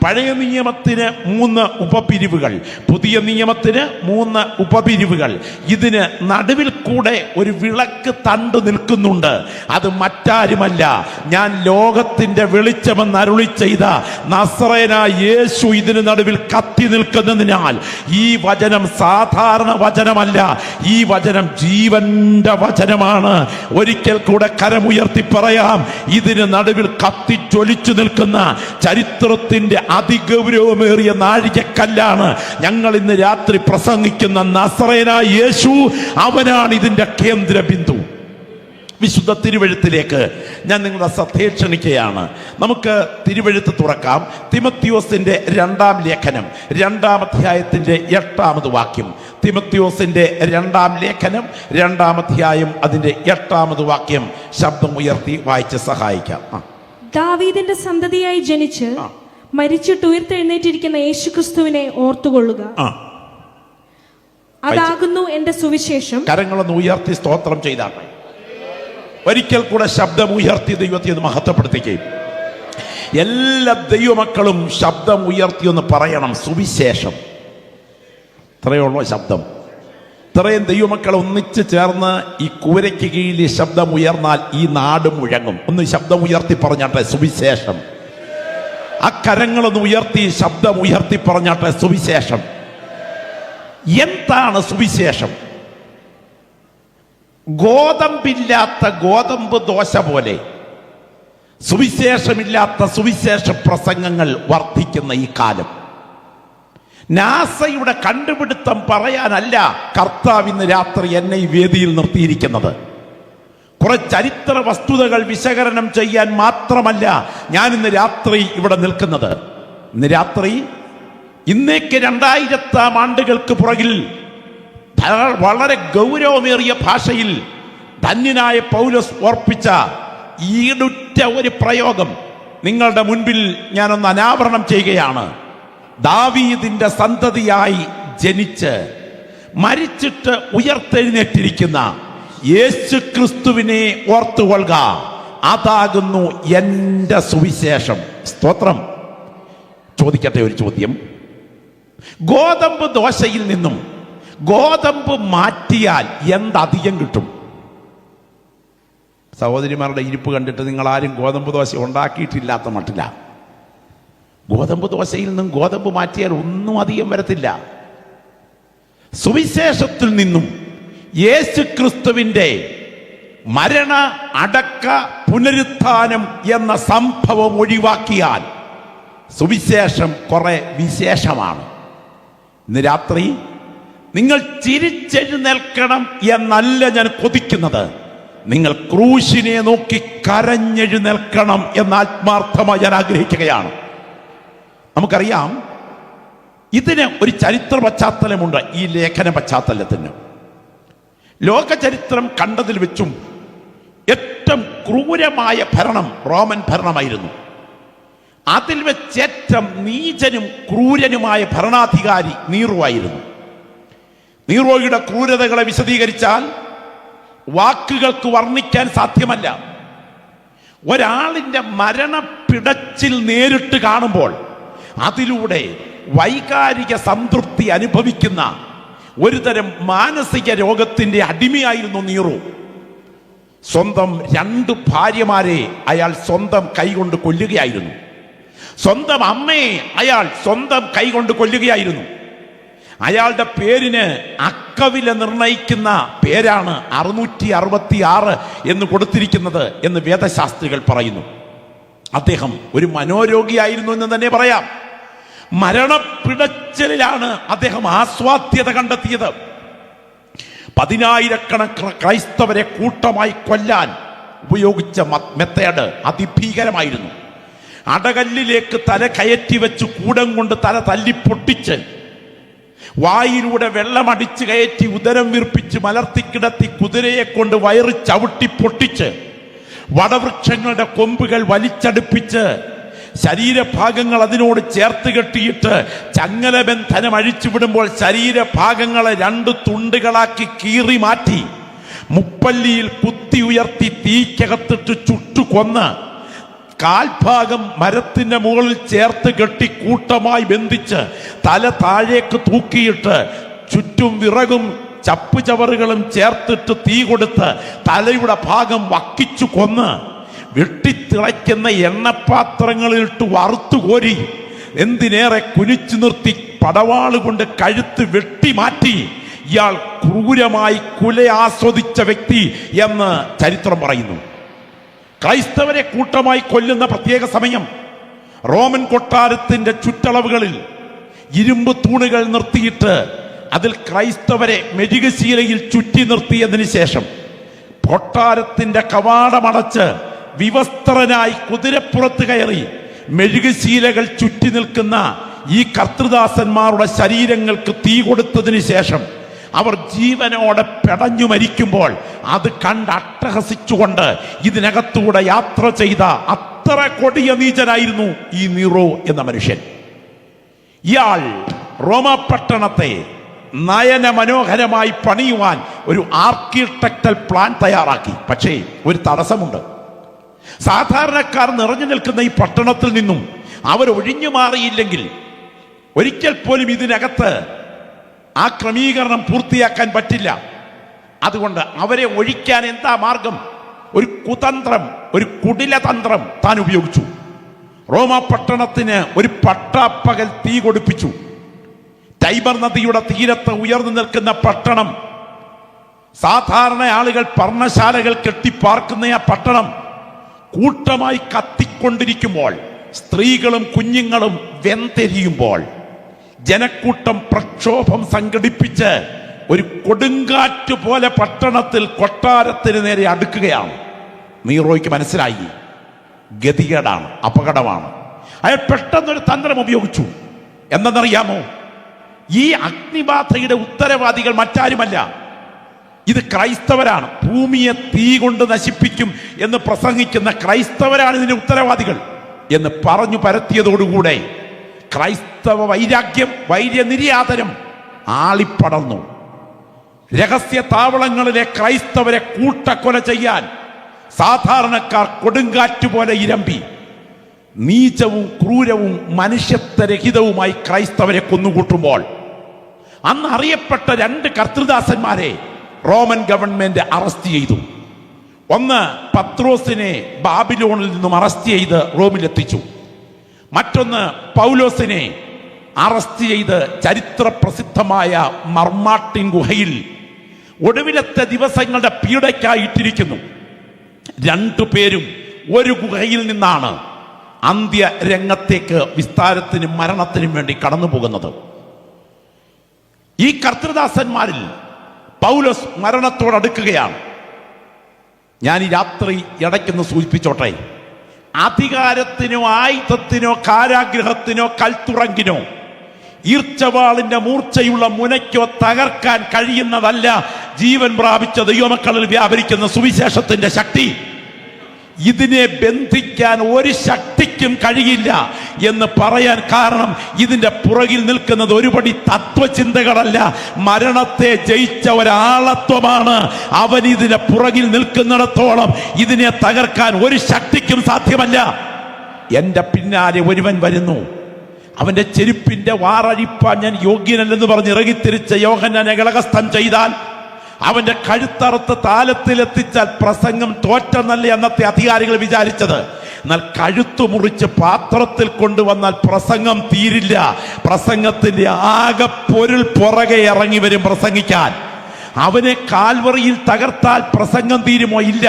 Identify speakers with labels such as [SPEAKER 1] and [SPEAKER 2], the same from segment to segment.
[SPEAKER 1] പഴയ നിയമത്തിന് 3 ഉപപിരിവുകൾ, പുതിയ നിയമത്തിന് 3 ഉപപിരിവുകൾ. ഇതിന് നടുവിൽ കൂടെ ഒരു വിളക്ക് തണ്ട് നിൽക്കുന്നുണ്ട്. അത് മറ്റാരുമല്ല, ഞാൻ ലോകത്തിന്റെ വെളിച്ചമെന്ന് അരുളി ചെയ്ത നസറേയനായ യേശു ഇതിന് നടുവിൽ കത്തി നിൽക്കുന്നതിനാൽ ഈ വചനം സാധാരണ വചനമല്ല, ഈ വചനം ജീവന്റെ വചനമാണ്. ഒരിക്കൽ കൂടെ കരമുയർത്തി പറയാം, ഇതിന് നടുവിൽ കത്തി ജ്വലിച്ചു നിൽക്കുന്ന ചരിത്രത്തിന്റെ അതിഗൗരവമേറിയ നാഴികക്കല്ലാണ് ഞങ്ങൾ ഇന്ന് രാത്രി പ്രസംഗിക്കുന്ന നസറേയനായ യേശു. അവനാണ് ഇതിന്റെ കേന്ദ്ര ബിന്ദു. വിശുദ്ധ തിരുവെഴുത്തിലേക്ക് ഞാൻ നിങ്ങളുടെ ശ്രദ്ധയെ ക്ഷണിക്കുകയാണ്. നമുക്ക് തിരുവെഴുത്ത് തുറക്കാം. തിമോത്തിയോസിന്റെ 2-ാം ലേഖനം 2-ാം അധ്യായത്തിന്റെ 8-ാമത് വാക്യം. തിമോത്തിയോസിന്റെ 2-ാം ലേഖനം 2-ാം അധ്യായം അതിന്റെ 8-ാമത് വാക്യം ശബ്ദം ഉയർത്തി വായിച്ച് സഹായിക്കാം.
[SPEAKER 2] ദാവീദിന്റെ സന്തതിയായി ജനിച്ച് മരിച്ചിട്ട് ഉയർത്തെഴുന്നേറ്റിരിക്കുന്ന യേശുക്രിസ്തുവിനെ ഓർത്തുകൊള്ളുക. അതാകുന്നു എന്റെ സുവിശേഷം.
[SPEAKER 1] കരങ്ങളൊന്ന് ഉയർത്തി സ്തോത്രം ചെയ്താട്ടെ. ഒരിക്കൽ കൂടെ ശബ്ദം ഉയർത്തി ദൈവത്തെ മഹത്വപ്പെടുത്തുകയും എല്ലാ ദൈവമക്കളും ശബ്ദം ഉയർത്തിയൊന്ന് പറയണം, സുവിശേഷം. ഇത്രയുള്ളൂ ശബ്ദം. ഇത്രയും ദൈവമക്കൾ ഒന്നിച്ച് ചേർന്ന് ഈ കൂരയ്ക്ക് കീഴിൽ ശബ്ദം ഉയർന്നാൽ ഈ നാട് മുഴങ്ങും. ഒന്ന് ശബ്ദം ഉയർത്തി പറഞ്ഞാട്ടെ, സുവിശേഷം. ആ കരങ്ങളൊന്ന് ഉയർത്തി ശബ്ദം ഉയർത്തി പറഞ്ഞാട്ടെ, സുവിശേഷം. എന്താണ് സുവിശേഷം? ഗോതമ്പില്ലാത്ത ഗോതമ്പ് ദോശ പോലെ സുവിശേഷമില്ലാത്ത സുവിശേഷ പ്രസംഗങ്ങൾ വർദ്ധിക്കുന്ന ഈ കാലം. നാസയുടെ കണ്ടുപിടുത്തം പറയാനല്ല കർത്താവ് ഇന്ന് രാത്രി എന്നെ ഈ വേദിയിൽ നിർത്തിയിരിക്കുന്നത്. കുറെ ചരിത്ര വസ്തുതകൾ വിശകലനം ചെയ്യാൻ മാത്രമല്ല ഞാൻ ഇന്ന് രാത്രി ഇവിടെ നിൽക്കുന്നത്. ഇന്ന് രാത്രി ഇന്നേക്ക് 2000 ആണ്ടുകൾക്ക് പുറകിൽ വളരെ ഗൗരവമേറിയ ഭാഷയിൽ ധന്യനായ പൗലോസ് ഓർപ്പിച്ച ഈടുറ്റ ഒരു പ്രയോഗം നിങ്ങളുടെ മുൻപിൽ ഞാനൊന്ന് അനാവരണം ചെയ്യുകയാണ്. ദാവീദിന്റെ സന്തതിയായി ജനിച്ച് മരിച്ചിട്ട് ഉയർത്തെഴുന്നേറ്റിരിക്കുന്ന യേശുക്രിസ്തുവിനെ ഓർത്തുകൊള്ളുക. അതാകുന്നു എൻ്റെ സുവിശേഷം. സ്തോത്രം. ചോദിക്കട്ടെ ഒരു ചോദ്യം. ഗോതമ്പ് ദോശയിൽ നിന്നും ഗോതമ്പ് മാറ്റിയാൽ എന്തധികം കിട്ടും? സഹോദരിമാരുടെ ഇരിപ്പ് കണ്ടിട്ട് നിങ്ങൾ ആരും ഗോതമ്പ് ദോശ ഉണ്ടാക്കിയിട്ടില്ലാത്ത മട്ടില്ല. ഗോതമ്പ് ദോശയിൽ നിന്നും ഗോതമ്പ് മാറ്റിയാൽ ഒന്നും അധികം വരത്തില്ല. സുവിശേഷത്തിൽ നിന്നും യേശുക്രിസ്തുവിന്റെ മരണ അടക്ക പുനരുത്ഥാനം എന്ന സംഭവം ഒഴിവാക്കിയാൽ സുവിശേഷം കുറെ വിശേഷമാണ്. ഇന്ന് രാത്രി നിങ്ങൾ ചിരിച്ചെഴുന്നേൽക്കണം എന്നല്ല ഞാൻ കൊതിക്കുന്നത്, നിങ്ങൾ ക്രൂശിനെ നോക്കി കരഞ്ഞെഴുന്നേൽക്കണം എന്ന് ആത്മാർത്ഥമായി ഞാൻ ആഗ്രഹിക്കുകയാണ്. നമുക്കറിയാം ഇതിന് ഒരു ചരിത്ര പശ്ചാത്തലമുണ്ട്. ഈ ലേഖന പശ്ചാത്തലത്തിന് ലോക ചരിത്രം കണ്ടതിൽ വെച്ചും ഏറ്റവും ക്രൂരമായ ഭരണം റോമൻ ഭരണമായിരുന്നു. അതിൽ വെച്ച് ഏറ്റവും നീചനും ക്രൂരനുമായ ഭരണാധികാരി നീറോയായിരുന്നു. നീറോയുടെ ക്രൂരതകളെ വിശദീകരിച്ചാൽ വാക്കുകൾക്ക് വർണ്ണിക്കാൻ സാധ്യമല്ല. ഒരാളിൻ്റെ മരണപ്പിടച്ചിൽ നേരിട്ട് കാണുമ്പോൾ അതിലൂടെ വൈകാരിക സംതൃപ്തി അനുഭവിക്കുന്ന ഒരുതരം മാനസിക രോഗത്തിൻ്റെ അടിമയായിരുന്നു നീറോ. സ്വന്തം 2 ഭാര്യമാരെ അയാൾ സ്വന്തം കൈകൊണ്ട് കൊല്ലുകയായിരുന്നു. സ്വന്തം അമ്മയെ അയാൾ സ്വന്തം കൈകൊണ്ട് കൊല്ലുകയായിരുന്നു. അയാളുടെ പേരിന് അക്കവില നിർണയിക്കുന്ന പേരാണ് 666 എന്ന് കൊടുത്തിരിക്കുന്നത് എന്ന് വേദശാസ്ത്രികൾ പറയുന്നു. അദ്ദേഹം ഒരു മനോരോഗിയായിരുന്നു എന്ന് തന്നെ പറയാം. മരണപ്പിടച്ചിലാണ് അദ്ദേഹം ആസ്വാദ്യത കണ്ടെത്തിയത്. 10,000 ക്രൈസ്തവരെ കൂട്ടമായി കൊല്ലാൻ ഉപയോഗിച്ച മെത്തേഡ് അതിഭീകരമായിരുന്നു. അടകല്ലിലേക്ക് തല കയറ്റി വെച്ച് കൂടം കൊണ്ട് തല തല്ലി പൊട്ടിച്ച് വായിലൂടെ വെള്ളമടിച്ച് കയറ്റി ഉദരം വീർപ്പിച്ച് മലർത്തിക്കിടത്തി കുതിരയെ കൊണ്ട് വയറ് ചവിട്ടി പൊട്ടിച്ച് വടവൃക്ഷങ്ങളുടെ കൊമ്പുകൾ വലിച്ചടുപ്പിച്ച് ശരീരഭാഗങ്ങൾ അതിനോട് ചേർത്ത് കെട്ടിയിട്ട് ചങ്ങലബന്ധനം അഴിച്ചുവിടുമ്പോൾ ശരീരഭാഗങ്ങളെ 2 തുണ്ടുകളാക്കി കീറി മാറ്റി മുപ്പല്ലിയിൽ കുത്തി ഉയർത്തി തീക്കകത്തിട്ട് ചുട്ടുകൊന്ന് കാൽഭാഗം മരത്തിന്റെ മുകളിൽ ചേർത്ത് കെട്ടി കൂട്ടമായി ബന്ധിച്ച് തല താഴേക്ക് തൂക്കിയിട്ട് ചുറ്റും വിറകും ചപ്പുചവറുകളും ചേർത്തിട്ട് തീ കൊടുത്ത് തലയുടെ ഭാഗം വക്കിച്ചു കൊന്ന് വെട്ടിത്തിളയ്ക്കുന്ന എണ്ണപ്പാത്രങ്ങളിലിട്ട് വറുത്തു കോരി എന്തിനേറെ കുനിച്ചു നിർത്തി പടവാളുകൊണ്ട് കഴുത്ത് വെട്ടിമാറ്റി ഇയാൾ ക്രൂരമായി കുല ആസ്വദിച്ച വ്യക്തി എന്ന് ചരിത്രം പറയുന്നു. ക്രൈസ്തവരെ കൂട്ടമായി കൊല്ലുന്ന പ്രത്യേക സമയം റോമൻ കൊട്ടാരത്തിന്റെ ചുറ്റളവുകളിൽ ഇരുമ്പ് തൂണുകൾ നിർത്തിയിട്ട് അതിൽ ക്രൈസ്തവരെ മെഴുകുശീലയിൽ ചുറ്റി നിർത്തിയതിനു ശേഷം കൊട്ടാരത്തിന്റെ കവാടമടച്ച് വിവസ്ത്രനായി കുതിരപ്പുറത്ത് കയറി മെഴുകുശീലകൾ ചുറ്റി നിൽക്കുന്ന ഈ കർത്തൃദാസന്മാരുടെ ശരീരങ്ങൾക്ക് തീ കൊടുത്തതിന് ശേഷം അവർ ജീവനോടെ പെടഞ്ഞു മരിക്കുമ്പോൾ അത് കണ്ട് അട്ടഹസിച്ചുകൊണ്ട് ഇതിനകത്തൂടെ യാത്ര ചെയ്ത അത്ര കൊടിയ നീചനായിരുന്നു ഈ നീറോ എന്ന മനുഷ്യൻ. ഇയാൾ റോമാപട്ടണത്തെ നയന മനോഹരമായി പണിയുവാൻ ഒരു ആർക്കിടെക്ടൽ പ്ലാൻ തയ്യാറാക്കി. പക്ഷേ ഒരു തടസ്സമുണ്ട്. സാധാരണക്കാർ നിറഞ്ഞു നിൽക്കുന്ന ഈ പട്ടണത്തിൽ നിന്നും അവർ ഒഴിഞ്ഞു മാറിയില്ലെങ്കിൽ ഒരിക്കൽ പോലും ഇതിനകത്ത് ആ ക്രമീകരണം പൂർത്തിയാക്കാൻ പറ്റില്ല. അതുകൊണ്ട് അവരെ ഒഴിക്കാൻ എന്താ മാർഗം? ഒരു കുതന്ത്രം, ഒരു കുടിലതന്ത്രം താൻ ഉപയോഗിച്ചു. റോമാ പട്ടണത്തിന് ഒരു പട്ടാപ്പകൽ തീ കൊടുപ്പിച്ചു. ടൈബർ നദിയുടെ തീരത്ത് ഉയർന്നു നിൽക്കുന്ന പട്ടണം, സാധാരണ ആളുകൾ പർണശാലകൾ കെട്ടിപ്പാർക്കുന്ന ആ പട്ടണം കൂട്ടമായി കത്തിക്കൊണ്ടിരിക്കുമ്പോൾ, സ്ത്രീകളും കുഞ്ഞുങ്ങളും വെന്തെരിയുമ്പോൾ ജനക്കൂട്ടം പ്രക്ഷോഭം സംഘടിപ്പിച്ച് ഒരു കൊടുങ്കാറ്റ് പോലെ പട്ടണത്തിൽ കൊട്ടാരത്തിന് നേരെ അടുക്കുകയാണ്. നീറോയ്ക്ക് മനസ്സിലായി ഗതികേടാണ്, അപകടമാണ്. അയാൾ പെട്ടെന്നൊരു തന്ത്രം ഉപയോഗിച്ചു. എന്തെന്നറിയാമോ? ഈ അഗ്നിബാധയുടെ ഉത്തരവാദികൾ മറ്റാരുമല്ല, ഇത് ക്രൈസ്തവരാണ്. ഭൂമിയെ തീ കൊണ്ട് നശിപ്പിക്കും എന്ന് പ്രസംഗിക്കുന്ന ക്രൈസ്തവരാണ് ഇതിന്റെ ഉത്തരവാദികൾ എന്ന് പറഞ്ഞു പരത്തിയതോടുകൂടെ ക്രൈസ്തവ വൈരാഗ്യം, വൈര്യനിര്യാതനം ആളിപ്പടർന്നു. രഹസ്യ താവളങ്ങളിലെ ക്രൈസ്തവരെ കൂട്ടക്കൊല ചെയ്യാൻ സാധാരണക്കാർ കൊടുങ്കാറ്റ് പോലെ ഇരമ്പി നീചവും ക്രൂരവും മനുഷ്യത്വരഹിതവുമായി ക്രൈസ്തവരെ കൊന്നുകൂട്ടുമ്പോൾ അന്ന് അറിയപ്പെട്ട 2 കർത്തൃദാസന്മാരെ റോമൻ ഗവൺമെന്റ് അറസ്റ്റ് ചെയ്തു. ഒന്ന് പത്രോസിനെ ബാബിലോണിൽ നിന്നും അറസ്റ്റ് ചെയ്ത് റോമിലെത്തിച്ചു. മറ്റൊന്ന് പൗലോസിനെ അറസ്റ്റ് ചെയ്ത് ചരിത്ര പ്രസിദ്ധമായ മർമാട്ടിൻ ഗുഹയിൽ ഒടുവിലത്തെ ദിവസങ്ങളുടെ പീഡയ്ക്കായിട്ടിരിക്കുന്നു. 2 പേരും ഒരു ഗുഹയിൽ നിന്നാണ് അന്ത്യ രംഗത്തേക്ക് വിസ്താരത്തിനും മരണത്തിനും വേണ്ടി കടന്നു പോകുന്നത്. ഈ കർത്തൃദാസന്മാരിൽ പൗലോസ് മരണത്തോടടുക്കുകയാണ്. ഞാൻ ഈ രാത്രി ഇടയ്ക്കൊന്ന് സൂചിപ്പിച്ചോട്ടെ, അധികാരത്തിനോ ആയുധത്തിനോ കാരാഗ്രഹത്തിനോ കൽത്തുറങ്കിനോ ഈർച്ചവാളിന്റെ മൂർച്ചയുള്ള മുനയ്ക്കോ തകർക്കാൻ കഴിയുന്നതല്ല ജീവൻ പ്രാപിച്ച ദൈവമക്കളിൽ വ്യാപരിക്കുന്ന സുവിശേഷത്തിന്റെ ശക്തി. ഇതിനെ ബന്ധിക്കാൻ ഒരു ശക്തിക്കും കഴിയില്ല എന്ന് പറയാൻ കാരണം ഇതിന്റെ പുറകിൽ നിൽക്കുന്നത് ഒരുപടി തത്വചിന്തകളല്ല, മരണത്തെ ജയിച്ച ഒരാളത്വമാണ്. അവൻ ഇതിന്റെ പുറകിൽ നിൽക്കുന്നിടത്തോളം ഇതിനെ തകർക്കാൻ ഒരു ശക്തിക്കും സാധ്യമല്ല. എന്റെ പിന്നാലെ ഒരുവൻ വരുന്നു, അവന്റെ ചെരുപ്പിന്റെ വാറഴിപ്പാൻ ഞാൻ യോഗ്യനല്ലെന്ന് പറഞ്ഞ് ഇറങ്ങിത്തിരിച്ച യോഹന്നാനെ ഇളകസ്ഥം ചെയ്താൽ, അവന്റെ കഴുത്തറുത്ത് താലത്തിലെത്തിച്ചാൽ പ്രസംഗം തോറ്റെന്നല്ലേ അന്നത്തെ അധികാരികൾ വിചാരിച്ചത്. എന്നാൽ കഴുത്തു മുറിച്ച് പാത്രത്തിൽ കൊണ്ടുവന്നാൽ പ്രസംഗം തീരില്ല. പ്രസംഗത്തിന്റെ ആകെ പൊരുൾ പുറകെ ഇറങ്ങി വരും പ്രസംഗിക്കാൻ. അവനെ കാൽവറിയിൽ തകർത്താൽ പ്രസംഗം തീരുമോ? ഇല്ല.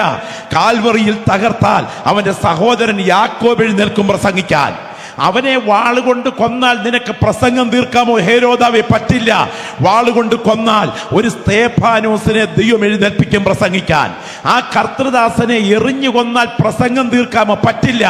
[SPEAKER 1] കാൽവറിയിൽ തകർത്താൽ അവന്റെ സഹോദരൻ യാക്കോബ് എഴുന്നേൽക്കും പ്രസംഗിക്കാൻ. അവനെ വാളുകൊണ്ട് കൊന്നാൽ നിനക്ക് പ്രസംഗം തീർക്കാമോ ഹേരോദാവേ? പറ്റില്ല. വാളുകൊണ്ട് കൊന്നാൽ ഒരു സ്തേഫാനോസിനെ ദൈവം എഴുന്നേൽപ്പിക്കും പ്രസംഗിക്കാൻ. ആ കർത്തൃദാസനെ എറിഞ്ഞു കൊന്നാൽ പ്രസംഗം തീർക്കാമോ? പറ്റില്ല.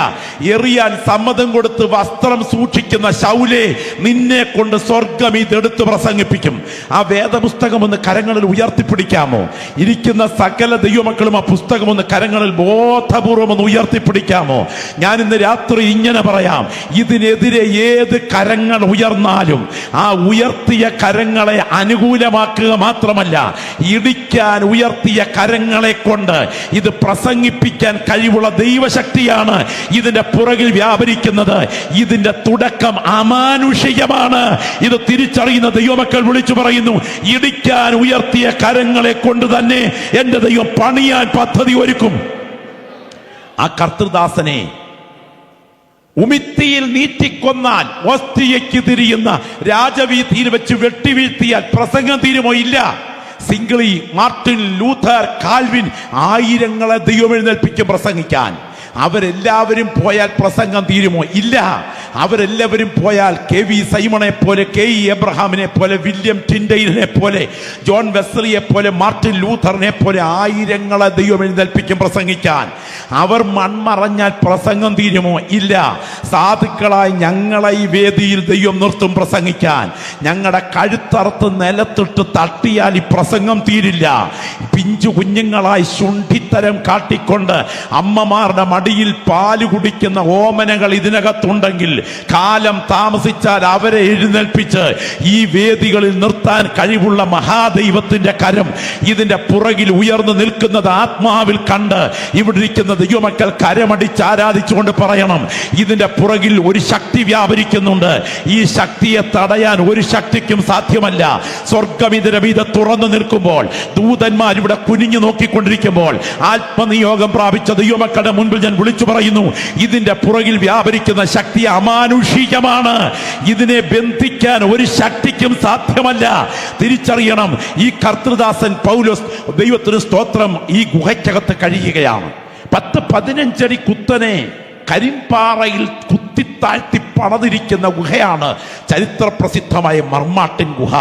[SPEAKER 1] എറിയാൻ സമ്മതം കൊടുത്ത് വസ്ത്രം സൂക്ഷിക്കുന്ന ശൗലേ, നിന്നെ കൊണ്ട് സ്വർഗം ഇതെടുത്ത് പ്രസംഗിപ്പിക്കും. ആ വേദപുസ്തകം ഒന്ന് കരങ്ങളിൽ ഉയർത്തിപ്പിടിക്കാമോ? ഇരിക്കുന്ന സകല ദൈവമക്കളും ആ പുസ്തകം ഒന്ന് കരങ്ങളിൽ ബോധപൂർവം ഒന്ന് ഉയർത്തിപ്പിടിക്കാമോ? ഞാൻ ഇന്ന് രാത്രി ഇങ്ങനെ പറയാം, ഇതിനെതിരെ ഏത് കരങ്ങൾ ഉയർന്നാലും ആ ഉയർത്തിയ കരങ്ങളെ ഞങ്ങളെ അനുകൂലമാക്കുക മാത്രമല്ല, ഇടിക്കാൻ ഉയർത്തിയ കരങ്ങളെ കൊണ്ട് ഇത് പ്രസംഗിപ്പിക്കാൻ കഴിവുള്ള ദൈവശക്തിയാണ് ഇതിന്റെ പുറകിൽ വ്യാപരിക്കുന്നത്. ഇതിന്റെ തുടക്കം അമാനുഷികമാണ്. ഇത് തിരിച്ചറിയുന്ന ദൈവമക്കൾ വിളിച്ചു പറയുന്നു, ഇടിക്കാൻ ഉയർത്തിയ കരങ്ങളെ കൊണ്ട് തന്നെ എന്റെ ദൈവം പണിയാൻ പദ്ധതി ഒരുക്കും. ആ കർത്തൃദാസനെ ഉമിത്തിയിൽ നീറ്റിക്കൊന്നാൽ ഓസ്ട്രിയയ്ക്ക് തിരിയുന്ന രാജവീതിയിൽ വെച്ച് വെട്ടിവീഴ്ത്തിയാൽ പ്രസംഗം തീരുമോ? ഇല്ല. സിംഗ്ലി, മാർട്ടിൻ ലൂഥർ, കാൽവിൻ ആയിരങ്ങളെ ദൈവം എഴുന്നേൽപ്പിക്കും പ്രസംഗിക്കാൻ. അവരെല്ലാവരും പോയാൽ പ്രസംഗം തീരുമോ? ഇല്ല. അവരെല്ലാവരും പോയാൽ KV സൈമണെ പോലെ, KE എബ്രഹാമിനെ പോലെ, വില്യം ടിൻഡെയിലിനെ പോലെ, ജോൺ വെസ്ലിയെ പോലെ, മാർട്ടിൻ ലൂഥറിനെ പോലെ ആയിരങ്ങളെ ദൈവം എഴുന്നേൽപ്പിക്കും പ്രസംഗിക്കാൻ. അവർ മൺമറഞ്ഞാൽ പ്രസംഗം തീരുമോ? ഇല്ല. സാധുക്കളായി ഞങ്ങളെ ഈ വേദിയിൽ ദൈവം നിർത്തും പ്രസംഗിക്കാൻ. ഞങ്ങളുടെ കഴുത്തറുത്ത് നിലത്തിട്ട് തട്ടിയാൽ ഈ പ്രസംഗം തീരില്ല. പിഞ്ചു കുഞ്ഞുങ്ങളായി ശുണ്ഠിത്തരം കാട്ടിക്കൊണ്ട് അമ്മമാരുടെ മടിയിൽ പാല് കുടിക്കുന്ന ഓമനകൾ ഇതിനകത്തുണ്ടെങ്കിൽ കാലം താമസിച്ചാൽ അവരെ എഴുന്നേൽപ്പിച്ച് ഈ വേദികളിൽ നിർത്താൻ കഴിവുള്ള മഹാദൈവത്തിന്റെ കരം ഇതിന്റെ പുറകിൽ ഉയർന്നു നിൽക്കുന്നത് ആത്മാവിൽ കണ്ട് ഇവിടെ ഇരിക്കുന്ന ദൈവമക്കൾ കരമടിച്ച് ആരാധിച്ചുകൊണ്ട് പറയണം, ഇതിന്റെ പുറകിൽ ഒരു ശക്തി വ്യാപരിക്കുന്നുണ്ട്. ഈ ശക്തിയെ തടയാൻ ഒരു ശക്തിക്കും സാധ്യമല്ല. സ്വർഗം ഇതിന്റെ മീതെ തുറന്നു നിൽക്കുമ്പോൾ, ദൂതന്മാർ ഇവിടെ കുനിഞ്ഞു നോക്കിക്കൊണ്ടിരിക്കുമ്പോൾ, ആത്മനിയോഗം പ്രാപിച്ച ദൈവമക്കളുടെ മുൻപിൽ ഞാൻ വിളിച്ചു പറയുന്നു, ഇതിന്റെ പുറകിൽ വ്യാപരിക്കുന്ന ശക്തി അമാനുഷികമാണ്. ഇതിനെ ബന്ധിക്കാൻ ഒരു ശക്തിക്കും സാധ്യമല്ല. തിരിച്ചറിയണം. ഈ കർത്തൃദാസൻ പൗലോസ്, ദൈവത്തിന് സ്തോത്രം, ഈ ഗുഹയ്ക്കകത്ത് കഴിയുകയാണ്. 10-15 അടി കുത്തനെ കരിമ്പാറയിൽ കുത്തിത്താഴ്ത്തി പണിതിരിക്കുന്ന ഗുഹയാണ് ചരിത്രപ്രസിദ്ധമായ മർമാട്ടിൻ ഗുഹ.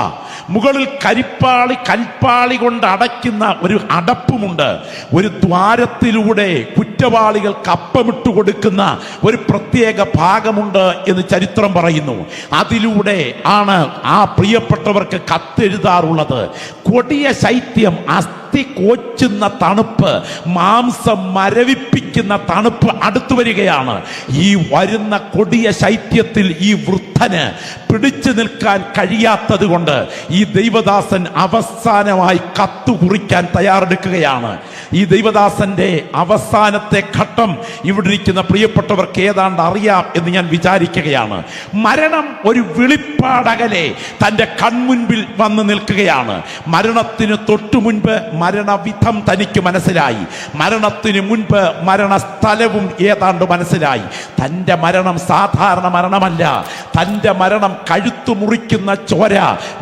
[SPEAKER 1] മുകളിൽ കൽപ്പാളി കൊണ്ട് അടയ്ക്കുന്ന ഒരു അടപ്പുമുണ്ട്. ഒരു ദ്വാരത്തിലൂടെ കുറ്റവാളികൾക്ക് അപ്പമിട്ട് കൊടുക്കുന്ന ഒരു പ്രത്യേക ഭാഗമുണ്ട് എന്ന് ചരിത്രം പറയുന്നു. അതിലൂടെ ആണ് ആ പ്രിയപ്പെട്ടവർക്ക് കത്തെഴുതാറുള്ളത്. കൊടിയ ശൈത്യം, അസ്ഥി കോച്ചുന്ന തണുപ്പ്, മാംസം മരവിപ്പിക്കുന്ന തണുപ്പ് അടുത്തു വരികയാണ്. ഈ വരുന്ന കൊടിയ ശൈത്യത്തിൽ ഈ വൃദ്ധന് പിടിച്ചു നിൽക്കാൻ കഴിയാത്തത് കൊണ്ട് ഈ ദൈവദാസൻ അവസാനമായി കത്തു കുറിക്കാൻ തയ്യാറെടുക്കുകയാണ്. ഈ ദൈവദാസന്റെ അവസാനത്തെ ഘട്ടം ഇവിടെ ഇരിക്കുന്ന പ്രിയപ്പെട്ടവർക്ക് ഏതാണ്ട് അറിയാം എന്ന് ഞാൻ വിചാരിക്കുകയാണ്. മരണം ഒരു വിളിപ്പാടകലെ തൻ്റെ കൺമുൻപിൽ വന്ന് നിൽക്കുകയാണ്. മരണത്തിന് തൊട്ടു മുൻപ് മരണവിധം തനിക്ക് മനസ്സിലായി. മരണത്തിന് മുൻപ് മരണസ്ഥലവും ഏതാണ്ട് മനസ്സിലായി. തൻ്റെ മരണം സാധാരണ മരണമല്ല. തൻ്റെ മരണം കഴുത്തു മുറിക്കുന്ന ചോര,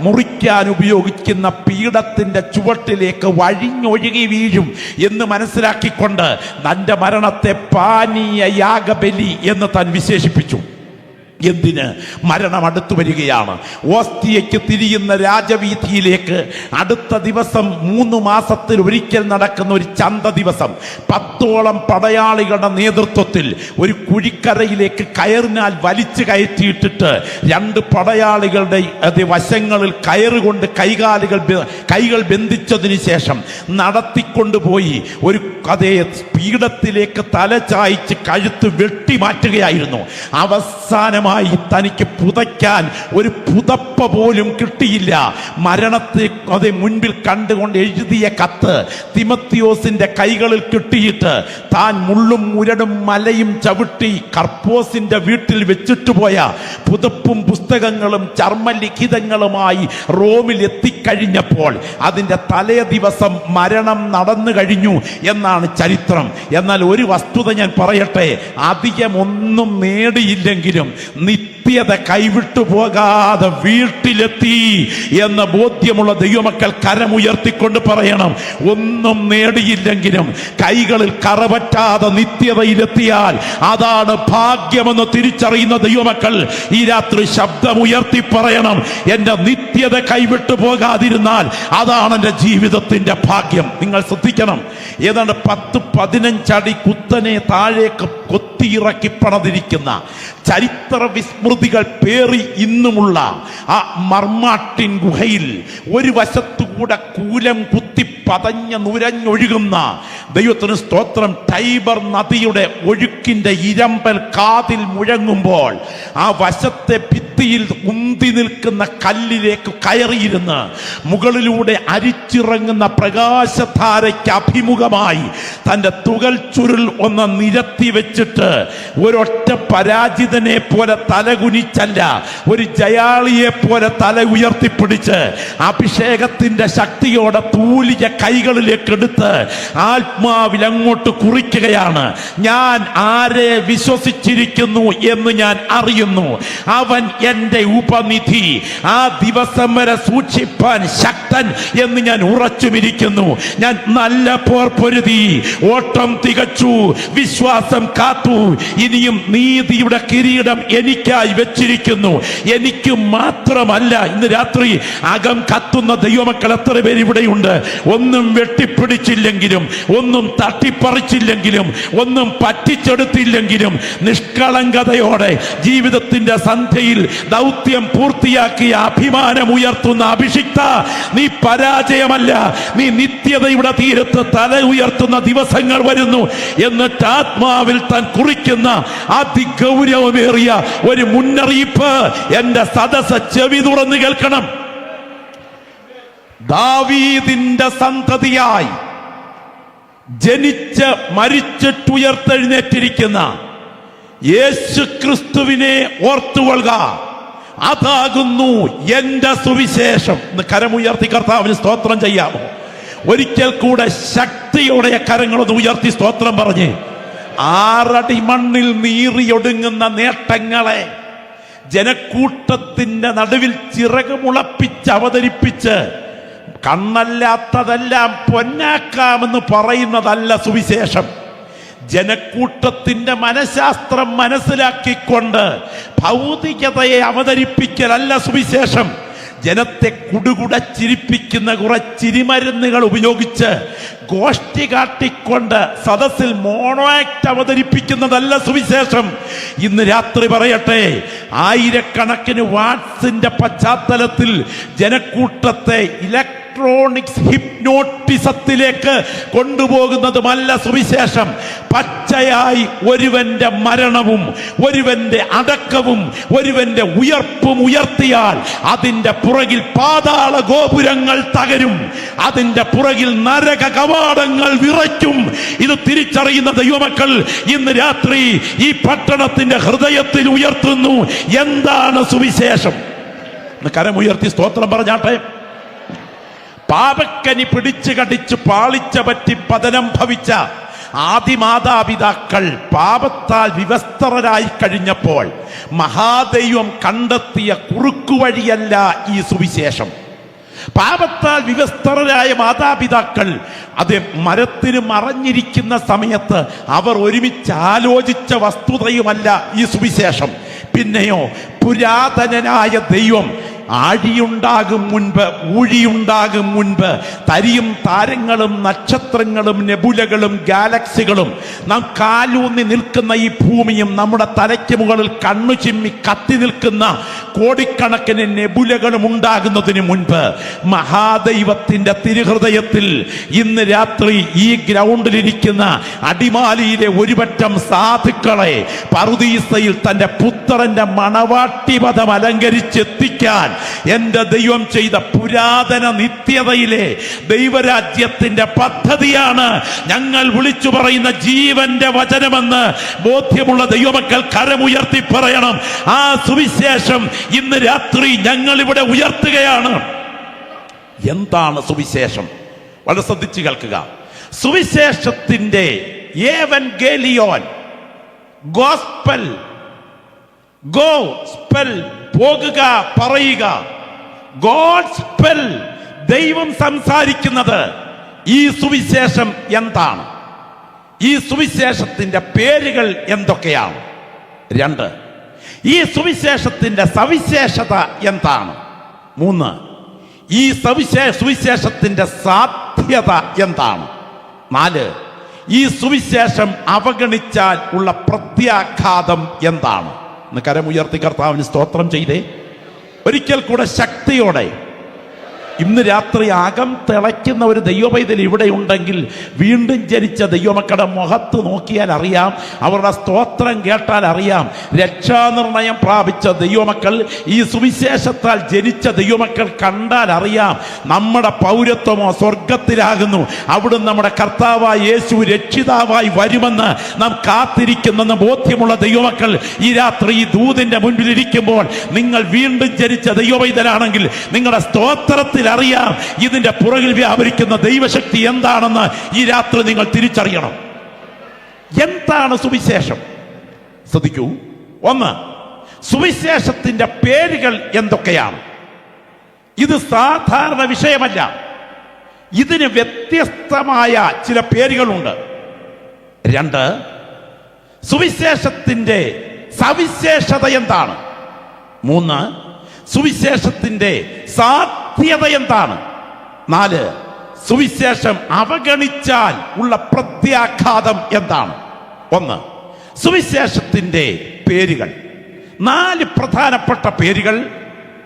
[SPEAKER 1] മുറിക്കാൻ ഉപയോഗിക്കുന്ന പീഠത്തിന്റെ ചുവട്ടിലേക്ക് വഴിഞ്ഞൊഴുകി വീഴും എന്ന് മനസ്സിലാക്കിക്കൊണ്ട് തൻ്റെ മരണത്തെ പാനീയ യാഗബലി എന്ന് താൻ വിശേഷിപ്പിച്ചു. എന്തിന്? മരണം അടുത്തു വരികയാണ്. ഓസ്ട്രിയയ്ക്ക് തിരിയുന്ന രാജവീതിയിലേക്ക് അടുത്ത ദിവസം 3 മാസത്തിൽ ഒരിക്കൽ നടക്കുന്ന ഒരു ചന്ത ദിവസം 10ഓളം പടയാളികളുടെ നേതൃത്വത്തിൽ ഒരു കുഴിക്കരയിലേക്ക് കയറിനാൽ വലിച്ചു കയറ്റിയിട്ടിട്ട് 2 പടയാളികളുടെ വശങ്ങളിൽ കയറുകൊണ്ട് കൈകൾ ബന്ധിച്ചതിന് ശേഷം നടത്തിക്കൊണ്ടുപോയി ഒരു പീഠത്തിലേക്ക് തല ചായ്ച്ച് കഴുത്ത് വെട്ടി മാറ്റുകയായിരുന്നു. അവസാനമായി തനിക്ക് പുതയ്ക്കാൻ ഒരു പുതപ്പ പോലും കിട്ടിയില്ല. മരണത്തെ മുൻപിൽ കണ്ടുകൊണ്ട് എഴുതിയ കത്ത് തിമത്തിയോസിന്റെ കൈകളിൽ കിട്ടിയിട്ട് താൻ മുള്ളും മുരടും മലയും ചവിട്ടി കർപ്പോസിന്റെ വീട്ടിൽ വെച്ചിട്ട് പോയ പുതപ്പും പുസ്തകങ്ങളും ചർമ്മലിഖിതങ്ങളുമായി റോമിൽ എത്തിക്കഴിഞ്ഞപ്പോൾ അതിൻ്റെ തലേ ദിവസം മരണം നടന്നു കഴിഞ്ഞു എന്നാണ് ചരിത്രം. എന്നാൽ ഒരു വസ്തുത ഞാൻ പറയട്ടെ, അധികമൊന്നും നേടിയില്ലെങ്കിലും നിത്യത കൈവിട്ടു പോകാതെ വീട്ടിലെത്തി എന്ന ബോധ്യമുള്ള ദൈവമക്കൾ കരമുയർത്തിക്കൊണ്ട് പറയണം, ഒന്നും നേടിയില്ലെങ്കിലും കൈകളിൽ കറപറ്റാതെ നിത്യതയിലെത്തിയാൽ അതാണ് ഭാഗ്യമെന്ന് തിരിച്ചറിയുന്ന ദൈവമക്കൾ ഈ രാത്രി ശബ്ദമുയർത്തി പറയണം, എന്റെ നിത്യത കൈവിട്ടു പോകാതിരുന്നാൽ അതാണ് എൻ്റെ ജീവിതത്തിന്റെ ഭാഗ്യം. നിങ്ങൾ ശ്രദ്ധിക്കണം, ഏതാണ്ട് 10-15 അടി കുത്തനെ താഴേക്ക് കൊത്തിയിറക്കി പണിതിരിക്കുന്ന ചരിത്ര വിസ്മൃതികൾ പേറി ഇന്നുമുള്ള ആ മർമാട്ടിൻ ഗുഹയിൽ ഒരു വശത്തുകൂടെ കൂലം കുത്തി പതഞ്ഞ് നുരഞ്ഞൊഴുകുന്ന ദൈവത്തിന് സ്തോത്രം, ടൈബർ നദിയുടെ ഒഴുക്കിന്റെ ഇരമ്പൽ കാതിൽ മുഴങ്ങുമ്പോൾ ആ വശത്തെ ഭിത്തിയിൽ ഉന്തി നിൽക്കുന്ന കല്ലിലേക്ക് കയറിയിരുന്ന് മുകളിലൂടെ അരിച്ചിറങ്ങുന്ന പ്രകാശധാരയ്ക്ക് അഭിമുഖമായി തൻ്റെ തുകൽ ചുരുൾ ഒന്ന് നിരത്തി വെച്ചിട്ട് ഒരൊറ്റ പരാജിതനെ പോലെ തലകുനിച്ചല്ല, ഒരു ജയാളിയെ പോലെ തല ഉയർത്തിപ്പിടിച്ച് അഭിഷേകത്തിന്റെ ശക്തിയോടെ തൂലിയ കൈകളിലേക്ക് എടുത്ത് ആത്മാവിൽ അങ്ങോട്ട് കുറിക്കുകയാണ്. ഞാൻ ആരെ വിശ്വസിച്ചിരിക്കുന്നു എന്ന് ഞാൻ അറിയുന്നു, അവൻ എൻ്റെ ഉപനിധി, ആ ദിവസം വരെ സൂക്ഷിപ്പാൻ ശക്തൻ എന്ന് ഞാൻ ഉറച്ചുമിരിക്കുന്നു. ഞാൻ നല്ല പോർ പൊരുതി, ഓട്ടം തികച്ചു, വിശ്വാസം കാത്തു. ഇനിയും നീതിയുടെ കിരീടം എനിക്കായി വെച്ചിരിക്കുന്നു. എനിക്ക് മാത്രമല്ല, ഇന്ന് രാത്രി അകം കത്തുന്ന ദൈവമക്കൾ എത്ര പേര് ഇവിടെയുണ്ട്? ഒന്നും വെട്ടിപ്പിടിച്ചില്ലെങ്കിലും, ഒന്നും തട്ടിപ്പറിച്ചില്ലെങ്കിലും, ഒന്നും പറ്റിച്ചെടുത്തില്ലെങ്കിലും നിഷ്കളങ്കതയോടെ ജീവിതത്തിന്റെ സന്ധ്യയിൽ ദൗത്യം പൂർത്തിയാക്കിയ അഭിമാനമുയർത്തുന്ന അഭിഷിക്ത, നീ പരാജയമല്ല, നീ നിത്യതയുടെ തീരത്ത് തല ഉയർത്തുന്ന ദിവസങ്ങൾ വരുന്നു എന്നിട്ട് ആത്മാവിൽ താൻ കുറിക്കുന്ന അതിഗൗരവമേറിയ ഒരു മുന്നറിയിപ്പ് എന്റെ സദസ്സ് ചെവി തുറന്ന് കേൾക്കണം. ദാവീദിന്റെ സന്തതിയായി ജനിച്ച് മരിച്ചിട്ടുയർത്തെഴുന്നേറ്റിരിക്കുന്ന യേശു ക്രിസ്തുവിനെ ഓർത്തുകൊള്ളുക. അതാകുന്നു എന്റെ സുവിശേഷം. ഇന്ന് കരമുയർത്തി കർത്താവിന് സ്തോത്രം ചെയ്യാമോ? ഒരിക്കൽ കൂടെ ശക്തിയോടെ കരങ്ങളൊന്ന് ഉയർത്തി സ്തോത്രം പറഞ്ഞ് 6 അടി മണ്ണിൽ നീറിയൊടുങ്ങുന്ന നേട്ടങ്ങളെ ജനക്കൂട്ടത്തിന്റെ നടുവിൽ ചിറകുമുളപ്പിച്ച് അവതരിപ്പിച്ച് കണ്ണല്ലാത്തതെല്ലാം പൊന്നാക്കാമെന്ന് പറയുന്നതല്ല സുവിശേഷം. ജനക്കൂട്ടത്തിന്റെ മനഃശാസ്ത്രം മനസ്സിലാക്കിക്കൊണ്ട് ഭൗതികതയെ അവതരിപ്പിക്കലല്ല സുവിശേഷം. ജനത്തെ കുടുകുടച്ചിരിപ്പിക്കുന്ന കുറെ ചിരിമരുന്നുകൾ ഉപയോഗിച്ച് ഗോഷ്ഠി കാട്ടിക്കൊണ്ട് സദസ്സിൽ മോണോ ആക്ട് അവതരിപ്പിക്കുന്നതല്ല സുവിശേഷം. ഇന്ന് രാത്രി പറയട്ടെ, ആയിരക്കണക്കിന് വാട്സിന്റെ പശ്ചാത്തലത്തിൽ ജനക്കൂട്ടത്തെ ഇലക്ട്രോണിക്സ് ഹിപ്നോട്ടിസത്തിലേക്ക് കൊണ്ടുപോകുന്നതുമല്ല സുവിശേഷം. പച്ചയായി ഒരുവന്റെ മരണവും ഒരുവന്റെ അടക്കവും ഒരുവന്റെ ഉയർപ്പും ഉയർത്തിയാൽ അതിന്റെ പുറകിൽ പാതാള ഗോപുരങ്ങൾ തകരും, അതിന്റെ പുറകിൽ നരക കവാടങ്ങൾ വിറയ്ക്കും. ഇത് തിരിച്ചറിയുന്ന ദൈവമക്കൾ ഇന്ന് രാത്രി ഈ പട്ടണത്തിന്റെ ഹൃദയത്തിൽ ഉയർത്തുന്നു. എന്താണ് സുവിശേഷം? കരമുയർത്തി സ്തോത്രം പറഞ്ഞാട്ടെ. പാപക്കനി പിടിച്ചു കടിച്ച് പാളിച്ച പറ്റി പതനം ഭവിച്ച ആദിമാതാപിതാക്കൾ പാപത്താൽ വിവസ്ത്രരായി കഴിഞ്ഞപ്പോൾ മഹാദൈവം കണ്ടെത്തിയ കുറുക്കുവഴിയല്ല ഈ സുവിശേഷം. പാപത്താൽ വിവസ്ത്രരായ മാതാപിതാക്കൾ അത് മരത്തിന് മറഞ്ഞിരിക്കുന്ന സമയത്ത് അവർ ഒരുമിച്ച് ആലോചിച്ച വസ്തുതയുമല്ല ഈ സുവിശേഷം. പിന്നെയോ പുരാതനനായ ദൈവം ആഴിയുണ്ടാകും മുൻപ്, ഊഴിയുണ്ടാകും മുൻപ് തരിയും താരങ്ങളും നക്ഷത്രങ്ങളും നെബുലകളും ഗാലക്സികളും നാം കാലൂന്നി നിൽക്കുന്ന ഈ ഭൂമിയും നമ്മുടെ തലയ്ക്ക് മുകളിൽ കണ്ണു ചിമ്മി കത്തി നിൽക്കുന്ന കോടിക്കണക്കിന് നെബുലകളും ഉണ്ടാകുന്നതിന് മുൻപ് മഹാദൈവത്തിന്റെ തിരുഹൃദയത്തിൽ ഇന്ന് രാത്രി ഈ ഗ്രൗണ്ടിലിരിക്കുന്ന അടിമാലിയിലെ ഒരുപറ്റം സാധുക്കളെ പറുദീസയിൽ തന്റെ പുത്രന്റെ മണവാട്ടിപദം അലങ്കരിച്ചെത്തിക്കാൻ എന്റെ ദൈവം ചെയ്ത പുരാതന നിത്യതയിലെ ദൈവരാജ്യത്തിന്റെ പദ്ധതിയാണ് ഞങ്ങൾ വിളിച്ചു പറയുന്ന ജീവന്റെ വചനമെന്ന് ബോധ്യമുള്ള ദൈവമക്കൾ കരമുയർത്തി പറയണം. ആ സുവിശേഷം ഇന്ന് രാത്രി ഞങ്ങൾ ഇവിടെ ഉയർത്തുകയാണ്. എന്താണ് സുവിശേഷം? വളരെ ശ്രദ്ധിച്ച് കേൾക്കുക. സുവിശേഷത്തിന്റെ ഏവൻഗേലിയോൻ, ഗോസ്പൽ, ഗോസ്പൽ പോകുക, പറയുക. ഗോസ്പൽ ദൈവം സംസാരിക്കുന്നത്. ഈ സുവിശേഷം എന്താണ്? ഈ സുവിശേഷത്തിന്റെ പേരുകൾ എന്തൊക്കെയാണ്? 2, ഈ സുവിശേഷത്തിന്റെ സവിശേഷത എന്താണ്? 3, ഈ സുവിശേഷത്തിന്റെ സാധ്യത എന്താണ്? 4, ഈ സുവിശേഷം അവഗണിച്ചാൽ ഉള്ള പ്രത്യാഘാതം എന്താണ്? കരമുയർത്തി കർത്താവിന് സ്തോത്രം ചെയ്തേ. ഒരിക്കൽ കൂടെ ശക്തിയോടെ ഇന്ന് രാത്രി അകം തിളയ്ക്കുന്ന ഒരു ദൈവപൈതൽ ഇവിടെ ഉണ്ടെങ്കിൽ, വീണ്ടും ജനിച്ച ദൈവമക്കളുടെ മുഖത്ത് നോക്കിയാൽ അറിയാം, അവരുടെ സ്തോത്രം കേട്ടാൽ അറിയാം. രക്ഷാനിർണയം പ്രാപിച്ച ദൈവമക്കൾ, ഈ സുവിശേഷത്താൽ ജനിച്ച ദൈവമക്കൾ കണ്ടാൽ അറിയാം നമ്മുടെ പൗരത്വമോ സ്വർഗത്തിലാകുന്നു. അവിടുന്ന് നമ്മുടെ കർത്താവായ യേശു രക്ഷിതാവായി വരുമെന്ന് നാം കാത്തിരിക്കുന്നെന്ന് ബോധ്യമുള്ള ദൈവമക്കൾ ഈ രാത്രി ഈ ദൂതിന്റെ മുൻപിൽ ഇരിക്കുമ്പോൾ, നിങ്ങൾ വീണ്ടും ജനിച്ച ദൈവപൈതലാണെങ്കിൽ നിങ്ങളുടെ സ്തോത്രത്തിൽ അറിയാം ഇതിന്റെ പുറകിൽ വ്യാപരിക്കുന്ന ദൈവശക്തി എന്താണെന്ന് ഈ രാത്രി നിങ്ങൾ തിരിച്ചറിയണം. എന്താണ് സുവിശേഷം? ശ്രദ്ധിക്കൂ. ഒന്ന്, സുവിശേഷത്തിന്റെ പേരുകൾ എന്തൊക്കെയാണ്? ഇത് സാധാരണ വിഷയമല്ല, ഇതിന് വ്യത്യസ്തമായ ചില പേരുകളുണ്ട്. രണ്ട്, സുവിശേഷത്തിന്റെ സവിശേഷത എന്താണ്? മൂന്ന്, സുവിശേഷത്തിന്റെ സാധ്യത എന്താണ്? നാല്, സുവിശേഷം അവഗണിച്ചാൽ ഉള്ള പ്രത്യാഘാതം എന്താണ്? ഒന്ന്, സുവിശേഷത്തിന്റെ പേരുകൾ. 4 പ്രധാനപ്പെട്ട പേരുകൾ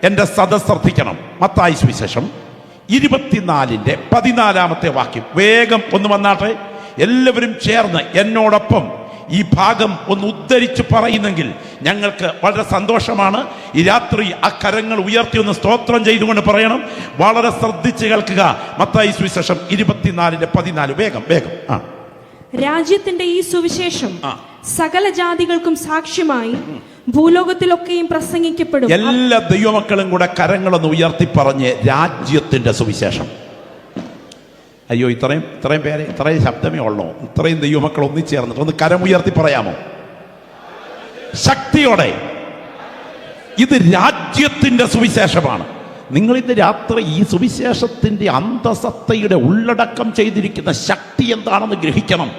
[SPEAKER 1] എൻ്റെ സദസ്സ് ശ്രദ്ധിക്കണം. മത്തായി സുവിശേഷം 24:14 വാക്യം. വേഗം ഒന്ന് വന്നാട്ടെ. എല്ലാവരും ചേർന്ന് എന്നോടൊപ്പം ഈ ഭാഗം ഒന്ന് ഉദ്ധരിച്ച് പറയുന്നെങ്കിൽ ഞങ്ങൾക്ക് വളരെ സന്തോഷമാണ്. ഈ രാത്രി ആ കരങ്ങൾ ഉയർത്തി ഒന്ന് സ്തോത്രം ചെയ്തുകൊണ്ട് പറയണം. വളരെ ശ്രദ്ധിച്ച് കേൾക്കുക. മത്തായി സുവിശേഷം 24:14. വേഗം വേഗം.
[SPEAKER 2] രാജ്യത്തിന്റെ ഈ സുവിശേഷം സകല ജാതികൾക്കും സാക്ഷ്യമായി ഭൂലോകത്തിലൊക്കെയും പ്രസംഗിക്കപ്പെടും.
[SPEAKER 1] എല്ലാ ദൈവമക്കളും കൂടെ കരങ്ങളൊന്ന് ഉയർത്തി പറഞ്ഞ് രാജ്യത്തിന്റെ സുവിശേഷം. അയ്യോ, ഇത്രയും പേരെ, ഇത്രയും ശബ്ദമേ ഉള്ളൂ. ഇത്രയും ദൈവമക്കൾ ഒന്നിച്ചേർന്നിട്ട് ഒന്ന് കരമുയർത്തി പറയാമോ ശക്തിയോടെ? ഇത് രാജ്യത്തിന്റെ സുവിശേഷമാണ്. നിങ്ങൾ ഇന്ന് രാത്രി ഈ സുവിശേഷത്തിന്റെ അന്തസത്തയുടെ ഉള്ളടക്കം ചെയ്തിരിക്കുന്ന ശക്തി എന്താണെന്ന് ഗ്രഹിക്കണം.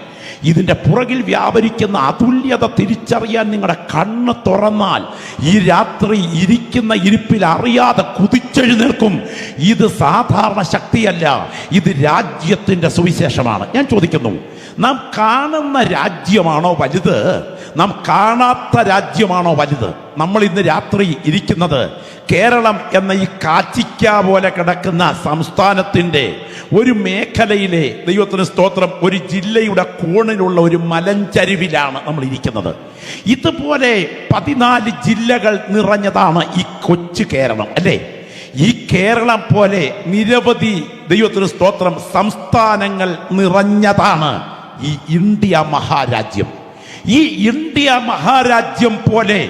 [SPEAKER 1] ഇതിൻ്റെ പുറകിൽ വ്യാപരിക്കുന്ന അതുല്യത തിരിച്ചറിയാൻ നിങ്ങളുടെ കണ്ണ് തുറന്നാൽ ഈ രാത്രി ഇരിക്കുന്ന ഇരിപ്പിൽ അറിയാതെ കുതിച്ചെഴുന്നേൽക്കും. ഇത് സാധാരണ ശക്തിയല്ല, ഇത് രാജ്യത്തിൻ്റെ സുവിശേഷമാണ്. ഞാൻ ചോദിക്കുന്നു, നാം കാണുന്ന രാജ്യമാണോ വലുത്, നാം കാണാത്ത രാജ്യമാണോ വലുത്? നമ്മൾ ഇന്ന് രാത്രി ഇരിക്കുന്നത് കേരളം എന്ന ഈ കാച്ചിക്ക പോലെ കിടക്കുന്ന സംസ്ഥാനത്തിൻ്റെ ഒരു മേഖലയിലെ, ദൈവത്തിന് സ്തോത്രം, ഒരു ജില്ലയുടെ കോണിലുള്ള ഒരു മലഞ്ചരിവിലാണ് നമ്മൾ ഇരിക്കുന്നത്. ഇതുപോലെ 14 ജില്ലകൾ നിറഞ്ഞതാണ് ഈ കൊച്ചു കേരളം, അല്ലേ? ഈ കേരളം പോലെ നിരവധി, ദൈവത്തിന് സ്തോത്രം, സംസ്ഥാനങ്ങൾ നിറഞ്ഞതാണ് ഈ ഇന്ത്യ മഹാരാജ്യം. ഈ ഇന്ത്യ മഹാരാജ്യം പോലെ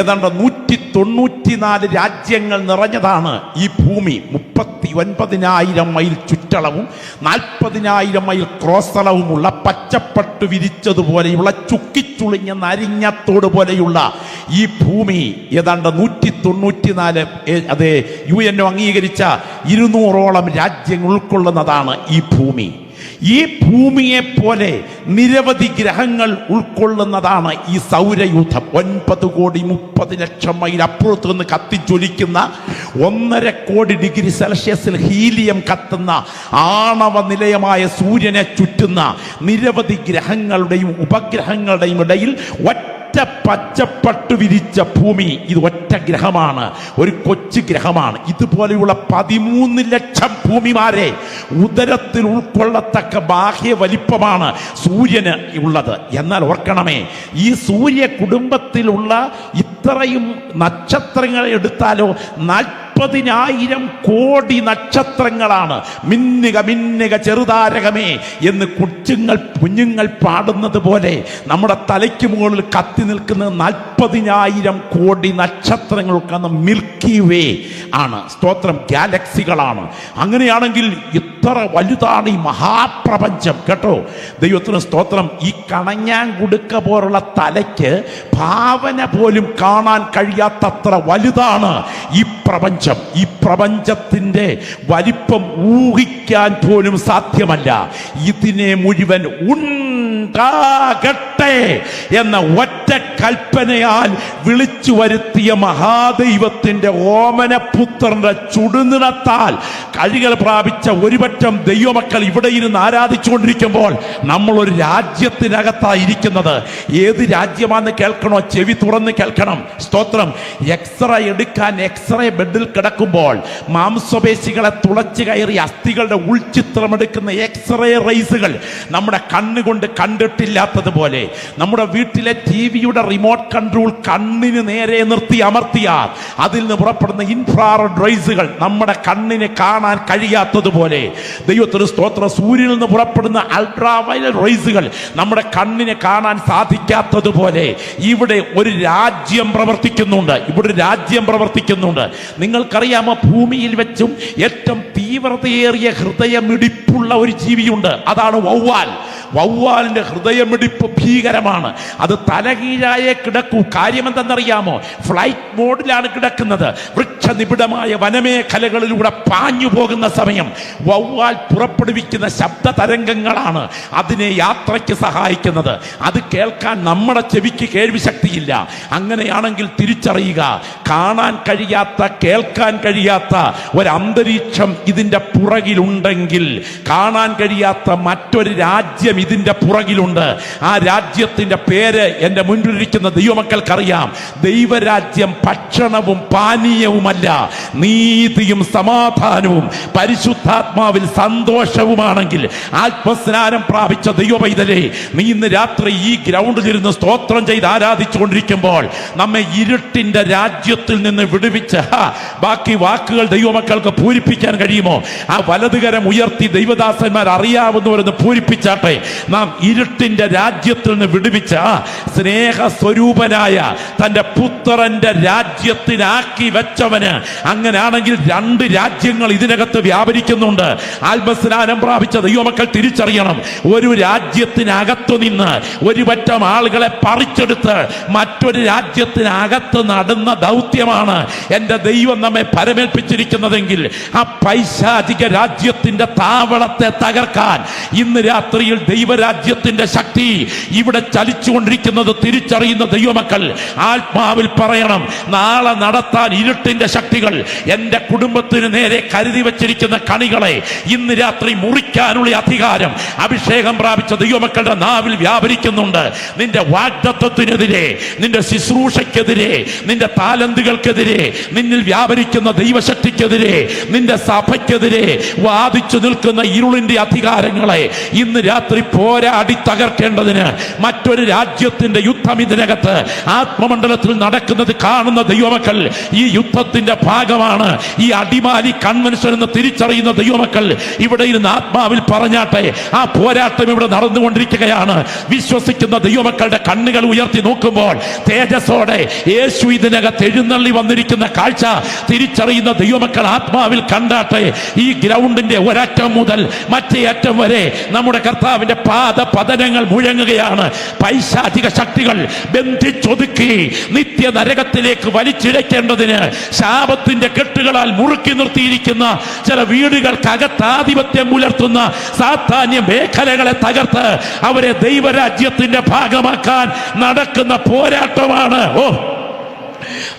[SPEAKER 1] ഏതാണ്ട് 194 രാജ്യങ്ങൾ നിറഞ്ഞതാണ് ഈ ഭൂമി. 39,000 മൈൽ ചുറ്റളവും 40,000 മൈൽ ക്രോസളവുമുള്ള പച്ചപ്പട്ട് വിരിച്ചതുപോലെയുള്ള ചുക്കിച്ചുളിഞ്ഞ നരിഞ്ഞത്തോട് പോലെയുള്ള ഈ ഭൂമി ഏതാണ്ട് 194, അതെ, UN അംഗീകരിച്ച 200ഓളം രാജ്യങ്ങൾ ഉൾക്കൊള്ളുന്നതാണ് ഈ ഭൂമി. ഈ ഭൂമിയെ പോലെ നിരവധി ഗ്രഹങ്ങൾ ഉൾക്കൊള്ളുന്നതാണ് ഈ സൗരയൂഥം. 9,30,00,000 മൈൽ അപ്പുറത്ത് നിന്ന് കത്തിജ്വലിക്കുന്ന 1.5 കോടി ഡിഗ്രി സെൽഷ്യസിൽ ഹീലിയം കത്തുന്ന ആണവ നിലയമായ സൂര്യനെ ചുറ്റുന്ന നിരവധി ഗ്രഹങ്ങളുടെയും ഉപഗ്രഹങ്ങളുടെയും ഇടയിൽ ഒറ്റ പച്ചപ്പട്ട് വിരിച്ച ഭൂമി. ഇത് ഒറ്റ ഗ്രഹമാണ്, ഒരു കൊച്ചു ഗ്രഹമാണ്. ഇതുപോലെയുള്ള 13 ലക്ഷം ഭൂമിമാരെ ഉദരത്തിൽ ഉൾക്കൊള്ളത്തക്ക ബാഹ്യ വലിപ്പമാണ് സൂര്യന് ഉള്ളത്. എന്നാൽ ഓർക്കണമേ, ഈ സൂര്യ കുടുംബത്തിലുള്ള ഇത്രയും നക്ഷത്രങ്ങൾ എടുത്താലോ 40,000 കോടി നക്ഷത്രങ്ങളാണ്. മിന്നുക മിന്നുക ചെറുതാരകമേ എന്ന് കുഞ്ഞുങ്ങൾ പാടുന്നത് പോലെ നമ്മുടെ തലയ്ക്ക് മുകളിൽ കത്തി നിൽക്കുന്ന 40,000 കോടി നക്ഷത്രങ്ങൾക്കാണ് മിൽക്കി വേ ആണ്. സ്തോത്രം, ഗാലക്സികളാണ്. അങ്ങനെയാണെങ്കിൽ ഇത്ര വലുതാണ് ഈ മഹാപ്രപഞ്ചം, കേട്ടോ. ദൈവത്തിന് സ്തോത്രം. ഈ കണഞ്ഞാൻകുടുക്ക പോലുള്ള തലയ്ക്ക് ഭാവന പോലും കാണാൻ കഴിയാത്തത്ര വലുതാണ് ഈ പ്രപഞ്ചം. ഈ പ്രപഞ്ചത്തിന്റെ വലിപ്പം ഊഹിക്കാൻ പോലും സാധ്യമല്ല. ഇതിനെ മുഴുവൻ ഉണ്ടാകട്ടെ എന്ന ഒറ്റ കൽപ്പനയാൽ വിളിച്ചു വരുത്തിയ മഹാദൈവത്തിന്റെ ഓമനപുത്രന്റെ ചുടുനിണത്താൽ കഴുകൽ പ്രാപിച്ച ഒരുപറ്റം ദൈവമക്കൾ ഇവിടെ ഇരുന്ന് ആരാധിച്ചുകൊണ്ടിരിക്കുമ്പോൾ നമ്മൾ ഒരു രാജ്യത്തിനകത്തായിരിക്കുന്നത്. ഏത് രാജ്യമാണെന്ന് കേൾക്കണോ? ചെവി തുറന്ന് കേൾക്കണം. സ്തോത്രം. എക്സ്റേ എടുക്കാൻ എക്സ്റേ ബെഡിൽ കിടക്കുമ്പോൾ മാംസപേശികളെ തുളച്ചു കയറി അസ്ഥികളുടെ ഉൾചിത്രമെടുക്കുന്ന എക്സ്റേ റൈസുകൾ നമ്മുടെ കണ്ണുകൊണ്ട് കണ്ടിട്ടില്ലാത്തതുപോലെ നമ്മുടെ വീട്ടിലെ ടിവിയുടെ റിമോട്ട് കൺട്രോൾ കണ്ണിന് നേരെ നിർത്തി അമർത്തിയാൽ അതിൽ നിന്ന് പുറപ്പെടുന്ന ഇൻഫ്രാറെഡ് റൈസുകൾ നമ്മുടെ കണ്ണിന് കാണാൻ കഴിയാത്തതുപോലെ, ദൈവത്തിന് സ്തോത്രം, സൂര്യനിൽ നിന്ന് പുറപ്പെടുന്ന അൾട്രാ വയലറ്റ് റൈസുകൾ നമ്മുടെ കണ്ണിന് കാണാൻ സാധിക്കാത്തതുപോലെ ഇവിടെ ഒരു രാജ്യം പ്രവർത്തിക്കുന്നുണ്ട്. ഇവിടെ ഒരു രാജ്യം പ്രവർത്തിക്കുന്നുണ്ട്. നിങ്ങൾക്കറിയാമോ, ഭൂമിയിൽ വെച്ചും ഏറ്റവും തീവ്രതയേറിയ ഹൃദയമിടിപ്പുള്ള ഒരു ജീവിയുണ്ട്. അതാണ് വവ്വാൽ. വവ്വാലിന്റെ ഹൃദയമിടിപ്പ് ഭീകരമാണ്. അത് തലകീഴായേ കിടക്കൂ. കാര്യമെന്തെന്നറിയാമോ? ഫ്ലൈറ്റ് മോഡിലാണ് കിടക്കുന്നത്. വൃക്ഷനിബിഡമായ വനമേഖലകളിലൂടെ പാഞ്ഞു പോകുന്ന സമയം വവ്വാൽ പുറപ്പെടുവിക്കുന്ന ശബ്ദ തരംഗങ്ങളാണ് അതിനെ യാത്രയ്ക്ക് സഹായിക്കുന്നത്. അത് കേൾക്കാൻ നമ്മുടെ ചെവിക്ക് കേൾവി ശക്തിയില്ല. അങ്ങനെയാണെങ്കിൽ തിരിച്ചറിയുക, കാണാൻ കഴിയാത്ത, കേൾക്കാൻ കഴിയാത്ത ഒരന്തരീക്ഷം ഇതിന്റെ പുറകിലുണ്ടെങ്കിൽ, കാണാൻ കഴിയാത്ത മറ്റൊരു രാജ്യം ഇതിന്റെ പുറകിലുണ്ട്. ആ രാജ്യത്തിന്റെ പേര് എന്റെ മുൻപിലിരിക്കുന്ന ദൈവമക്കൾക്കറിയാം. ദൈവരാജ്യം ഭക്ഷണവും പാനീയവുമല്ല, നീതിയും സമാധാനവും പരിശുദ്ധാത്മാവിൽ സന്തോഷവുമാണെങ്കിൽ, ആത്മസ്നാനം പ്രാപിച്ച ദൈവപൈതലേ, നീ ഇന്ന് രാത്രി ഈ ഗ്രൗണ്ടിലിരുന്ന് സ്തോത്രം ചെയ്ത് ആരാധിച്ചുകൊണ്ടിരിക്കുമ്പോൾ നമ്മെ ഇരുട്ടിന്റെ രാജ്യത്തിൽ നിന്ന് വിടുവിച്ച് ബാക്കി വാക്കുകൾ ദൈവമക്കൾക്ക് പൂരിപ്പിക്കാൻ കഴിയുമോ? ആ വലതുകരം ഉയർത്തി ദൈവദാസന്മാർ അറിയാവുന്നവരെന്ന് പൂരിപ്പിച്ചാട്ടെ. നാം ഇരുട്ടിന്റെ രാജ്യത്തിൽ നിന്ന് വിടുവിച്ച സ്നേഹസ്വരൂപനായ തന്റെ പുത്രന്റെ രാജ്യത്തിനാക്കി വെച്ചവന്, അങ്ങനെയാണെങ്കിൽ രണ്ട് രാജ്യങ്ങൾ ഇതിനകത്ത് വ്യാപരിക്കുന്നുണ്ട്. ആത്മസ്നാനം പ്രാപിച്ച ദൈവമക്കൾ തിരിച്ചറിയണം, ഒരു രാജ്യത്തിനകത്തു നിന്ന് ഒരു പറ്റം ആളുകളെ പറിച്ചെടുത്ത് മറ്റൊരു രാജ്യത്തിനകത്ത് നടുന്ന ദൗത്യമാണ് എന്റെ ദൈവം നമ്മെ പരമേൽപ്പിച്ചിരിക്കുന്നതെങ്കിൽ, ആ പൈശാചിക രാജ്യത്തിന്റെ താവളത്തെ തകർക്കാൻ ഇന്ന് രാത്രിയിൽ ദൈവരാജ്യത്തിന്റെ ശക്തി ഇവിടെ ചലിച്ചുകൊണ്ടിരിക്കുന്നത് തിരിച്ചറിയുന്ന ദൈവമക്കൾ ആത്മാവിൽ പറയണം, നാളെ നടത്താൻ ഇരുട്ടിന്റെ ശക്തികൾ എന്റെ കുടുംബത്തിന് നേരെ കരുതി വച്ചിരിക്കുന്ന കണികളെ ഇന്ന് രാത്രി മുറിക്കാനുള്ള അധികാരം അഭിഷേകം പ്രാപിച്ച ദൈവമക്കളുടെ നാവിൽ വ്യാപരിക്കുന്നുണ്ട്. നിന്റെ വാഗ്ദത്തത്തിനെതിരെ, നിന്റെ ശുശ്രൂഷയ്ക്കെതിരെ, നിന്റെ താലന്തുകൾക്കെതിരെ, നിന്നിൽ വ്യാപരിക്കുന്ന ദൈവശക്തിക്കെതിരെ, നിന്റെ സഭയ്ക്കെതിരെ വാദിച്ചു നിൽക്കുന്ന ഇരുളിന്റെ അധികാരങ്ങളെ ഇന്ന് രാത്രി പോരാടി തകർക്കേണ്ടതിന് മറ്റൊരു രാജ്യത്തിന്റെ യുദ്ധം ഇതിനകത്ത് ആത്മമണ്ഡലത്തിൽ നടക്കുന്നത് കാണുന്ന ദൈവമക്കൾ ഈ യുദ്ധത്തിന്റെ ഭാഗമാണ്. ഈ അടിമാലി കൺവെൻഷൻ എന്ന് തിരിച്ചറിയുന്ന ദൈവമക്കൾ ഇവിടെ ഇരുന്ന് ആത്മാവിൽ പറഞ്ഞാട്ടെ, ആ പോരാട്ടം ഇവിടെ നടന്നുകൊണ്ടിരിക്കുകയാണ്. വിശ്വസിക്കുന്ന ദൈവമക്കളുടെ കണ്ണുകൾ ഉയർത്തി നോക്കുമ്പോൾ തേജസ്സോടെ യേശു ഇതിനകത്ത് എഴുന്നള്ളി വന്നിരിക്കുന്ന കാഴ്ച തിരിച്ചറിയുന്ന ദൈവമക്കൾ ആത്മാവിൽ കണ്ടാട്ടെ. ഈ ഗ്രൗണ്ടിന്റെ ഒരറ്റം മുതൽ മറ്റേ അറ്റം വരെ നമ്മുടെ കർത്താവിന്റെ പാദപതനങ്ങൾ മുഴങ്ങുകയാണ്. പൈശാചിക ശക്തികൾ ബന്ധിച്ചൊതുക്കി നിത്യ നരകത്തിലേക്ക് വലിച്ചിഴക്കേണ്ടതിന് ശാപത്തിന്റെ കെട്ടുകളാൽ മുറുക്കി നിർത്തിയിരിക്കുന്ന ചില വീടുകൾക്കകത്ത് ആധിപത്യം പുലർത്തുന്ന സാത്താന്യ മേഖലകളെ തകർത്ത് അവരെ ദൈവരാജ്യത്തിന്റെ ഭാഗമാക്കാൻ നടക്കുന്ന പോരാട്ടമാണ്.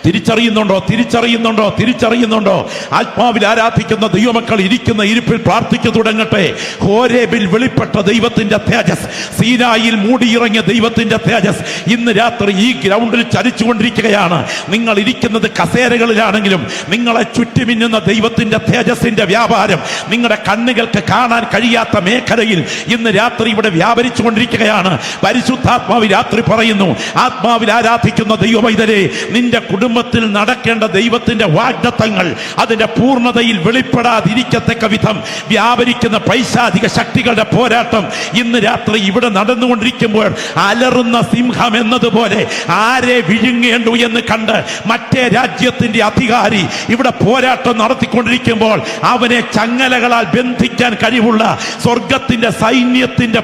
[SPEAKER 1] തിരിച്ചറിയുന്നുണ്ടോ? തിരിച്ചറിയുന്നുണ്ടോ? തിരിച്ചറിയുന്നുണ്ടോ? ആത്മാവിൽ ആരാധിക്കുന്ന ദൈവമക്കൾ ഇരിക്കുന്ന ഇരിപ്പിൽ പ്രാർത്ഥിച്ചു തുടങ്ങട്ടെ. ഹോരേബിൽ വെളിപ്പെട്ട ദൈവത്തിന്റെ തേജസ്, സീനായിൽ മൂടിയിറങ്ങിയ ദൈവത്തിന്റെ തേജസ് ഇന്ന് രാത്രി ഈ ഗ്രൗണ്ടിൽ ചലിച്ചുകൊണ്ടിരിക്കുകയാണ്. നിങ്ങൾ ഇരിക്കുന്നത് കസേരകളിലാണെങ്കിലും നിങ്ങളെ ചുറ്റുമിന്നുന്ന ദൈവത്തിന്റെ തേജസിന്റെ വ്യാപാരം നിങ്ങളുടെ കണ്ണുകൾക്ക് കാണാൻ കഴിയാത്ത മേഖലയിൽ ഇന്ന് രാത്രി ഇവിടെ വ്യാപരിച്ചുകൊണ്ടിരിക്കുകയാണ്. പരിശുദ്ധാത്മാവ് രാത്രി പറയുന്നു, ആത്മാവിൽ ആരാധിക്കുന്ന ദൈവമൈതലേ, നിന്റെ കുടുംബത്തിൽ നടക്കേണ്ട ദൈവത്തിന്റെ വാഗ്ദത്തങ്ങൾ അതിന്റെ പൂർണ്ണതയിൽ വെളിപ്പെടാതിരിക്കത്തക്ക വിധം വ്യാപരിക്കുന്ന പൈശാചിക ശക്തികളുടെ പോരാട്ടം ഇന്ന് രാത്രി ഇവിടെ നടന്നുകൊണ്ടിരിക്കുമ്പോൾ അലറുന്ന സിംഹം എന്നതുപോലെ ആരെ വിഴുങ്ങേണ്ടു എന്ന് കണ്ട് മറ്റേ രാജ്യത്തിന്റെ അധികാരി ഇവിടെ പോരാട്ടം നടത്തിക്കൊണ്ടിരിക്കുമ്പോൾ അവനെ ചങ്ങലകളാൽ ബന്ധിക്കാൻ കഴിവുള്ള സ്വർഗത്തിന്റെ സൈന്യത്തിന്റെ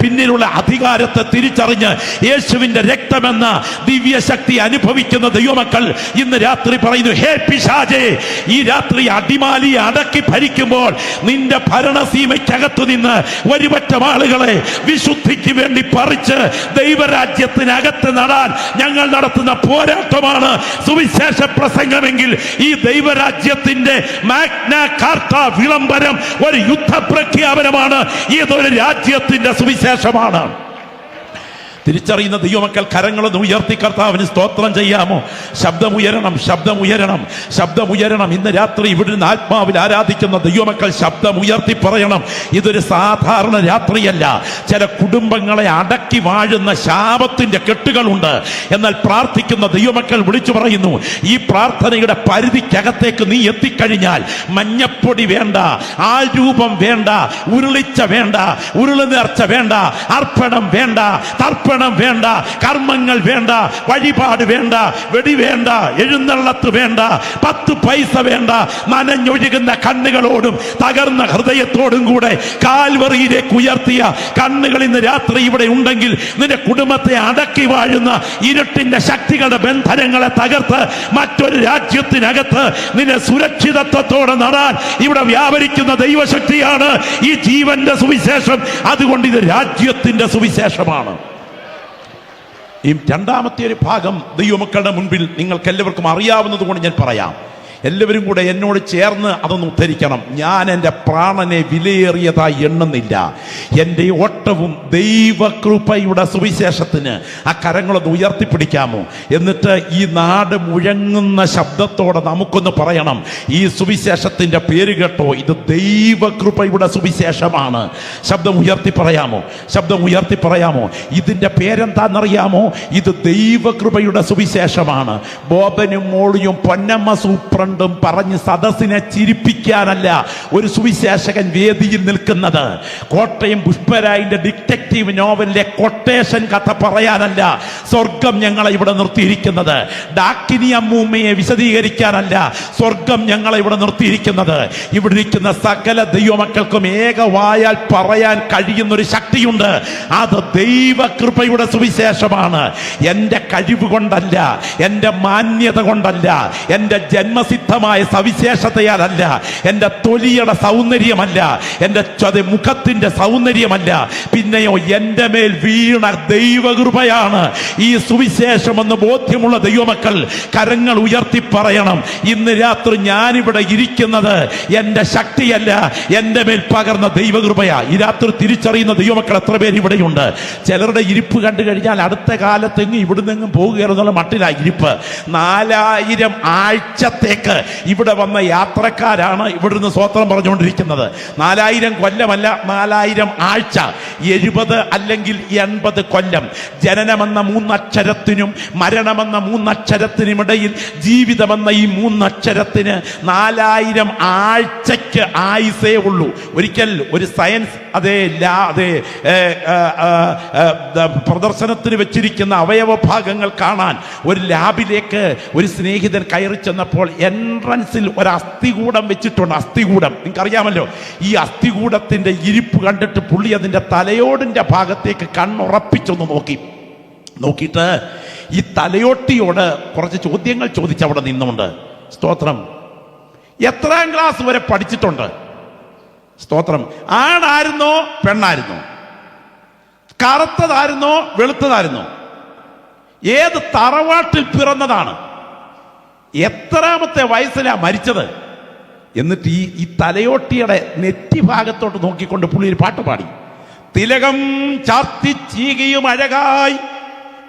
[SPEAKER 1] പിന്നിലുള്ള അധികാരത്തെ തിരിച്ചറിഞ്ഞ് യേശുവിന്റെ രക്തമെന്ന ദിവ്യശക്തി ശക്തി അനുഭവിക്കുന്ന ദൈവമക്കൾ ഇന്ന് രാത്രി പറയുന്നു, ഹേ പിശാചേ, ഈ രാത്രി അടിമാലിയെ അടക്കി ഭരിക്കുമ്പോൾ നിന്റെ ഭരണസീമയ്ക്കകത്തു നിന്ന് ഒരുപറ്റം ആളുകളെ വിശുദ്ധിക്ക് വേണ്ടി പറിച്ച് ദൈവരാജ്യത്തിനകത്ത് നടാൻ ഞങ്ങൾ നടത്തുന്ന പോരാട്ടമാണ് സുവിശേഷ പ്രസംഗമെങ്കിൽ ഈ ദൈവരാജ്യത്തിന്റെ മാഗ്ന കാർട്ട വിളംബരം ഒരു യുദ്ധപ്രഖ്യാപനമാണ്. ഇതൊരു രാജ്യത്തിന്റെ സുവിശേഷമാണ്. തിരിച്ചറിയുന്ന ദൈവമക്കൾ കരങ്ങളൊന്ന് ഉയർത്തി കർത്താവിന് സ്തോത്രം ചെയ്യാമോ? ശബ്ദമുയരണം, ശബ്ദമുയരണം, ശബ്ദമുയരണം. ഇന്ന് രാത്രി ഇവിടുന്ന് ആത്മാവിൽ ആരാധിക്കുന്ന ദൈവമക്കൾ ശബ്ദമുയർത്തി പറയണം, ഇതൊരു സാധാരണ രാത്രിയല്ല. ചില കുടുംബങ്ങളെ അടക്കി വാഴുന്ന ശാപത്തിന്റെ കെട്ടുകളുണ്ട്. എന്നാൽ പ്രാർത്ഥിക്കുന്ന ദൈവമക്കൾ വിളിച്ചു പറയുന്നു, ഈ പ്രാർത്ഥനയുടെ പരിധിക്കകത്തേക്ക് നീ എത്തിക്കഴിഞ്ഞാൽ മഞ്ഞപ്പൊടി വേണ്ട, ആൾ രൂപം വേണ്ട, ഉരുളിച്ച വേണ്ട, ഉരുളുനേർച്ച വേണ്ട, അർപ്പണം വേണ്ട, തർപ്പണം വേണ്ട, കർമ്മങ്ങൾ വേണ്ട, വഴിപാട് വേണ്ട, വെടി വേണ്ട, എഴുന്നള്ളത്ത് വേണ്ട, 10 പൈസ വേണ്ട. നനഞ്ഞൊഴുകുന്ന കണ്ണുകളോടും തകർന്ന ഹൃദയത്തോടും കൂടെ കാൽവറിയിലേക്ക് ഉയർത്തിയ കണ്ണുകൾ ഇന്ന് രാത്രി ഇവിടെ ഉണ്ടെങ്കിൽ നിന്റെ കുടുംബത്തെ അടക്കി വാഴുന്ന ഇരുട്ടിന്റെ ശക്തികളുടെ ബന്ധനങ്ങളെ തകർത്ത് മറ്റൊരു രാജ്യത്തിനകത്ത് നിന്നെ സുരക്ഷിതത്വത്തോടെ നടാൻ ഇവിടെ വ്യാപരിക്കുന്ന ദൈവശക്തിയാണ് ഈ ജീവന്റെ സുവിശേഷം. അതുകൊണ്ട് ഇത് രാജ്യത്തിന്റെ സുവിശേഷമാണ്. ഈ രണ്ടാമത്തെ ഒരു ഭാഗം ദൈവമക്കളുടെ മുൻപിൽ നിങ്ങൾക്ക് എല്ലാവർക്കും അറിയാവുന്നത് കൊണ്ട് ഞാൻ പറയാം. എല്ലാവരും കൂടെ എന്നോട് ചേർന്ന് അതൊന്ന് ഉദ്ധരിക്കണം. ഞാൻ എൻ്റെ പ്രാണനെ വിലയേറിയതായി എണ്ണുന്നില്ല. എൻ്റെ ഓട്ടവും ദൈവകൃപയുടെ സുവിശേഷത്തിന്. ആ കരങ്ങളൊന്ന് ഉയർത്തിപ്പിടിക്കാമോ? എന്നിട്ട് ഈ നാട് മുഴങ്ങുന്ന ശബ്ദത്തോടെ നമുക്കൊന്ന് പറയണം, ഈ സുവിശേഷത്തിൻ്റെ പേര് കേട്ടോ, ഇത് ദൈവകൃപയുടെ സുവിശേഷമാണ്. ശബ്ദം ഉയർത്തി പറയാമോ? ശബ്ദം ഉയർത്തി പറയാമോ? ഇതിൻ്റെ പേരെന്താണെന്നറിയാമോ? ഇത് ദൈവകൃപയുടെ സുവിശേഷമാണ്. ബോബനും മോളിയും പൊന്നമ്മ സൂപ്രണ്ടും പറഞ്ഞ് സദസ്സിനെ ചിരിപ്പിക്കാനല്ല ഒരു സുവിശേഷകൻ വേദിയിൽ നിൽക്കുന്നത്. കോട്ടയം പുഷ്പരായിന്റെ ഡിറ്റക്റ്റീവ് നോവലിലെ കൊട്ടേഷൻ കഥ പറയാനല്ല സ്വർഗം ഞങ്ങളെ ഇവിടെ നിർത്തിയിരിക്കുന്നത്. ഡാക്കിനി അമ്മൂമ്മയെ വിശദീകരിക്കാനല്ല സ്വർഗം ഞങ്ങളെ ഇവിടെ നിർത്തിയിരിക്കുന്നത്. ഇവിടെ ഇരിക്കുന്ന സകല ദൈവമക്കൾക്കും ഏകവായാൽ പറയാൻ കഴിയുന്നൊരു ശക്തിയുണ്ട്. അത് ദൈവകൃപയുടെ സുവിശേഷമാണ്. എൻ്റെ കഴിവ് കൊണ്ടല്ല, എൻ്റെ മാന്യത കൊണ്ടല്ല, എൻ്റെ ജന്മസിദ്ധമായ സവിശേഷതയാലല്ല, എൻ്റെ തൊലിയുടെ സൗന്ദര്യമല്ല, എൻ്റെ മുഖത്തിന്റെ സൗന്ദര്യമല്ല, പിന്നെയോ എൻ്റെ മേൽ വീണ ദൈവകൃപയാണ് ഈ സുവിശേഷമെന്ന് ബോധ്യമുള്ള ദൈവമക്കൾ കരങ്ങൾ ഉയർത്തി പറയണം, ഇന്ന് രാത്രി ഞാനിവിടെ ഇരിക്കുന്നത് എൻ്റെ ശക്തിയല്ല, എൻ്റെ മേൽ പകർന്ന ദൈവകൃപയാ. ഈ രാത്രി തിരിച്ചറിയുന്ന ദൈവമക്കൾ എത്ര പേര് ഇവിടെയുണ്ട്? ചിലരുടെ ഇരിപ്പ് കണ്ടു കഴിഞ്ഞാൽ അടുത്ത കാലത്തെങ്ങും ഇവിടുന്നെങ്ങും പോകുകയെന്നുള്ള മട്ടിലായി ഇരിപ്പ്. 4000 ആഴ്ചത്തേക്ക് ഇവിടെ വന്ന യാത്രക്കാരാണ് ഇവിടുന്ന് സ്വോത്രം പറഞ്ഞുകൊണ്ടിരിക്കുന്നത്. 4000 കൊല്ലമല്ല, 4000 ആഴ്ച, 70 അല്ലെങ്കിൽ 80 കൊല്ലം. ജനനമെന്ന 3 അക്ഷരത്തിനും മരണമെന്ന 3 അക്ഷരത്തിനും ഇടയിൽ ജീവിതമെന്ന ഈ 3 അക്ഷരത്തിന് 4000 ആഴ്ചയ്ക്ക് ആയുസേ ഉള്ളൂ. ഒരിക്കൽ ഒരു സയൻസ് അതേ പ്രദർശനത്തിന് വെച്ചിരിക്കുന്ന അവയവ ഭാഗങ്ങൾ കാണാൻ ഒരു ലാബിലേക്ക് ഒരു സ്നേഹിതൻ കയറി ചെന്നപ്പോൾ എൻട്രൻസിൽ ഒരു അസ്ഥികൂടം വെച്ചിട്ടുണ്ട്. അസ്ഥികൂടം നിങ്ങൾക്കറിയാമല്ലോ. ഈ അസ്ഥികൂടത്തിന്റെ ഇരിപ്പ് കണ്ടിട്ട് പുള്ളി അതിന്റെ തലയോടിന്റെ ഭാഗത്തേക്ക് കണ്ണുറപ്പിച്ചൊന്ന് നോക്കിയിട്ട് ഈ തലയോട്ടിയോട് കുറച്ച് ചോദ്യങ്ങൾ ചോദിച്ചവിടെ നിന്നുകൊണ്ട്, സ്തോത്രം, എത്രാം ക്ലാസ് വരെ പഠിച്ചിട്ടുണ്ട്? സ്തോത്രം. ആണായിരുന്നോ പെണ്ണായിരുന്നോ? കറുത്തതായിരുന്നോ വെളുത്തതായിരുന്നോ? ഏത് തറവാട്ടിൽ പിറന്നതാണ്? എത്രാമത്തെ വയസ്സിലാ മരിച്ചത്? എന്നിട്ട് ഈ തലയോട്ടിയുടെ നെറ്റി ഭാഗത്തോട്ട് നോക്കിക്കൊണ്ട് പുള്ളി ഒരു പാട്ട് പാടി. തിലകം ചാർത്തി ചീകിയും അഴകായി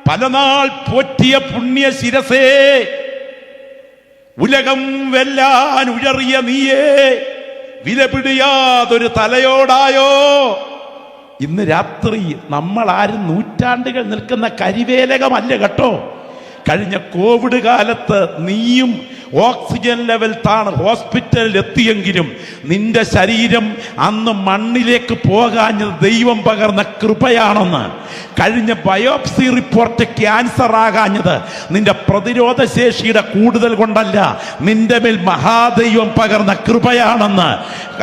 [SPEAKER 1] പലനാൾ പോറ്റിയ പുണ്യ ശിരസേ, ഉലകം വെല്ലാൻ ഉഴറിയ നീയേ, വിലപിടിയാതൊരു തലയോടായോ. ഇന്ന് രാത്രി നമ്മൾ ആരും നൂറ്റാണ്ടുകൾ നിൽക്കുന്ന കരിവേലകമല്ല കേട്ടോ. കഴിഞ്ഞ കോവിഡ് കാലത്ത് നീയും ഓക്സിജൻ ലെവൽ ഹോസ്പിറ്റലിൽ എത്തിയെങ്കിലും നിന്റെ ശരീരം അന്ന് മണ്ണിലേക്ക് പോകാഞ്ഞത് ദൈവം പകർന്ന കൃപയാണെന്ന്. കഴിഞ്ഞ ബയോപ്സി റിപ്പോർട്ട് ക്യാൻസർ ആകാഞ്ഞത് നിന്റെ പ്രതിരോധ ശേഷിയുടെ കൂടുതൽ കൊണ്ടല്ല, നിന്റെ മേൽ മഹാദൈവം പകർന്ന കൃപയാണെന്ന്.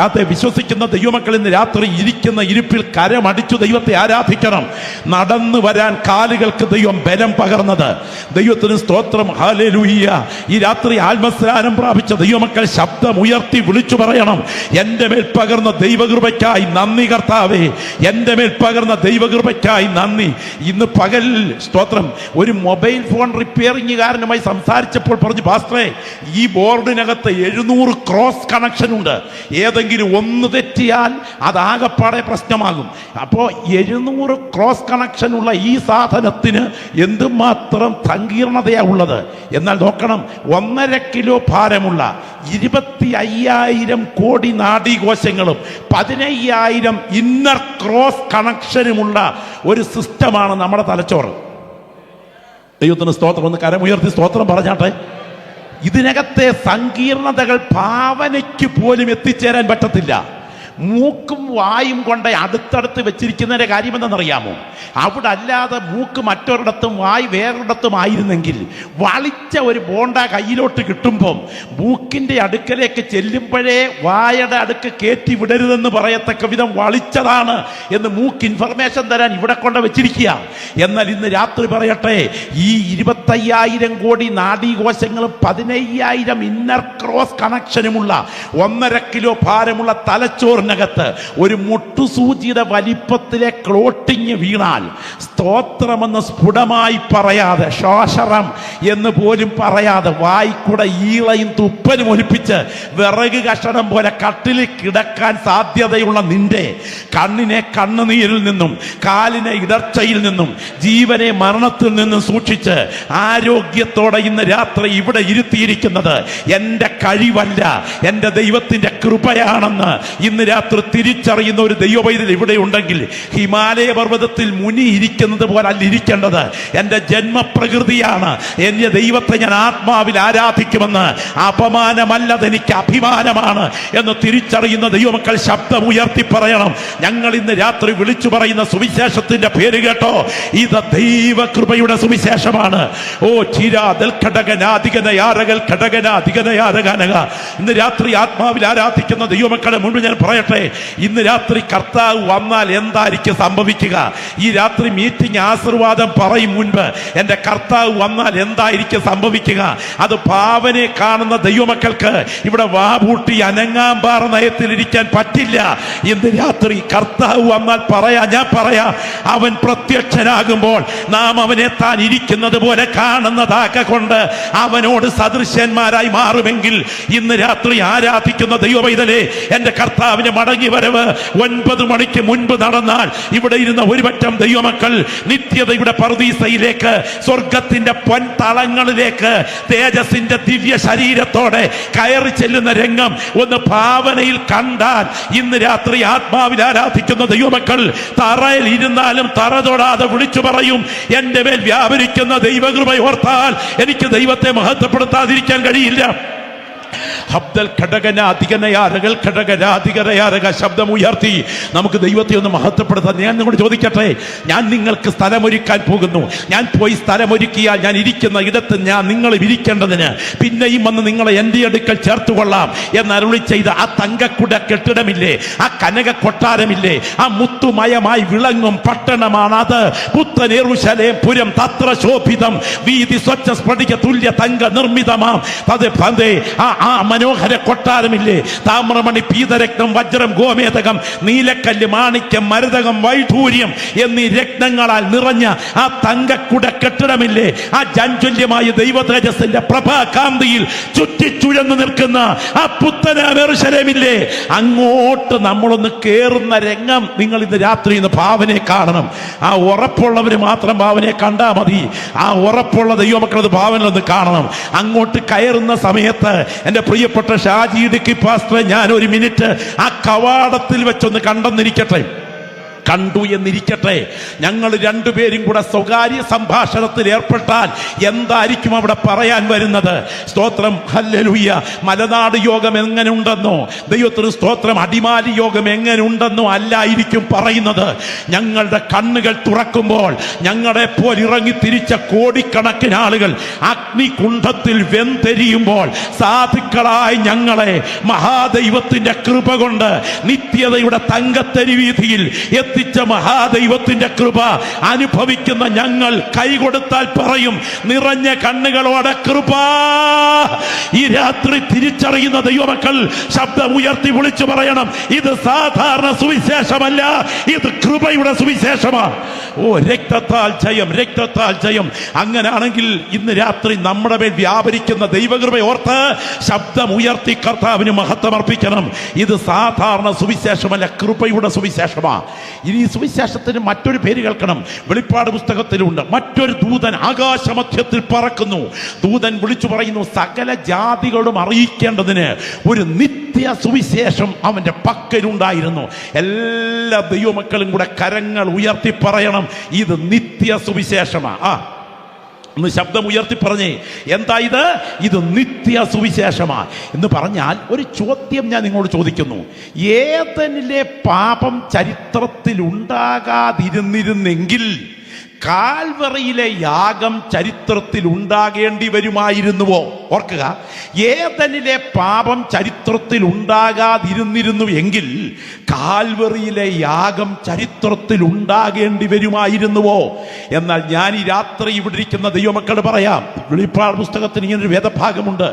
[SPEAKER 1] അത് വിശ്വസിക്കുന്ന ദൈവമക്കൾ ഇന്ന് രാത്രി ഇരിക്കുന്ന ഇരിപ്പിൽ കരമടിച്ചു ദൈവത്തെ ആരാധിക്കണം. നടന്നു വരാൻ കാലുകൾക്ക് ദൈവം ബലം പകർന്നത്. ദൈവത്തിന് സ്തോത്രം, ഹല്ലേലൂയ. ഈ രാത്രി ആത്മസ്നാനം പ്രാപിച്ച ദൈവമക്കൾ ശബ്ദം ഉയർത്തി വിളിച്ചു പറയണം, എൻ്റെ മേൽ പകർന്ന ദൈവകൃപയ്ക്കായി നന്ദി കർത്താവേ, എൻ്റെ മേൽ പകർന്ന ദൈവകൃപയ്ക്കായി നന്ദി. ഇന്ന് പകൽ സ്തോത്രം ഒരു മൊബൈൽ ഫോൺ റിപ്പയറിംഗുകാരനുമായി സംസാരിച്ചപ്പോൾ പറഞ്ഞു, പാസ്റ്ററേ ഈ ബോർഡിനകത്ത് 700 ക്രോസ് കണക്ഷൻ ഉണ്ട്, ഏതെങ്കിലും ഒന്ന് തെറ്റിയാൽ അതാകപ്പാടെ പ്രശ്നമാകും. അപ്പോൾ 700 ക്രോസ് കണക്ഷൻ ഉള്ള ഈ സാധനത്തിന് എന്തുമാത്രം സങ്കീർണതയാണ് ഉള്ളത്. എന്നാൽ നോക്കണം, 1.5 കിലോ ഭാരമുള്ള 25,000 കോടി നാഡീകോശങ്ങളും 15,000 ഇന്നർ ക്രോസ് കണക്ഷനുമുള്ള ഒരു സിസ്റ്റമാണ് നമ്മുടെ തലച്ചോറ്. ദൈവത്തിന് സ്തോത്രം. ഒന്ന് കരമുയർത്തി സ്തോത്രം പറഞ്ഞാട്ടെ. ഇതിനകത്തെ സങ്കീർണതകൾ ഭാവനയ്ക്ക് പോലും എത്തിച്ചേരാൻ പറ്റത്തില്ല. മൂക്കും വായും കൊണ്ട് അടുത്തടുത്ത് വെച്ചിരിക്കുന്നതിൻ്റെ കാര്യം എന്തെന്നറിയാമോ? അവിടെ അല്ലാതെ മൂക്ക് മറ്റൊരിടത്തും വായ് വേറൊരിടത്തും ആയിരുന്നെങ്കിൽ വളിച്ച ഒരു ബോണ്ട കയ്യിലോട്ട് കിട്ടുമ്പം മൂക്കിൻ്റെ അടുക്കലേക്ക് ചെല്ലുമ്പോഴേ വായയുടെ അടുക്ക് കയറ്റി വിടരുതെന്ന് പറയത്തക്ക വിധം വളിച്ചതാണ് എന്ന് മൂക്ക് ഇൻഫർമേഷൻ തരാൻ ഇവിടെ കൊണ്ട് വെച്ചിരിക്കുക. എന്നാൽ ഇന്ന് രാത്രി പറയട്ടെ, ഈ 25,000 കോടി നാഡീകോശങ്ങളും 15,000 ഇന്നർ ക്രോസ് കണക്ഷനുമുള്ള 1.5 കിലോ ഭാരമുള്ള തലച്ചോറ് കത്ത് ഒരു മുട്ടുസൂചിയുടെ വലിപ്പത്തിലെ ക്ലോട്ടിങ് വീണാൽ സ്തോത്രമെന്ന് സ്ഫുടമായി പറയാതെ, ശോഷറം എന്ന് പോലും പറയാതെ, വായിക്കൂടെ ഈളയും തുപ്പലും ഒലിപ്പിച്ച് വിറക് കഷണം പോലെ കട്ടിലിൽ കിടക്കാൻ സാധ്യതയുള്ള നിന്റെ കണ്ണിനെ കണ്ണുനീരിൽ നിന്നും കാലിനെ ഇടർച്ചയിൽ നിന്നും ജീവനെ മരണത്തിൽ നിന്നും സൂക്ഷിച്ച് ആരോഗ്യത്തോടെ ഇന്ന് രാത്രി ഇവിടെ ഇരുത്തിയിരിക്കുന്നത് എൻ്റെ കഴിവല്ല, എൻ്റെ ദൈവത്തിൻ്റെ കൃപയാണെന്ന് ഇന്ന് രാത്രി തിരിച്ചറിയുന്ന ഒരു ദൈവപൈതൽ ഇവിടെ ഉണ്ടെങ്കിൽ, ഹിമാലയ പർവ്വതത്തിൽ മുനി ഇരിക്കുന്നത് പോലെ അല്ല ഇരിക്കേണ്ടത്. എൻ്റെ ജന്മപ്രകൃതിയാണ്, എൻ്റെ ദൈവത്തെ ഞാൻ ആത്മാവിൽ ആരാധിക്കുമെന്ന്. അപമാനമല്ലത്, എനിക്ക് അഭിമാനമാണ് എന്ന് തിരിച്ചറിയുന്ന ദൈവമക്കൾ ശബ്ദം ഉയർത്തി പറയണം. ഞങ്ങൾ ഇന്ന് രാത്രി വിളിച്ചു പറയുന്ന സുവിശേഷത്തിന്റെ പേര് കേട്ടോ, ഇത് ദൈവകൃപയുടെ സുവിശേഷമാണ്. ഓ ചിരാതൽ ഘടകനാധികനയാരകൽ ഘടകനാധികനയാരകനക. ഇന്ന് രാത്രി ആത്മാവിൽ ആരാധിക്കുന്ന ദൈവമക്കളെ മുൻപ് ഞാൻ പറയട്ടെ, ഇന്ന് രാത്രി കർത്താവ് വന്നാൽ എന്തായിരിക്കും സംഭവിക്കുക? ഈ രാത്രി മീറ്റിംഗ് ആശീർവാദം പറയും മുൻപ് എൻ്റെ കർത്താവ് വന്നാൽ എന്തായിരിക്കും സംഭവിക്കുക? അത് ഭാവനെ കാണുന്ന ദൈവമക്കൾക്ക് ഇവിടെ വാപൂട്ടി അനങ്ങാമ്പാറ നയത്തിലിരിക്കാൻ പറ്റില്ല. ഇന്ന് രാത്രി കർത്താവ് വന്നാൽ ഞാൻ പറയാം, അവൻ പ്രത്യക്ഷനാകുമ്പോൾ നാം അവനെ താൻ ഇരിക്കുന്നത് പോലെ കാണുന്നതാക്കൊണ്ട് അവനോട് സദൃശ്യന്മാരായി മാറുമെങ്കിൽ, ഇന്ന് രാത്രി ആരാധിക്കുന്ന ദൈവപൈതലേ, എൻ്റെ കർത്താവിന്റെ മടങ്ങി വരവ് 9 മണിക്ക് മുൻപ് നടന്നാൽ ഇവിടെ ഇരുന്ന ഒരുപറ്റം ദൈവമക്കൾ നിത്യതയുടെ പറുദീസയിലേക്ക്, സ്വർഗത്തിന്റെ പൊൻതളങ്ങളിലേക്ക് തേജസ്സിന്റെ ദിവ്യ ശരീരത്തോടെ കയറി ചെല്ലുന്ന രംഗം ഒന്ന് ഭാവനയിൽ കണ്ടാൽ, ഇന്ന് രാത്രി ആത്മാവിൽ ആരാധിക്കുന്ന ദൈവമക്കൾ തറയിൽ ഇരുന്നാലും തറ തൊടാതെ വിളിച്ചു പറയും, എൻ്റെ മേൽ വ്യാപരിക്കുന്ന ദൈവകൃപ ഓർത്താൽ എനിക്ക് ദൈവത്തെ മഹത്വപ്പെടുത്താതിരിക്കാൻ കഴിയില്ല. ശബ്ദം ഉയർത്തി നമുക്ക് ദൈവത്തെ ഒന്ന് മഹത്വപ്പെടുത്താൻ. ഞാൻ നിങ്ങളോട് ചോദിക്കട്ടെ, ഞാൻ നിങ്ങൾക്ക് സ്ഥലമൊരുക്കാൻ പോകുന്നു. ഞാൻ പോയി സ്ഥലമൊരുക്കിയാൽ ഞാൻ ഇരിക്കുന്ന ഇടത്ത് ഞാൻ നിങ്ങൾ ഇരിക്കേണ്ടതിന് പിന്നെയും വന്ന് നിങ്ങളെ എൻ്റെ അടുക്കൽ ചേർത്തുകൊള്ളാം എന്ന് അരുളി ചെയ്ത ആ തങ്കക്കുട കെട്ടിടമില്ലേ, ആ കനക കൊട്ടാരമില്ലേ, ആ മുത്തുമയമായി വിളങ്ങും പട്ടണമാണ് അത്. പുത്തൻ യെരൂശലേം പുരം തത്ര ശോഭിതം, വീതി സ്വച്ഛ സ്ഫടിക തുല്യ തങ്ക നിർമ്മിതമാം ആ മനോഹര കൊട്ടാരമില്ലേ, താമ്രമണി പീതരക്തം വജ്രം ഗോമേതകം നീലക്കല്ല് മാണിക്യം മരതകം വൈഢൂര്യം എന്നീ രത്നങ്ങളാൽ നിറഞ്ഞ ആ തങ്കക്കുട കെട്ടിടമില്ലേ, ആ ജാഞ്ചല്യമായ ദൈവ തേജസ്സിന്റെ പ്രഭാകാന്തിയിൽ ചുറ്റിച്ചുഴന്നു നിൽക്കുന്ന ആ പുത്തനാം യെരൂശലേമില്ലേ, അങ്ങോട്ട് നമ്മളൊന്ന് കേറുന്ന രംഗം നിങ്ങൾ ഇന്ന് രാത്രി ഇന്ന് ഭാവനയെ കാണണം. ആ ഉറപ്പുള്ളവര് മാത്രം ഭാവനയെ കണ്ടാൽ മതി. ആ ഉറപ്പുള്ള ദൈവമക്കളത് ഭാവന ഒന്ന് കാണണം. അങ്ങോട്ട് കയറുന്ന സമയത്ത് എൻ്റെ പ്രിയപ്പെട്ട ഷാജി ഇടുക്കി പാസ്റ്റർ, ഞാൻ 1 മിനിറ്റ് ആ കവാടത്തിൽ വെച്ചൊന്ന് കണ്ടെന്നിരിക്കട്ടെ. കണ്ടു എന്നിരിക്കട്ടെ, ഞങ്ങൾ രണ്ടുപേരും കൂടെ സ്വകാര്യ സംഭാഷണത്തിൽ ഏർപ്പെട്ടാൽ എന്തായിരിക്കും അവിടെ പറയാൻ വരുന്നത്? സ്തോത്രം, ഹല്ലേലൂയ. മലനാട് യോഗം എങ്ങനെ ഉണ്ടെന്നോ, ദൈവത്തിന് സ്തോത്രം, അടിമാലി യോഗം എങ്ങനെ ഉണ്ടെന്നോ അല്ലായിരിക്കും പറയുന്നത്. ഞങ്ങളുടെ കണ്ണുകൾ തുറക്കുമ്പോൾ ഞങ്ങളെ പോലെ ഇറങ്ങി തിരിച്ച കോടിക്കണക്കിന് ആളുകൾ അഗ്നികുണ്ഠത്തിൽ വെന്തെരിയുമ്പോൾ സാധുക്കളായി ഞങ്ങളെ മഹാദൈവത്തിന്റെ കൃപ കൊണ്ട് നിത്യതയുടെ തങ്കത്തരിവീഥിയിൽ എത്തിച്ച മഹാദൈവത്തിന്റെ കൃപ അനുഭവിക്കുന്ന ഞങ്ങൾ കൈകൊടുത്താൽ പറയും നിറഞ്ഞ കണ്ണുകളോടെ കൃപ. ഈ രാത്രി തിരിച്ചറിയുന്ന ദൈവമക്കൾ ശബ്ദമുയർത്തി വിളിച്ചു പറയണം, ഇത് സാധാരണ സുവിശേഷമല്ല, ഇത് കൃപയുടെ സുവിശേഷമാണ്. ഓ, രക്തത്താൽ ജയം, രക്തത്താൽ ജയം. അങ്ങനെയാണെങ്കിൽ ഇന്ന് രാത്രി നമ്മുടെ മേൽ വ്യാപരിക്കുന്ന ദൈവകൃപ ഓർത്ത് ശബ്ദമുയർത്തി കർത്താവിന് മഹത്വം അർപ്പിക്കണം. ഇത് സാധാരണ സുവിശേഷമല്ല, കൃപയുടെ സുവിശേഷമാണ്. ഇനി ഈ സുവിശേഷത്തിന് മറ്റൊരു പേര് കേൾക്കണം. വെളിപ്പാട് പുസ്തകത്തിലുണ്ട്. മറ്റൊരു ദൂതൻ ആകാശമധ്യത്തിൽ പറക്കുന്നു. ദൂതൻ വിളിച്ചു പറയുന്നു, സകല ജാതികളോടും അറിയിക്കേണ്ടതിന് ഒരു നിത്യ സുവിശേഷം അവന്റെ പക്കലുണ്ടായിരുന്നു. എല്ലാ ദൈവമക്കളും കൂടെ കരങ്ങൾ ഉയർത്തി പറയണം, ഇത് നിത്യ സുവിശേഷമാണ്. ഒന്ന് ശബ്ദം ഉയർത്തി പറഞ്ഞേ, എന്താ ഇത്? ഇത് നിത്യ സുവിശേഷമാണ് എന്ന് പറഞ്ഞാൽ ഒരു ചോദ്യം ഞാൻ നിങ്ങളോട് ചോദിക്കുന്നു. ഏദനിലെ പാപം ചരിത്രത്തിൽ ഉണ്ടാകാതിരുന്നിരുന്നെങ്കിൽ കാൽവറിയിലെ യാഗം ചരിത്രത്തിൽ ഉണ്ടാകേണ്ടി വരുമായിരുന്നുവോ? ഓർക്കുക, ഏദനിലെ പാപം ചരിത്രത്തിൽ ഉണ്ടാകാതിരുന്നിരുന്നു എങ്കിൽ കാൽവറിയിലെ യാഗം ചരിത്രത്തിൽ ഉണ്ടാകേണ്ടി വരുമായിരുന്നുവോ? എന്നാൽ ഞാൻ ഈ രാത്രി ഇവിടെ ഇരിക്കുന്ന ദൈവമക്കൾ പറയാം, വെളിപ്പാട് പുസ്തകത്തിന് ഇങ്ങനൊരു വേദഭാഗമുണ്ട്.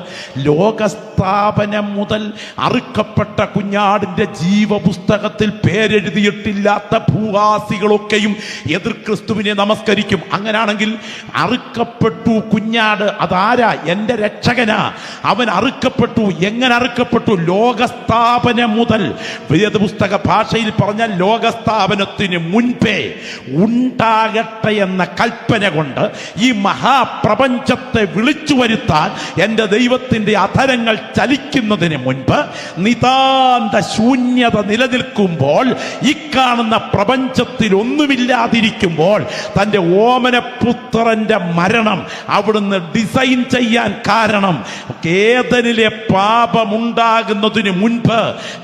[SPEAKER 1] ലോകസ്ഥാപനം മുതൽ അറുക്കപ്പെട്ട കുഞ്ഞാടിന്റെ ജീവപുസ്തകത്തിൽ പേരെഴുതിയിട്ടില്ലാത്ത ഭൂവാസികളൊക്കെയും എതിർ ക്രിസ്തുവിനെ നമസ്കരിക്കും. അങ്ങനാണെങ്കിൽ അറുക്കപ്പെട്ടു കുഞ്ഞാട്, അതാരാ? എൻ്റെ രക്ഷകനാ. അവൻ അറുക്കപ്പെട്ടു. എങ്ങനെ അറുക്കപ്പെട്ടു? ലോകസ്ഥാപനം മുതൽ. വേദപുസ്തക ഭാഷയിൽ പറഞ്ഞാൽ ലോകസ്ഥാപനത്തിന് മുൻപേ ഉണ്ടാകട്ടെ എന്ന കൽപ്പന കൊണ്ട് ഈ മഹാപ്രപഞ്ചത്തെ വിളിച്ചു വരുത്താൻ എൻ്റെ ദൈവത്തിൻ്റെ അധരങ്ങൾ ചലിക്കുന്നതിന് മുൻപ് നിതാന്ത ശൂന്യത നിലനിൽക്കുമ്പോൾ, ഈ കാണുന്ന പ്രപഞ്ചത്തിൽ ഒന്നുമില്ലാതിരിക്കുമ്പോൾ തൻ്റെ ഓമനപുത്രന്റെ മരണം അവിടുന്ന് ഡിസൈൻ ചെയ്യാൻ കാരണം ഏദനിലെ പാപമുണ്ടാകുന്നതിന് മുൻപ്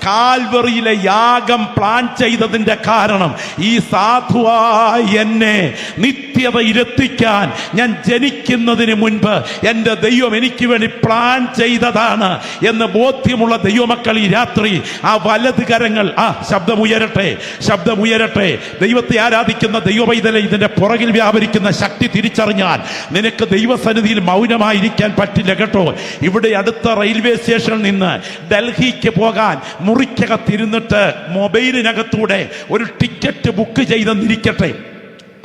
[SPEAKER 1] കാൽവറിയിലെ യാഗം പ്ലാൻ ചെയ്തതിന്റെ കാരണം ഈ സാധുവായി എന്നെ നിത്യതയിലെത്തിക്കാൻ ഞാൻ ജനിക്കുന്നതിന് മുൻപ് എൻ്റെ ദൈവം എനിക്ക് വേണ്ടി പ്ലാൻ ചെയ്തതാണ് എന്ന് ബോധ്യമുള്ള ദൈവമക്കൾ ഈ രാത്രി ആ വലത് കരങ്ങൾ ശബ്ദമുയരട്ടെ, ശബ്ദമുയരട്ടെ. ദൈവത്തെ ആരാധിക്കുന്ന ദൈവപൈതലെ, ഇതിന്റെ പുറകിൽ വ്യാപരിക്കുന്ന ശക്തി തിരിച്ചറിഞ്ഞാൽ നിനക്ക് ദൈവസന്നിധിയിൽ മൗനമായിരിക്കാൻ പറ്റില്ല കേട്ടോ. ഇവിടെ അടുത്ത റെയിൽവേ സ്റ്റേഷനിൽ നിന്ന് ഡൽഹിക്ക് പോകാൻ മുറിക്കകത്തിരുന്നിട്ട് മൊബൈലിനകത്തൂടെ ഒരു ടിക്കറ്റ് ബുക്ക് ചെയ്തെന്നിരിക്കട്ടെ.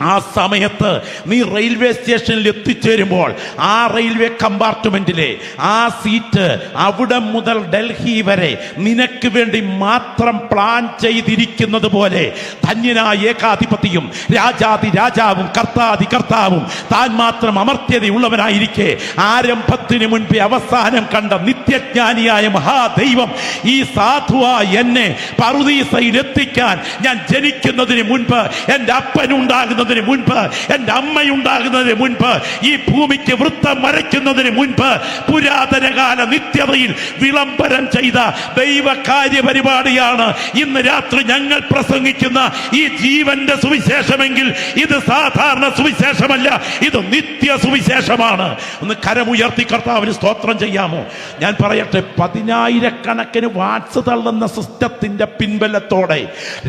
[SPEAKER 1] ആ സമയത്ത് നീ റെയിൽവേ സ്റ്റേഷനിൽ എത്തിച്ചേരുമ്പോൾ ആ റെയിൽവേ കമ്പാർട്ട്മെന്റിലെ ആ സീറ്റ് അവിടെ മുതൽ ഡൽഹി വരെ നിനക്ക് വേണ്ടി മാത്രം പ്ലാൻ ചെയ്തിരിക്കുന്നത് പോലെ ധന്യനായ ഏകാധിപതിയും രാജാതി രാജാവും കർത്താതി കർത്താവും താൻ മാത്രം അമർത്യതയുള്ളവനായിരിക്കെ ആരംഭത്തിന് മുൻപേ അവസാനം കണ്ട നിത്യജ്ഞാനിയായ മഹാദൈവം ഈ സാധുവായി എന്നെ പറുദീസയിൽ എത്തിക്കാൻ ഞാൻ ജനിക്കുന്നതിന് മുൻപ്, എൻ്റെ അപ്പനുണ്ടാകുന്നതിന് മുൻപ്, എൻ്റെ അമ്മയുണ്ടാകുന്നതിന് മുൻപ്, ഈ ഭൂമിക്ക് വൃത്തം വരയ്ക്കുന്നതിന് മുൻപ് പുരാതനകാല നിത്യതയിൽ വിളംബരം ചെയ്ത ദൈവ കാര്യപരിപാടിയാണ് ഇന്ന് രാത്രി ഞങ്ങൾ പ്രസംഗിക്കുന്ന ഈ ജീവന്റെ സുവിശേഷമെങ്കിൽ ഇത് സാധാരണ സുവിശേഷമല്ല, ഇത് നിത്യ സുവിശേഷമാണ്. ഒന്ന് കരമുയർത്തി കർത്താവിന് സ്തോത്രം ചെയ്യാമോ? ഞാൻ പറയട്ടെ, 10,000-കണക്കിന് വാട്സ് തള്ളുന്ന സിസ്റ്റത്തിന്റെ പിൻബലത്തോടെ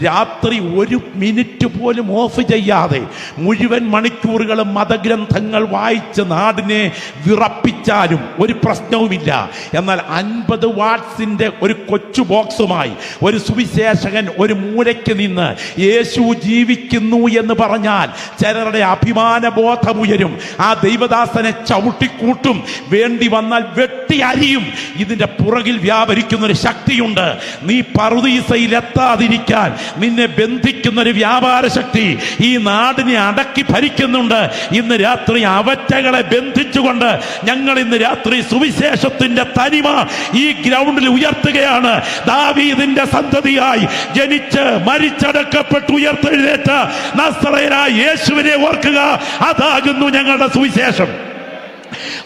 [SPEAKER 1] രാത്രി ഒരു മിനിറ്റ് പോലും ഓഫ് ചെയ്യാതെ മുഴുവൻ മണിക്കൂറുകളും മതഗ്രന്ഥങ്ങൾ വായിച്ച് നാടിനെ വിറപ്പിച്ചാലും ഒരു പ്രശ്നവുമില്ല. എന്നാൽ 50 വാട്സിന്റെ ഒരു കൊച്ചു ബോക്സുമായി ഒരു സുവിശേഷകൻ ഒരു മൂലയ്ക്ക് നിന്ന് യേശു ജീവിക്കുന്നു എന്ന് പറഞ്ഞാൽ ചിലരുടെ അഭിമാനബോധമുയരും. ആ ദൈവദാസനെ ചവിട്ടിക്കൂട്ടും, വേണ്ടി വന്നാൽ വെട്ടി അരിയും. ഇതിന്റെ പുറകിൽ വ്യാപരിക്കുന്ന ഒരു ശക്തിയുണ്ട്. നീ പറുദീസയിൽ എത്താതിരിക്കാൻ നിന്നെ ബന്ധിക്കുന്ന ഒരു വ്യാപാര ശക്തി ഈ നാട് നാടിനെ അടക്കി ഭരിക്കുന്നുണ്ട്. ഇന്ന് രാത്രി അവറ്റകളെ ബന്ധിച്ചുകൊണ്ട് ഞങ്ങൾ ഇന്ന് രാത്രി സുവിശേഷത്തിന്റെ തനിമ ഈ ഗ്രൗണ്ടിൽ ഉയർത്തുകയാണ്. ദാവീദിന്റെ സന്തതിയായി ജനിച്ച് മരിച്ചടക്കപ്പെട്ട് ഉയർത്തെഴുന്നേറ്റ നസറേയനായ യേശുവിനെ ഓർക്കുക. അതാകുന്നു ഞങ്ങളുടെ സുവിശേഷം.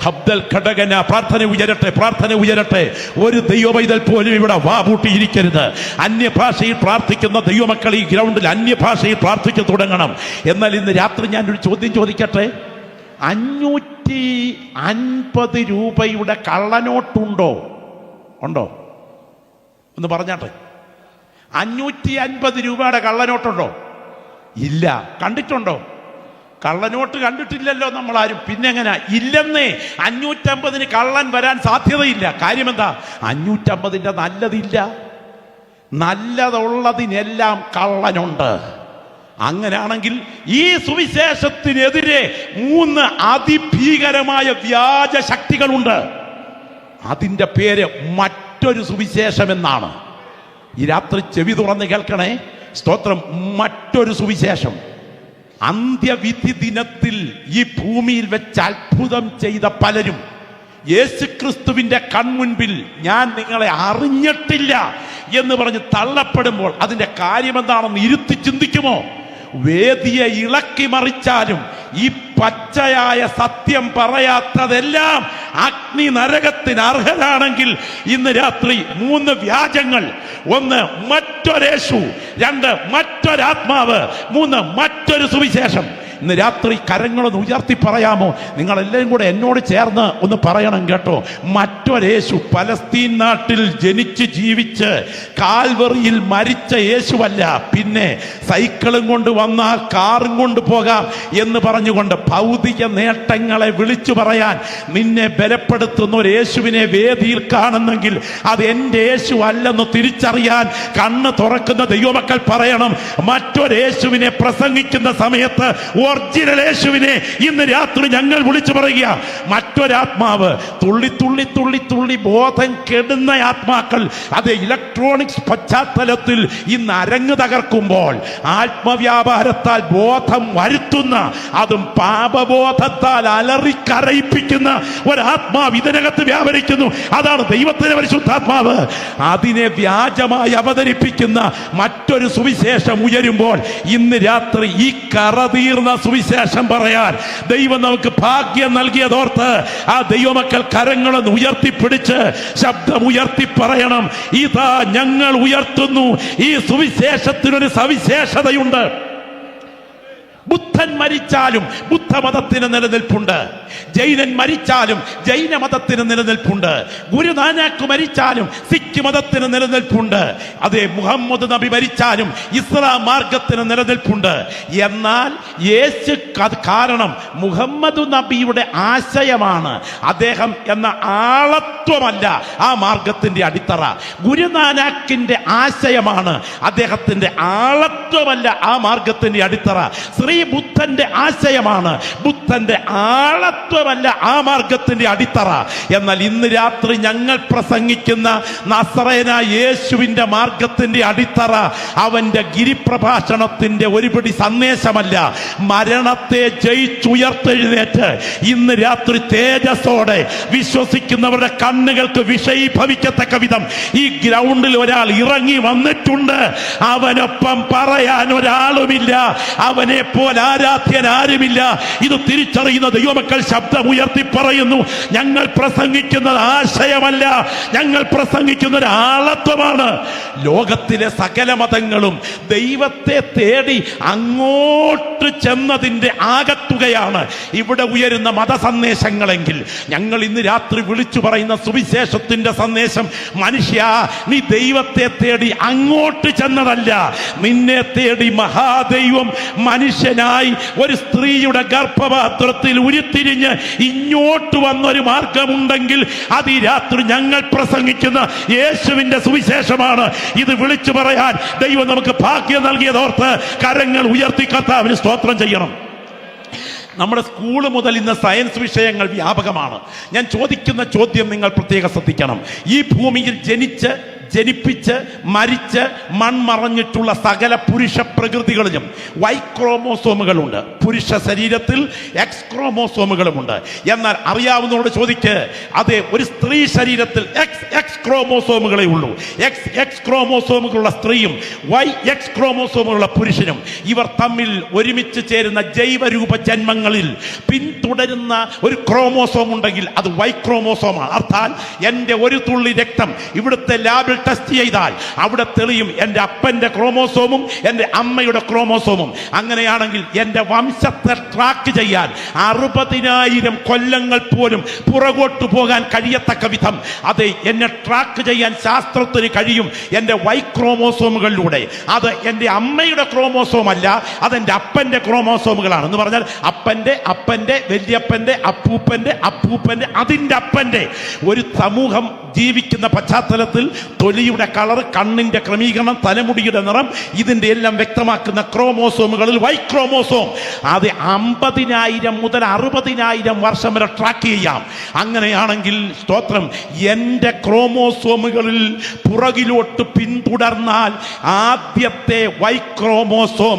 [SPEAKER 1] അബ്ദൽ ഘടകന പ്രാർത്ഥന ഉയരട്ടെ, പ്രാർത്ഥന ഉയരട്ടെ. ഒരു ദൈവപൈതൽ പോലും ഇവിടെ വാപൂട്ടിയിരിക്കരുത്. അന്യഭാഷയിൽ പ്രാർത്ഥിക്കുന്ന ദൈവമക്കൾ ഈ ഗ്രൗണ്ടിൽ അന്യഭാഷയിൽ പ്രാർത്ഥിച്ചു തുടങ്ങണം. എന്നാൽ ഇന്ന് രാത്രി ഞാനൊരു ചോദ്യം ചോദിക്കട്ടെ. 550 രൂപയുടെ കള്ളനോട്ടുണ്ടോ? ഉണ്ടോ? ഒന്ന് പറഞ്ഞാട്ടെ. 550 രൂപയുടെ കള്ളനോട്ടുണ്ടോ? ഇല്ല. കണ്ടിട്ടുണ്ടോ? കള്ളനോട്ട് കണ്ടിട്ടില്ലല്ലോ നമ്മളാരും. പിന്നെ എങ്ങനെ? ഇല്ലെന്നേ. 550 കള്ളൻ വരാൻ സാധ്യതയില്ല. കാര്യം എന്താ? 550 നല്ലതില്ല. നല്ലതുള്ളതിനെല്ലാം കള്ളനുണ്ട്. അങ്ങനെയാണെങ്കിൽ ഈ സുവിശേഷത്തിനെതിരെ 3 അതിഭീകരമായ വ്യാജ ശക്തികളുണ്ട്. അതിൻ്റെ പേര് മറ്റൊരു സുവിശേഷം എന്നാണ്. ഈ രാത്രി ചെവി തുറന്ന് കേൾക്കണേ. സ്തോത്രം. മറ്റൊരു സുവിശേഷം. അന്ത്യവിധി ദിനത്തിൽ ഈ ഭൂമിയിൽ വെച്ച് അത്ഭുതം ചെയ്ത പലരും യേശുക്രിസ്തുവിന്റെ കൺമുൻപിൽ ഞാൻ നിങ്ങളെ അറിഞ്ഞിട്ടില്ല എന്ന് പറഞ്ഞ് തള്ളപ്പെടുമ്പോൾ അതിന്റെ കാര്യം എന്താണെന്ന് ഇരുത്തി ചിന്തിക്കുമോ? വേദിയെ ഇളക്കി മറിച്ചാലും ഈ പച്ചയായ സത്യം പറയാത്തതെല്ലാം അഗ്നി നരകത്തിന് അർഹരാണെങ്കിൽ ഇന്ന് രാത്രി 3 വ്യാജങ്ങൾ. 1 മറ്റൊരേശു, 2 മറ്റൊരാത്മാവ്, 3 മറ്റൊരു സുവിശേഷം. ഇന്ന് രാത്രി കരങ്ങളൊന്ന് ഉയർത്തി പറയാമോ? നിങ്ങളെല്ലാവരും കൂടെ എന്നോട് ചേർന്ന് ഒന്ന് പറയണം കേട്ടോ. മറ്റൊരേശു പലസ്തീൻ നാട്ടിൽ ജനിച്ച് ജീവിച്ച് കാൽവറിയിൽ മരിച്ച യേശുവല്ല. പിന്നെ സൈക്കിളും കൊണ്ട് വന്നാൽ കാറും കൊണ്ട് പോകാം എന്ന് പറഞ്ഞുകൊണ്ട് ഭൗതിക നേട്ടങ്ങളെ വിളിച്ചു പറയാൻ നിന്നെ ബലപ്പെടുത്തുന്ന ഒരു യേശുവിനെ വേദിയിൽ കാണുന്നെങ്കിൽ അത് എൻ്റെ യേശു അല്ലെന്ന് തിരിച്ചറിയാൻ കണ്ണ് തുറക്കുന്ന ദൈവമക്കൾ പറയണം. മറ്റൊരേശുവിനെ പ്രസംഗിക്കുന്ന സമയത്ത് ഒറിജിനൽ യേശുവിനെ ഇന്ന് രാത്രി ഞങ്ങൾ വിളിച്ചു പറയുക. മറ്റൊരാത്മാവ്, തുള്ളി തുള്ളി തുള്ളി തുള്ളി ബോധം കെടുന്ന ആത്മാക്കൾ, അത് ഇലക്ട്രോണിക്സ് പശ്ചാത്തലത്തിൽ ഇന്ന് അരങ്ങ് തകർക്കുമ്പോൾ ആത്മവ്യാപാരത്താൽ ബോധം വരുത്തുന്ന, അതും പാപബോധത്താൽ അലറിക്കരയിപ്പിക്കുന്ന ഒരാത്മാവ് ഇതിനകത്ത് വ്യാപരിക്കുന്നു. അതാണ് ദൈവത്തിന്റെ പരിശുദ്ധാത്മാവ്. അതിനെ വ്യാജമായി അവതരിപ്പിക്കുന്ന മറ്റൊരു സുവിശേഷം ഉയരുമ്പോൾ ഇന്ന് രാത്രി ഈ കറതീർന്ന സുവിശേഷം പറയാൻ ദൈവം നമുക്ക് ഭാഗ്യം നൽകിയതോർത്ത് ആ ദൈവമക്കൾ കരങ്ങളൊന്ന് ഉയർത്തിപ്പിടിച്ച് ശബ്ദം ഉയർത്തി പറയണം. ഇതാ ഞങ്ങൾ ഉയർത്തുന്നു. ഈ സുവിശേഷത്തിനൊരു സവിശേഷതയുണ്ട്. ബുദ്ധൻ മരിച്ചാലും ബുദ്ധമതത്തിന് നിലനിൽപ്പുണ്ട്. ജൈനൻ മരിച്ചാലും ജൈന മതത്തിന് നിലനിൽപ്പുണ്ട്. ഗുരുനാനാക്ക് മരിച്ചാലും സിഖ് മതത്തിന് നിലനിൽപ്പുണ്ട്. അതേ, മുഹമ്മദ് നബി മരിച്ചാലും ഇസ്ലാം മാർഗത്തിന് നിലനിൽപ്പുണ്ട്. എന്നാൽ യേശു കാരണം മുഹമ്മദ് നബിയുടെ ആശയമാണ്. അദ്ദേഹം എന്ന ആളത്വമല്ല ആ മാർഗത്തിന്റെ അടിത്തറ. ഗുരുനാനാക്കിന്റെ ആശയമാണ്. അദ്ദേഹത്തിന്റെ ആളത്വമല്ല ആ മാർഗത്തിന്റെ അടിത്തറ. ശ്രീ ബുദ്ധന്റെ ആശയമാണ്. ബുദ്ധന്റെ ആളത്വമല്ല ആ മാർഗത്തിന്റെ അടിത്തറ. എന്നാൽ ഇന്ന് രാത്രി ഞങ്ങൾ പ്രസംഗിക്കുന്ന നസറേയനായ യേശുവിന്റെ മാർഗത്തിന്റെ അടിത്തറ അവന്റെ ഗിരിപ്രഭാഷണത്തിന്റെ ഒരുപിടി സന്ദേശമല്ല. മരണത്തെ ജയിച്ചുയർത്തെഴുന്നേറ്റ് ഇന്ന് രാത്രി തേജസ്സോടെ വിശ്വസിക്കുന്നവരുടെ കണ്ണുകൾക്ക് വിഷയീഭവിക്കത്തക്ക വിധം ഈ ഗ്രൗണ്ടിൽ ഒരാൾ ഇറങ്ങി വന്നിട്ടുണ്ട്. അവനൊപ്പം പറയാൻ ഒരാളുമില്ല. അവനെ പോലെ ആരാധ്യൻ ആരുമില്ല. ഇത് തിരിച്ചറിയുന്ന ദൈവമക്കൾ ശബ്ദമുയർത്തി പറയുന്നു. ഞങ്ങൾ പ്രസംഗിക്കുന്നത് ആശയമല്ല, ഞങ്ങൾ പ്രസംഗിക്കുന്നത് ആളത്വമാണ്. ലോകത്തിലെ സകല മതങ്ങളും ദൈവത്തെ തേടി അങ്ങോട്ട് ചെന്നതിൻ്റെ ആകത്തുകയാണ് ഇവിടെ ഉയരുന്ന മതസന്ദേശങ്ങളെങ്കിൽ ഞങ്ങൾ ഇന്ന് രാത്രി വിളിച്ചു പറയുന്ന സുവിശേഷത്തിന്റെ സന്ദേശം, മനുഷ്യ, നീ ദൈവത്തെ തേടി അങ്ങോട്ട് ചെന്നതല്ല, നിന്നെ തേടി മഹാദൈവം മനുഷ്യനായി ഒരു സ്ത്രീയുടെ ഗർഭപാത്രത്തിൽ ഉരുത്തിരിഞ്ഞ് ഇങ്ങോട്ട് വന്നൊരു മാർഗമുണ്ടെങ്കിൽ അത് ഈ രാത്രി ഞങ്ങൾ പ്രസംഗിക്കുന്ന യേശുവിന്റെ സുവിശേഷമാണ്. ഇത് വിളിച്ചു പറയാൻ ദൈവം നമുക്ക് ഭാഗ്യം നൽകിയതോർത്ത് കരങ്ങൾ ഉയർത്തി കർത്താവിന് സ്തോത്രം ചെയ്യണം. നമ്മുടെ സ്കൂൾ മുതൽ ഇന്ന് സയൻസ് വിഷയങ്ങൾ വ്യാപകമാണ്. ഞാൻ ചോദിക്കുന്ന ചോദ്യം നിങ്ങൾ പ്രത്യേകം ശ്രദ്ധിക്കണം. ഈ ഭൂമിയിൽ ജനിച്ച് ജനിപ്പിച്ച് മരിച്ച് മൺമറഞ്ഞിട്ടുള്ള സകല പുരുഷ പ്രകൃതികളിലും വൈ ക്രോമോസോമുകളുണ്ട്. പുരുഷ ശരീരത്തിൽ എക്സ് ക്രോമോസോമുകളുമുണ്ട്. എന്നാൽ അറിയാവുന്നവരോട് ചോദിക്ക്, അതെ, ഒരു സ്ത്രീ ശരീരത്തിൽ എക്സ് ക്രോമോസോമുകളെ ഉള്ളൂ. എക്സ് ക്രോമോസോമുകളുള്ള സ്ത്രീയും വൈ എക്സ് ക്രോമോസോമുകളുള്ള പുരുഷനും ഇവർ തമ്മിൽ ഒരുമിച്ച് ചേരുന്ന ജൈവരൂപ ജന്മങ്ങളിൽ പിന്തുടരുന്ന ഒരു ക്രോമോസോം ഉണ്ടെങ്കിൽ അത് വൈ ക്രോമോസോമാണ്. അർത്ഥാൽ എൻ്റെ ഒരു തുള്ളി രക്തം ഇവിടുത്തെ ലാബിൽ ടെസ്റ്റ് ചെയ്താൽ അവിടെ തെളിയും എൻ്റെ അപ്പൻ്റെ ക്രോമോസോമും എൻ്റെ അമ്മയുടെ ക്രോമോസോമും. അങ്ങനെയാണെങ്കിൽ എൻ്റെ വംശത്തെ ട്രാക്ക് ചെയ്യാൻ 60,000 കൊല്ലങ്ങൾ പോലും പുറകോട്ട് പോകാൻ കഴിയത്തക്ക വിധം അതെ എന്നെ ട്രാക്ക് ചെയ്യാൻ ശാസ്ത്രത്തിന് കഴിയും എൻ്റെ വൈ ക്രോമോസോമുകളിലൂടെ. അത് എൻ്റെ അമ്മയുടെ ക്രോമോസോം അല്ല, അതെൻ്റെ അപ്പൻ്റെ ക്രോമോസോമുകളാണ്. എന്ന് പറഞ്ഞാൽ അപ്പൻ്റെ അപ്പൻ്റെ വല്യപ്പൻ്റെ അപ്പൂപ്പൻ്റെ അപ്പൂപ്പൻ്റെ അതിൻ്റെ അപ്പൻ്റെ ഒരു സമൂഹം ജീവിക്കുന്ന പശ്ചാത്തലത്തിൽ തൊലിയുടെ കളർ, കണ്ണിന്റെ ക്രമീകരണം, തലമുടിയുടെ നിറം, ഇതിന്റെ എല്ലാം വ്യക്തമാക്കുന്ന ക്രോമോസോമുകളിൽ വൈ ക്രോമോസോം അത് 50,000 മുതൽ 60,000 വർഷം വരെ ട്രാക്ക് ചെയ്യാം. അങ്ങനെയാണെങ്കിൽ സ്തോത്രം, എൻ്റെ ക്രോമോസോമുകളിൽ പുറകിലോട്ട് പിന്തുടർന്നാൽ ആദ്യത്തെ വൈ ക്രോമോസോം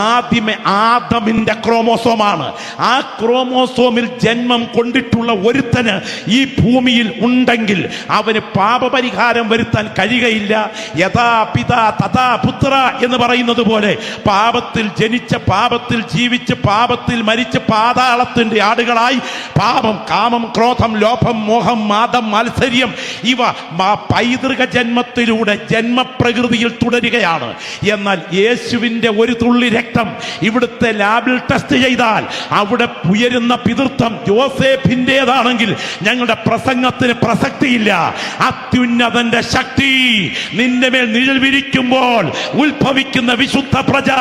[SPEAKER 1] ആദ്യമേ ആദമിന്റെ ക്രോമോസോമാണ്. ആ ക്രോമോസോമിൽ ജന്മം കൊണ്ടിട്ടുള്ള ഒരുത്തന് ഈ ഭൂമിയിൽ ഉണ്ടെങ്കിൽ അവന് പാപപരിഹാരം വരുത്താൻ കഴിയുകയില്ല. യഥാ പിതാ തഥാ പുത്ര എന്ന് പറയുന്നത് പോലെ പാപത്തിൽ ജനിച്ച് പാപത്തിൽ ജീവിച്ച് പാപത്തിൽ മരിച്ച് പാതാളത്തിന്റെ ആടുകളായി പാപം, കാമം, ക്രോധം, ലോഭം, മോഹം, മാദം, മാത്സര്യം ഇവ പൈതൃക ജന്മത്തിലൂടെ ജന്മപ്രകൃതിയിൽ തുടരുകയാണ്. എന്നാൽ യേശുവിന്റെ ഒരു തുള്ളി രക്തം ഇവിടുത്തെ ലാബിൽ ടെസ്റ്റ് ചെയ്താൽ അവിടെ ഉയരുന്ന പിതൃത്വം ജോസേഫിൻ്റെതാണെങ്കിൽ ഞങ്ങളുടെ പ്രസംഗത്തിന് പ്രസക്തിയില്ല. അത്യുന്നതന്റെ ശക്തി നിന്റെ മേൽ നിഴൽ വിരിക്കുമ്പോൾ ഉത്ഭവിക്കുന്ന വിശുദ്ധ പ്രജ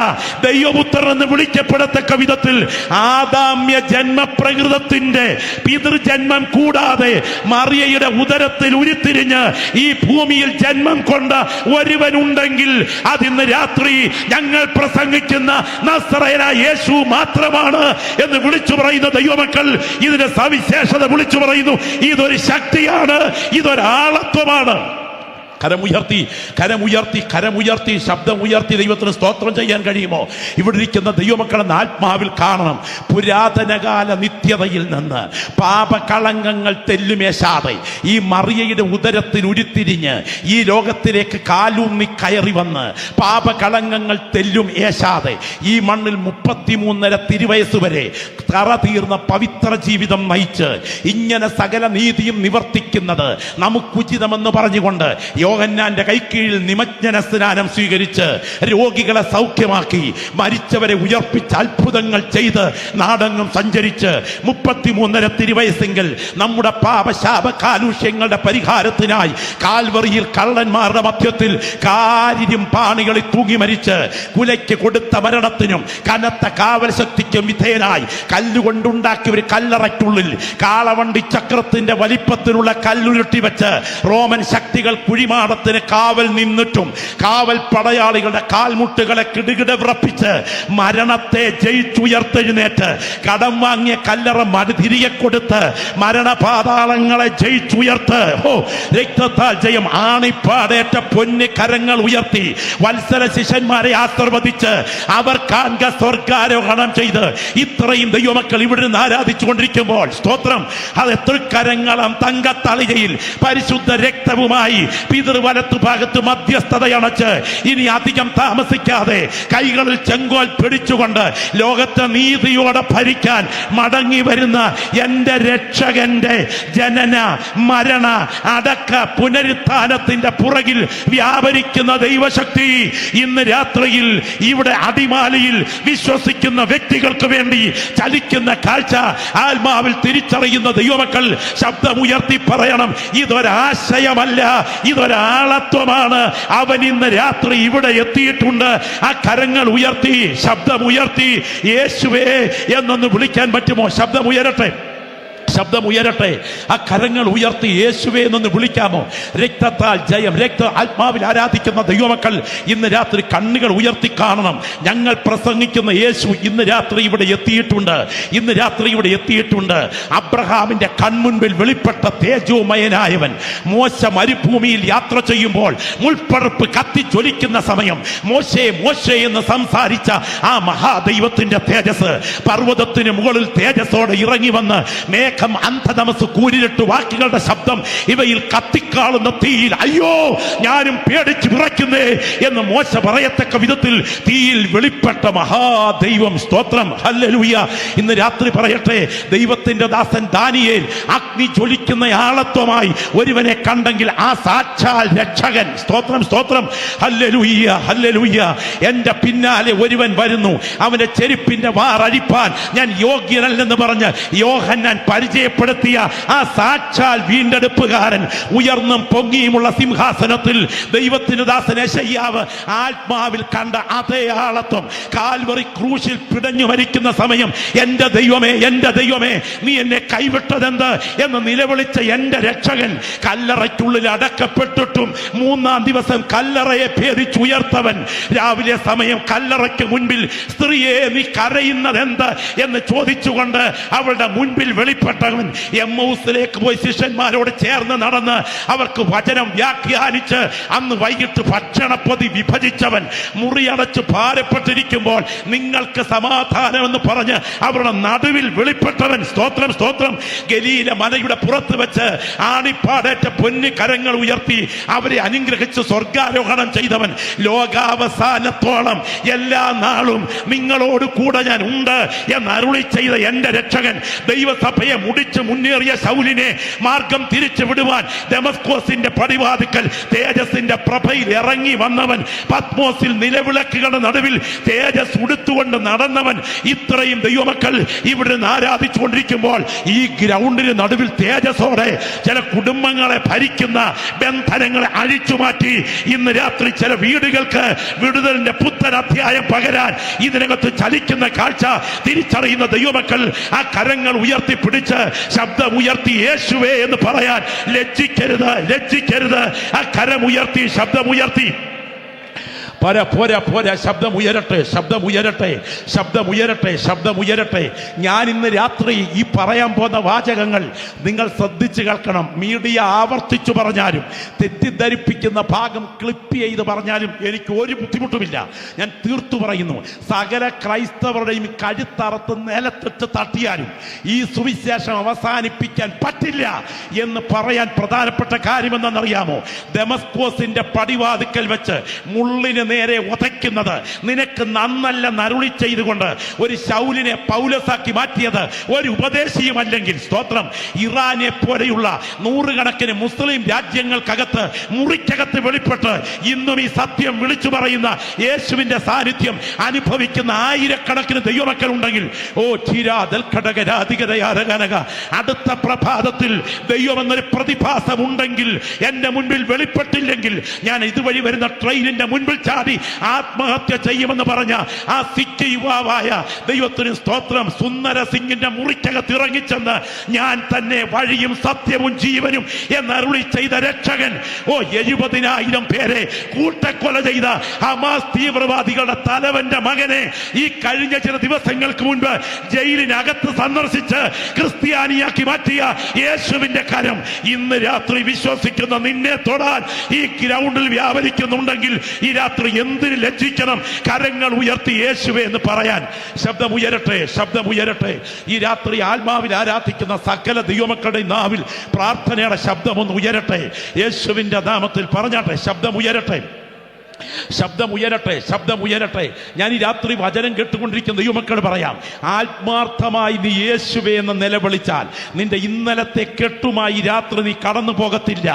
[SPEAKER 1] ദൈവപുത്രൻ എന്ന് വിളിക്കപ്പെടത്തക്ക വിധത്തിൽ ആദാമ്യ ജന്മപ്രകൃതത്തിന്റെ പിതൃജന്മം കൂടാതെ മറിയയുടെ ഉദരത്തിൽ ഉരുത്തിരിഞ്ഞ് ഈ ഭൂമിയിൽ ജന്മം കൊണ്ട ഒരുവനുണ്ടെങ്കിൽ അതിന്ന് രാത്രി ഞങ്ങൾ പ്രസംഗിക്കുന്ന നസറേയനായ യേശു മാത്രമാണ് എന്ന് വിളിച്ചു പറയുന്ന ദൈവമക്കൾ ഇതിന്റെ സവിശേഷത വിളിച്ചു പറയുന്നു. ഇതൊരു ശക്തിയാണ്, ഇതൊരാളത്വമാണ്. കരമുയർത്തി കരമുയർത്തി കരമുയർത്തി ശബ്ദമുയർത്തി ദൈവത്തിന് സ്തോത്രം ചെയ്യാൻ കഴിയുമോ? ഇവിടെ ഇരിക്കുന്ന ദൈവമക്കളെന്ന് ആത്മാവിൽ കാണണം. പുരാതനകാല നിത്യതയിൽ നിന്ന് പാപകളങ്കങ്ങൾ തെല്ലുമേശാതെ ഈ മറിയയുടെ ഉദരത്തിൽ ഉരുത്തിരിഞ്ഞ് ഈ ലോകത്തിലേക്ക് കാലൂന്നി കയറി വന്ന് പാപകളങ്കങ്ങൾ തെല്ലും ഏശാതെ ഈ മണ്ണിൽ 33.5 തിരുവയസ്സ് വരെ തറ തീർന്ന പവിത്ര ജീവിതം നയിച്ച് ഇങ്ങനെ സകല നീതിയും നിവർത്തിക്കുന്നത് നമുക്കുചിതമെന്ന് പറഞ്ഞുകൊണ്ട് യോഹന്നാന്റെ കൈക്കീഴിൽ നിമജ്ജന സ്നാനം സ്വീകരിച്ച് രോഗികളെ സൗഖ്യമാക്കി മരിച്ചവരെ ഉയർപ്പിച്ച് അത്ഭുതങ്ങൾ ചെയ്ത് നാടെങ്ങും സഞ്ചരിച്ച് 33.5 തിരുവയസ്സെങ്കിൽ നമ്മുടെ പാപശാപ കാലുഷ്യങ്ങളുടെ പരിഹാരത്തിനായി കാൽവറിയിൽ കള്ളന്മാരുടെ മധ്യത്തിൽ കാരിരും പാണികളിൽ തൂങ്ങി മരിച്ച് കുലയ്ക്ക് കൊടുത്ത മരണത്തിനും കനത്ത കാവൽ ശക്തിക്കും വിധേയനായി കല്ലുകൊണ്ടുണ്ടാക്കിയ ഒരു കല്ലറയ്ക്കുള്ളിൽ കാളവണ്ടി ചക്രത്തിന്റെ വലിപ്പത്തിലുള്ള കല്ലുരുട്ടി വെച്ച് റോമൻ ശക്തികൾ കുഴിമാടത്തിന് കാവൽ നിന്നിട്ടും കാവൽ പടയാളികളുടെ കാൽമുട്ടുകളെ കിടുകിട വിറപ്പിച്ച് മരണത്തെ ജയിച്ചുയർത്തെഴുന്നേറ്റ് കടം വാങ്ങിയ കല്ലറ തിരികെ കൊടുത്ത് മരണപാതാളങ്ങളെ ജയിച്ചുയർത്ത് രക്തത്താൽ ജയം ആണിപ്പാടേറ്റ പൊന്ന് കരങ്ങൾ ഉയർത്തി വത്സര ശിഷ്യന്മാരെ ആശീർവദിച്ച് അവർ കാൺക സ്വർഗാരോഹണം ചെയ്ത് ഇത്രയും ദൈവമക്കൾ ഇവിടെ നിന്ന് ആരാധിച്ചു കൊണ്ടിരിക്കുമ്പോൾ സ്തോത്രം, അത് തൃക്കരങ്ങളും തങ്കത്തളികയിൽ പരിശുദ്ധ രക്തവുമായി പിതൃവലത്തു ഭാഗത്ത് മധ്യസ്ഥതയണച്ച് ഇനി അധികം താമസിക്കാതെ കൈകളിൽ ചെങ്കോൽ പിടിച്ചുകൊണ്ട് ലോകത്തെ നീതിയോടെ ഭരിക്കാൻ മടങ്ങി വരുന്ന എൻ്റെ രക്ഷകന്റെ ജനന മരണ അടക്ക പുനരുത്ഥാനത്തിന്റെ പുറകിൽ വ്യാപരിക്കുന്ന ദൈവശക്തി ഇന്ന് രാത്രിയിൽ ഇവിടെ അടിമാലിയിൽ വിശ്വസിക്കുന്ന വ്യക്തികൾക്ക് വേണ്ടി ചലിക്കുന്ന കാഴ്ച ആത്മാവിൽ തിരിച്ചറിയുന്ന ദൈവമക്കൾ ശബ്ദമുയർത്തി പറയണം, ഇതൊരാശയമല്ല, ഇതൊരാളത്വമാണ്. അവൻ ഇന്ന് രാത്രി ഇവിടെ എത്തിയിട്ടുണ്ട്. ആ കരങ്ങൾ ഉയർത്തി ശബ്ദമുയർത്തി യേശുവേ എന്നൊന്ന് വിളിക്കാൻ പറ്റുമോ? ശബ്ദമുയരട്ടെ, ശബ്ദം ഉയരട്ടെ. ആ കരങ്ങൾ ഉയർത്തി യേശുവേ എന്നൊന്ന് വിളിക്കാമോ? രക്തത്താൽ ജയം, ആത്മാവിൽ ആരാധിക്കുന്ന ദൈവമക്കൾ ഇന്ന് രാത്രി കണ്ണുകൾ ഉയർത്തി കാണണം. ഞങ്ങൾ പ്രസംഗിക്കുന്ന യേശു ഇന്ന് രാത്രി ഇവിടെ എത്തിയിട്ടുണ്ട്. ഇന്ന് രാത്രി ഇവിടെ എത്തിയിട്ടുണ്ട്. അബ്രഹാമിന്റെ കൺമുൻപിൽ വെളിപ്പെട്ട തേജോമയനായവൻ മോശ മരുഭൂമിയിൽ യാത്ര ചെയ്യുമ്പോൾ മുൾപ്പടർപ്പ് കത്തിജ്വലിക്കുന്ന സമയം മോശേ മോശേ എന്ന് സംസാരിച്ച ആ മഹാദൈവത്തിന്റെ തേജസ് പർവ്വതത്തിന് മുകളിൽ തേജസ്സോടെ ഇറങ്ങി വന്ന് മേഘം അന്ധതമസ് കൂരിരുട്ട് വാക്കുകളുടെ ശബ്ദം ഇവയിൽ കത്തിക്കാളുന്ന തീയിൽ അയ്യോ ഞാനും പേടിച്ച് വിറയ്ക്കുന്നേ എന്ന് മോശ പറയത്തക്ക വിധത്തിൽ തീയിൽ വെളിപ്പെട്ട മഹാദൈവം. സ്തോത്രം, ഹല്ലേലൂയ. ഇന്ന് രാത്രി പറയട്ടെ, ദൈവത്തിന്റെ ദാസൻ ദാനിയേൽ അഗ്നി ജ്വലിക്കുന്ന ആളത്വമായി ഒരുവനെ കണ്ടെങ്കിൽ ആ സാക്ഷാൽ രക്ഷകൻ. സ്തോത്രം, സ്തോത്രം, ഹല്ലേലൂയ, ഹല്ലേലൂയ. എന്റെ പിന്നാലെ ഒരുവൻ വരുന്നു, അവന്റെ ചെരുപ്പിന്റെ വാറഴിപ്പാൻ ഞാൻ യോഗ്യനല്ലെന്ന് പറഞ്ഞ് യോഹന്നാൻ പരിചയപ്പെടുത്തിയ ആ സാക്ഷാൽ വീണ്ടെടുപ്പുകാരൻ ഉയർന്നും പൊങ്ങിയുമുള്ള സിംഹാസനത്തിൽ ദൈവത്തിന്റെ ദാസൻ യെശയ്യാവ് ആത്മാവിൽ കണ്ട അതേ ആളത്വം കാൽവറി ക്രൂശിൽ പിടഞ്ഞു മരിക്കുന്ന സമയം എന്റെ ദൈവമേ, എന്റെ ദൈവമേ, നീ എന്നെ കൈവിട്ടതെന്ത് എന്ന് നിലവിളിച്ച എന്റെ രക്ഷകൻ കല്ലറയ്ക്കുള്ളിൽ അടക്കപ്പെട്ടിട്ടും മൂന്നാം ദിവസം കല്ലറയെ ഭേദിച്ചുയർത്തവൻ. രാവിലെ സമയം കല്ലറയ്ക്ക് മുൻപിൽ സ്ത്രീയെ നീ കരയുന്നതെന്ത് എന്ന് ചോദിച്ചുകൊണ്ട് അവളുടെ മുൻപിൽ വെളിപ്പെട്ടവൻ. എമ്മൗസിലേക്ക് പോയി ശിഷ്യന്മാരോട് ചേർന്ന് നടന്ന് അവർക്ക് വചനം വ്യാഖ്യാനിച്ച് അന്ന് വൈകിട്ട് ഭക്ഷണപ്പൊതി വിഭജിച്ചവൻ. മുറിയടച്ച് ഭാരപ്പെട്ടിരിക്കുമ്പോൾ നിങ്ങൾക്ക് സമാധാനം എന്ന് പറഞ്ഞ് അവരുടെ നടുവിൽ വെളിപ്പെട്ടവൻ. സ്തോത്രം, സ്തോത്രം. ഗലീല മലയുടെ പുറത്ത് വെച്ച് ആണിപ്പാടേറ്റ പൊന്നു കരങ്ങൾ ഉയർത്തി അവരെ അനുഗ്രഹിച്ച് സ്വർഗാരോഹണം ചെയ്തവൻ. ലോകാവസാനത്തോളം എല്ലാ നാളും നിങ്ങളോട് കൂടെ ഞാൻ ഉണ്ട് എന്ന് അരുളി ചെയ്ത എന്റെ രക്ഷകൻ ദൈവസഭയെ മുടിച്ച് മുന്നേറിയ ശൗലിനെ മാർഗം തിരിച്ചു വിടുവാൻ ദമസ്കോസിന്റെ പടിവാതിക്കൽ തേജസിന്റെ പ്രഭയിൽ ഇറങ്ങി വന്നവൻ. പത്മോസിൽ നിലവിളക്കുകളുടെ നടുവിൽ തേജസ് ഉടുത്തുകൊണ്ട് നടന്നവൻ. ഇത്രയും ദൈവമക്കൾ ഇവിടെ ആരാധിച്ചുകൊണ്ടിരിക്കുമ്പോൾ ഈ ഗ്രൗണ്ടിന് നടുവിൽ തേജസ്സോടെ ചില കുടുംബങ്ങളെ ഭരിക്കുന്ന ബന്ധനങ്ങളെ അഴിച്ചുമാറ്റി ഇന്ന് രാത്രി ചില വീടുകൾക്ക് വിടുതലിന്റെ പുത്തൻ അധ്യായം പകരാൻ ഇതിനകത്ത് ചലിക്കുന്ന കാഴ്ച തിരിച്ചറിയുന്ന ദൈവമക്കൾ ആ കരങ്ങൾ ഉയർത്തി പിടിച്ച് ശബ്ദമുയർത്തി യേശുവേ എന്ന് പറയാൻ ലജ്ജിക്കരുത്, ലജ്ജിക്കരുത്. ആ കരമുയർത്തി ശബ്ദമുയർത്തി പോരാ പോരാ പോരാ, ശബ്ദമുയരട്ടെ, ശബ്ദമുയരട്ടെ, ശബ്ദമുയരട്ടെ, ശബ്ദമുയരട്ടെ. ഞാൻ ഇന്ന് രാത്രി ഈ പറയാൻ പോകുന്ന വാചകങ്ങൾ നിങ്ങൾ ശ്രദ്ധിച്ചു കേൾക്കണം. മീഡിയ ആവർത്തിച്ചു പറഞ്ഞാലും തെറ്റിദ്ധരിപ്പിക്കുന്ന ഭാഗം ക്ലിപ്പ് ചെയ്ത് പറഞ്ഞാലും എനിക്ക് ഒരു ബുദ്ധിമുട്ടുമില്ല. ഞാൻ തീർത്തു പറയുന്നു, സകല ക്രൈസ്തവരുടെയും കഴുത്തറത്ത് നിലത്തിട്ട് തട്ടിയാലും ഈ സുവിശേഷം അവസാനിപ്പിക്കാൻ പറ്റില്ല എന്ന് പറയാൻ പ്രധാനപ്പെട്ട കാര്യം എന്തെന്നറിയാമോ? ദമസ്കോസിന്റെ പടിവാതിക്കൽ വെച്ച് മുള്ളിന് നേരെ ഉതയ്ക്കുന്നത് നിനക്ക് നന്നല്ല നരുളി ചെയ്തുകൊണ്ട് ഒരു ശൗലിനെ പൗലോസാക്കി മാറ്റിയത് ഒരു ഉപദേശിയുമല്ലെങ്കിൽ, സ്തോത്രം, ഇറാനെ പോലെയുള്ള നൂറുകണക്കിന് മുസ്ലിം രാജ്യങ്ങൾക്കകത്ത് മുറിക്കകത്ത് വെളിപ്പെട്ട് ഇന്നും ഈ സത്യം വിളിച്ചു പറയുന്ന യേശുവിന്റെ സാന്നിധ്യം അനുഭവിക്കുന്ന ആയിരക്കണക്കിന് ദൈവമക്കൾ ഉണ്ടെങ്കിൽ അടുത്ത പ്രഭാതത്തിൽ ദൈവം എന്നൊരു പ്രതിഭാസം ഉണ്ടെങ്കിൽ എന്റെ മുൻപിൽ വെളിപ്പെട്ടില്ലെങ്കിൽ ഞാൻ ഇതുവഴി വരുന്ന ട്രെയിനിന്റെ മുൻപിൽ ചാടി ആത്മഹത്യ ചെയ്യുമെന്ന് പറഞ്ഞ ആ സിഖ് യുവാവായ ദൈവത്തിന് സ്തോത്രം, സുന്ദര സിംഗിന്റെ മുറിക്കകത്ത് ഇറങ്ങിച്ചെന്ന് ഞാൻ തന്നെ വഴിയും സത്യവും ജീവനും എന്നരുളി ചെയ്ത രക്ഷകൻ 70,000 പേരെ കൂട്ടക്കൊല ചെയ്ത ഹമാസ് തീവ്രവാദികളുടെ തലവന്റെ മകനെ ഈ കഴിഞ്ഞ ചില ദിവസങ്ങൾക്ക് മുൻപ് ജയിലിനകത്ത് സന്ദർശിച്ച് ക്രിസ്ത്യാനിയാക്കി മാറ്റിയ യേശുവിന്റെ കരം ഇന്ന് രാത്രി വിശ്വസിക്കുന്ന നിന്നെ തൊടാൻ ഈ ഗ്രൗണ്ടിൽ വ്യാപരിക്കുന്നുണ്ടെങ്കിൽ ഈ രാത്രി എന്തിന് ലജ്ജിക്കണം? കരങ്ങൾ ഉയർത്തി യേശുവേ എന്ന് പറയാൻ ശബ്ദമുയരട്ടെ, ശബ്ദമുയരട്ടെ. ഈ രാത്രി ആത്മാവിൽ ആരാധിക്കുന്ന സകല ദൈവമക്കളുടെ നാവിൽ പ്രാർത്ഥനയുടെ ശബ്ദമൊന്ന് ഉയരട്ടെ. യേശുവിന്റെ നാമത്തിൽ പറഞ്ഞാട്ടെ, ശബ്ദമുയരട്ടെ, ശബ്ദമുയരട്ടെ, ശബ്ദമുയരട്ടെ. ഞാൻ ഈ രാത്രി വചനം കേട്ടുകൊണ്ടിരിക്കുന്ന ദൈവമക്കൾ പറയാം, ആത്മാർത്ഥമായി നീ യേശുവേ എന്ന് നിലവിളിച്ചാൽ നിന്റെ ഇന്നലത്തെ കെട്ടുമായി രാത്രി നീ കടന്നു പോകത്തില്ല.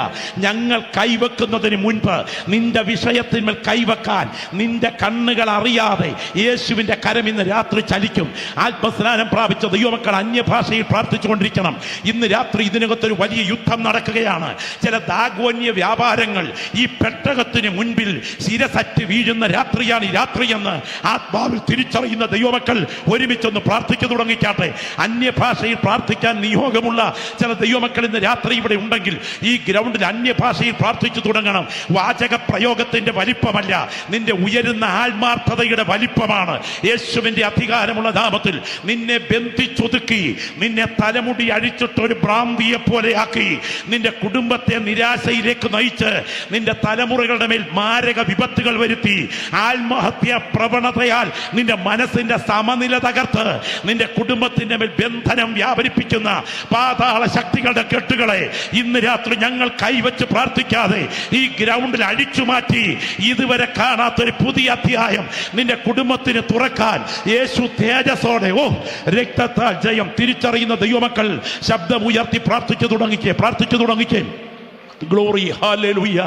[SPEAKER 1] ഞങ്ങൾ കൈവെക്കുന്നതിന് മുൻപ് നിന്റെ വിഷയത്തിന്മേൽ കൈവെക്കാൻ നിന്റെ കണ്ണുകൾ അറിയാതെ യേശുവിന്റെ കരം ഇന്ന് രാത്രി ചലിക്കും. ആത്മസ്നാനം പ്രാപിച്ച ദൈവമക്കൾ അന്യഭാഷയിൽ പ്രാർത്ഥിച്ചുകൊണ്ടിരിക്കണം. ഇന്ന് രാത്രി ഇതിനകത്തൊരു വലിയ യുദ്ധം നടക്കുകയാണ്. ചില ദാഗോന്യ വ്യാപാരങ്ങൾ ഈ പെട്ടകത്തിന് മുൻപിൽ ശിരസറ്റ് വീഴുന്ന രാത്രിയാണ് ഈ രാത്രിയെന്ന് ആത്മാവിൽ തിരിച്ചറിയുന്ന ദൈവമക്കൾ ഒരുമിച്ചൊന്ന് പ്രാർത്ഥിച്ചു തുടങ്ങിക്കാട്ടെ. അന്യഭാഷയിൽ പ്രാർത്ഥിക്കാൻ നിയോഗമുള്ള ചില ദൈവമക്കൾ ഇന്ന് രാത്രി ഇവിടെ ഉണ്ടെങ്കിൽ ഈ ഗ്രൗണ്ടിൽ അന്യഭാഷയിൽ പ്രാർത്ഥിച്ചു തുടങ്ങണം. വാചക പ്രയോഗത്തിന്റെ വലിപ്പമല്ല, നിന്റെ ഉയരുന്ന ആത്മാർത്ഥതയുടെ വലിപ്പമാണ്. യേശുവിന്റെ അധികാരമുള്ള നാമത്തിൽ നിന്നെ ബന്ധിച്ചൊതുക്കി, നിന്നെ തലമുടി അഴിച്ചിട്ട് ഒരു ഭ്രാന്തിയെ പോലെയാക്കി, നിന്റെ കുടുംബത്തെ നിരാശയിലേക്ക് നയിച്ച് നിന്റെ തലമുറകളുടെ മേൽ മാരക വിപത്തുകൾ വരുത്തി, ആത്മഹത്യാ പ്രവണതയാൽ നിന്റെ മനസ്സിന്റെ സമനില തകർത്ത് നിന്റെ കുടുംബത്തിന്റെ മേൽ ബന്ധനം വ്യാപരിപ്പിക്കുന്ന പാതാള ശക്തികളുടെ കെട്ടുകളെ ഇന്ന് രാത്രി ഞങ്ങൾ കൈവച്ച് പ്രാർത്ഥിക്കാതെ ഈ ഗ്രൗണ്ടിൽ അഴിച്ചു മാറ്റി ഇതുവരെ കാണാത്തൊരു പുതിയ അധ്യായം നിന്റെ കുടുംബത്തിന് തുറക്കാൻ യേശു തേജസ്സോടെ രക്തത്താൽ ജയം തിരിച്ചറിയുന്ന ദൈവമക്കൾ ശബ്ദമുയർത്തി പ്രാർത്ഥിച്ചു തുടങ്ങിക്കേ. Glory, hallelujah.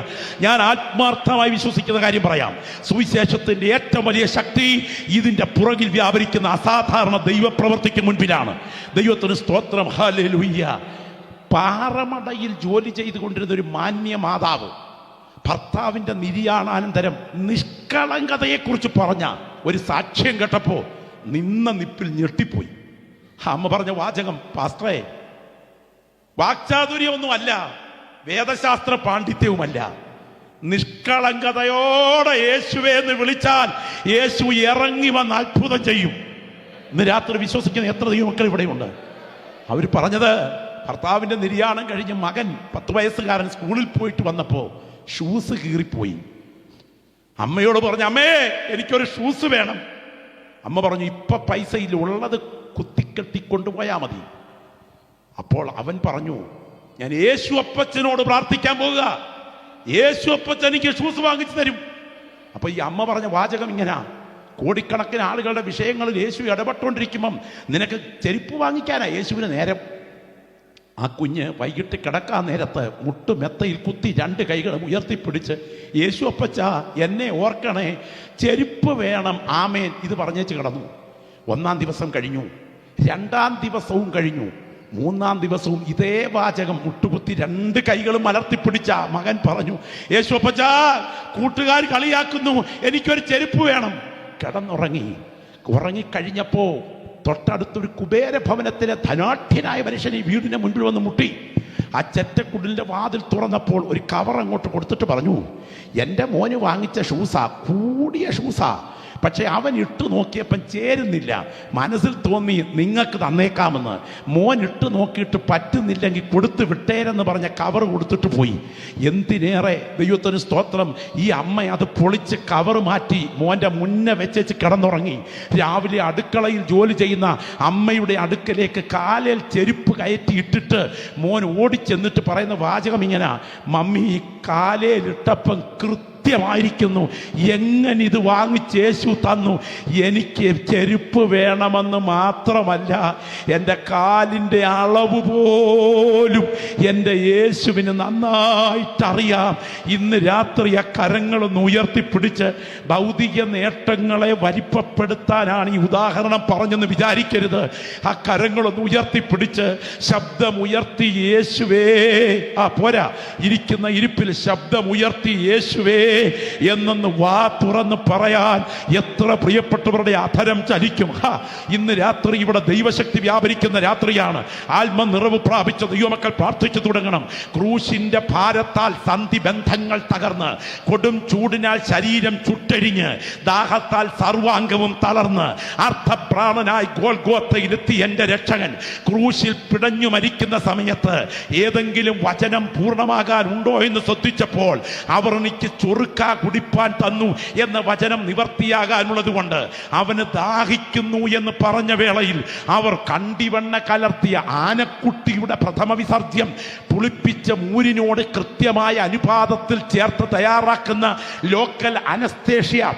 [SPEAKER 1] ഞാൻ ആത്മാർത്ഥമായി വിശ്വസിക്കുന്ന കാര്യം പറയാം. സുവിശേഷത്തിന്റെ ഏറ്റവും വലിയ ശക്തി ഇതിന്റെ പുറകിൽ വ്യാപരിക്കുന്ന അസാധാരണ ദൈവപ്രവൃത്തിക്ക് മുൻപിലാണ്. ദൈവത്തിന് സ്തോത്രം, ഹല്ലേലൂയ. പാറമടയിൽ ജോലി ചെയ്തുകൊണ്ടിരുന്ന ഒരു മാന്യ മാതാവ് ഭർത്താവിന്റെ നിര്യാണാനന്തരം നിഷ്കളങ്കതയെക്കുറിച്ച് പറഞ്ഞ ഒരു സാക്ഷ്യം കേട്ടപ്പോ നിന്ന നിപ്പിൽ ഞെട്ടിപ്പോയി. അമ്മ പറഞ്ഞ വാചകം, പാസ്റ്ററേ, വാക്ചാതുര്യമൊന്നുമല്ല, വേദശാസ്ത്ര പാണ്ഡിത്യവുമല്ല, നിഷ്കളങ്കതയോടെ യേശുവേ എന്ന് വിളിച്ചാൽ യേശു ഇറങ്ങി വന്ന് അത്ഭുതം ചെയ്യും. ഇന്ന് രാത്രി വിശ്വസിക്കുന്ന എത്ര ദൈവമക്കൾ ഇവിടെയുണ്ട്? അവർ പറഞ്ഞത്, ഭർത്താവിന്റെ നിര്യാണം കഴിഞ്ഞ് മകൻ 10 വയസ്സുകാരൻ സ്കൂളിൽ പോയിട്ട് വന്നപ്പോ ഷൂസ് കീറിപ്പോയി. അമ്മയോട് പറഞ്ഞു, അമ്മേ എനിക്കൊരു ഷൂസ് വേണം. അമ്മ പറഞ്ഞു, ഇപ്പൊ പൈസയിൽ ഉള്ളത് കുത്തിക്കെട്ടിക്കൊണ്ടുപോയാ മതി. അപ്പോൾ അവൻ പറഞ്ഞു, ഞാൻ യേശു അപ്പച്ചനോട് പ്രാർത്ഥിക്കാൻ പോവുക, യേശു അപ്പച്ചൻ എനിക്ക് ഷൂസ് വാങ്ങിച്ചു തരും. അപ്പൊ ഈ അമ്മ പറഞ്ഞ വാചകം ഇങ്ങനെ, കോടിക്കണക്കിന് ആളുകളുടെ വിഷയങ്ങളിൽ യേശു ഇടപെട്ടുകൊണ്ടിരിക്കുമ്പം നിനക്ക് ചെരുപ്പ് വാങ്ങിക്കാനാ യേശുവിന് നേരം. ആ കുഞ്ഞ് വൈകിട്ട് കിടക്കാൻ നേരത്ത് മുട്ടുമെത്തയിൽ കുത്തി 2 കൈകളും ഉയർത്തിപ്പിടിച്ച്, യേശു അപ്പച്ച എന്നെ ഓർക്കണേ, ചെരുപ്പ് വേണം, ആമേൻ, ഇത് പറഞ്ഞേച്ച് കിടന്നു. 1-ാം ദിവസം കഴിഞ്ഞു, 2-ാം ദിവസവും കഴിഞ്ഞു, 3-ാം ദിവസവും ഇതേ വാചകം മുട്ടുകുത്തി 2 കൈകളും മലർത്തിപ്പിടിച്ച മകൻ പറഞ്ഞു, യേശു അപ്പച്ച കൂട്ടുകാർ കളിയാക്കുന്നു, എനിക്കൊരു ചെരുപ്പ് വേണം. ഉറങ്ങിക്കഴിഞ്ഞപ്പോ തൊട്ടടുത്തൊരു കുബേര ഭവനത്തിലെ ധനാഢ്യനായ മനുഷ്യൻ ഈ വീടിന്റെ മുൻപിൽ വന്ന് മുട്ടി. ആ ചെറ്റക്കുടിലിന്റെ വാതിൽ തുറന്നപ്പോൾ ഒരു കവർ അങ്ങോട്ട് കൊടുത്തിട്ട് പറഞ്ഞു, എൻ്റെ മോന് വാങ്ങിച്ച ഷൂസാ, കൂടിയ ഷൂസാ, പക്ഷെ അവൻ ഇട്ട് നോക്കിയപ്പം ചേരുന്നില്ല. മനസ്സിൽ തോന്നി നിങ്ങൾക്ക് തന്നേക്കാമെന്ന്. മോൻ ഇട്ട് നോക്കിയിട്ട് പറ്റുന്നില്ലെങ്കിൽ കൊടുത്ത് വിട്ടേരെന്ന് പറഞ്ഞ കവർ കൊടുത്തിട്ട് പോയി. എന്തിനേറെ ദൈവത്തിന് സ്തോത്രം, ഈ അമ്മ അത് പൊളിച്ച് കവർ മാറ്റി മോൻ്റെ മുന്നേ വെച്ചേച്ച് കിടന്നുറങ്ങി. രാവിലെ അടുക്കളയിൽ ജോലി ചെയ്യുന്ന അമ്മയുടെ അടുക്കലേക്ക് കാലിൽ ചെരുപ്പ് കയറ്റി ഇട്ടിട്ട് മോൻ ഓടിച്ചെന്നിട്ട് പറയുന്ന വാചകം ഇങ്ങനെ, മമ്മി കാലേലിട്ടപ്പം കൃത്യമായിരിക്കുന്നു, എങ്ങനെ ഇത് വാങ്ങിച്ച് യേശു തന്നു? എനിക്ക് ചെരുപ്പ് വേണമെന്ന് മാത്രമല്ല, എൻ്റെ കാലിൻ്റെ അളവ് പോലും എൻ്റെ യേശുവിന് നന്നായിട്ടറിയാം. ഇന്ന് രാത്രി ആ കരങ്ങളൊന്ന് ഉയർത്തിപ്പിടിച്ച്, ഭൗതിക നേട്ടങ്ങളെ വലിപ്പപ്പെടുത്താനാണ് ഈ ഉദാഹരണം പറഞ്ഞെന്ന് വിചാരിക്കരുത്. ആ കരങ്ങളൊന്ന് ഉയർത്തിപ്പിടിച്ച് ശബ്ദമുയർത്തി യേശുവേ, പോരാ, ഇരിക്കുന്ന ഇരിപ്പിൽ ശബ്ദമുയർത്തി യേശുവേ എന്നൊന്ന് വാ തുറന്ന് പറയാൻ എത്ര പ്രിയപ്പെട്ടവരുടെ അധരം ചലിക്കും. ഇന്ന് രാത്രി ഇവിടെ ദൈവശക്തി വ്യാപരിക്കുന്ന രാത്രിയാണ്. ആത്മനിറവ് പ്രാപിച്ച ദൈവമക്കൾ പ്രാർത്ഥിച്ചു തുടങ്ങണം. ക്രൂശിന്റെ ഭാരത്താൽ സന്ധി ബന്ധങ്ങൾ തകർന്ന്, കൊടും ചൂടിനാൽ ശരീരം ചുട്ടരിഞ്ഞ്, ദാഹത്താൽ സർവാംഗവും തളർന്ന്, അർത്ഥപ്രാണനായി ഗോൽഗോത്തയിലെത്തി എൻ്റെ രക്ഷകൻ ക്രൂശിൽ പിടഞ്ഞു മരിക്കുന്ന സമയത്ത് ഏതെങ്കിലും വചനം പൂർണ്ണമാകാനുണ്ടോ എന്ന് ശ്രദ്ധിച്ചപ്പോൾ അവർ എനിക്ക് ചൊറുക്കാ കുടിപ്പാൻ തന്നു എന്ന വചനം നിവർത്തിയാകാനുള്ളത് കൊണ്ട് അവന് ദാഹിക്കുന്നു എന്ന് പറഞ്ഞ വേളയിൽ അവർ കണ്ടിവെണ്ണ കലർത്തിയ ആനക്കുട്ടിയുടെ പ്രഥമ വിസർജ്യം പുളിപ്പിച്ച മൂരിനോട് കൃത്യമായ അനുപാതത്തിൽ ചേർത്ത് തയ്യാറാക്കുന്ന ലോക്കൽ അനസ്തേഷ്യ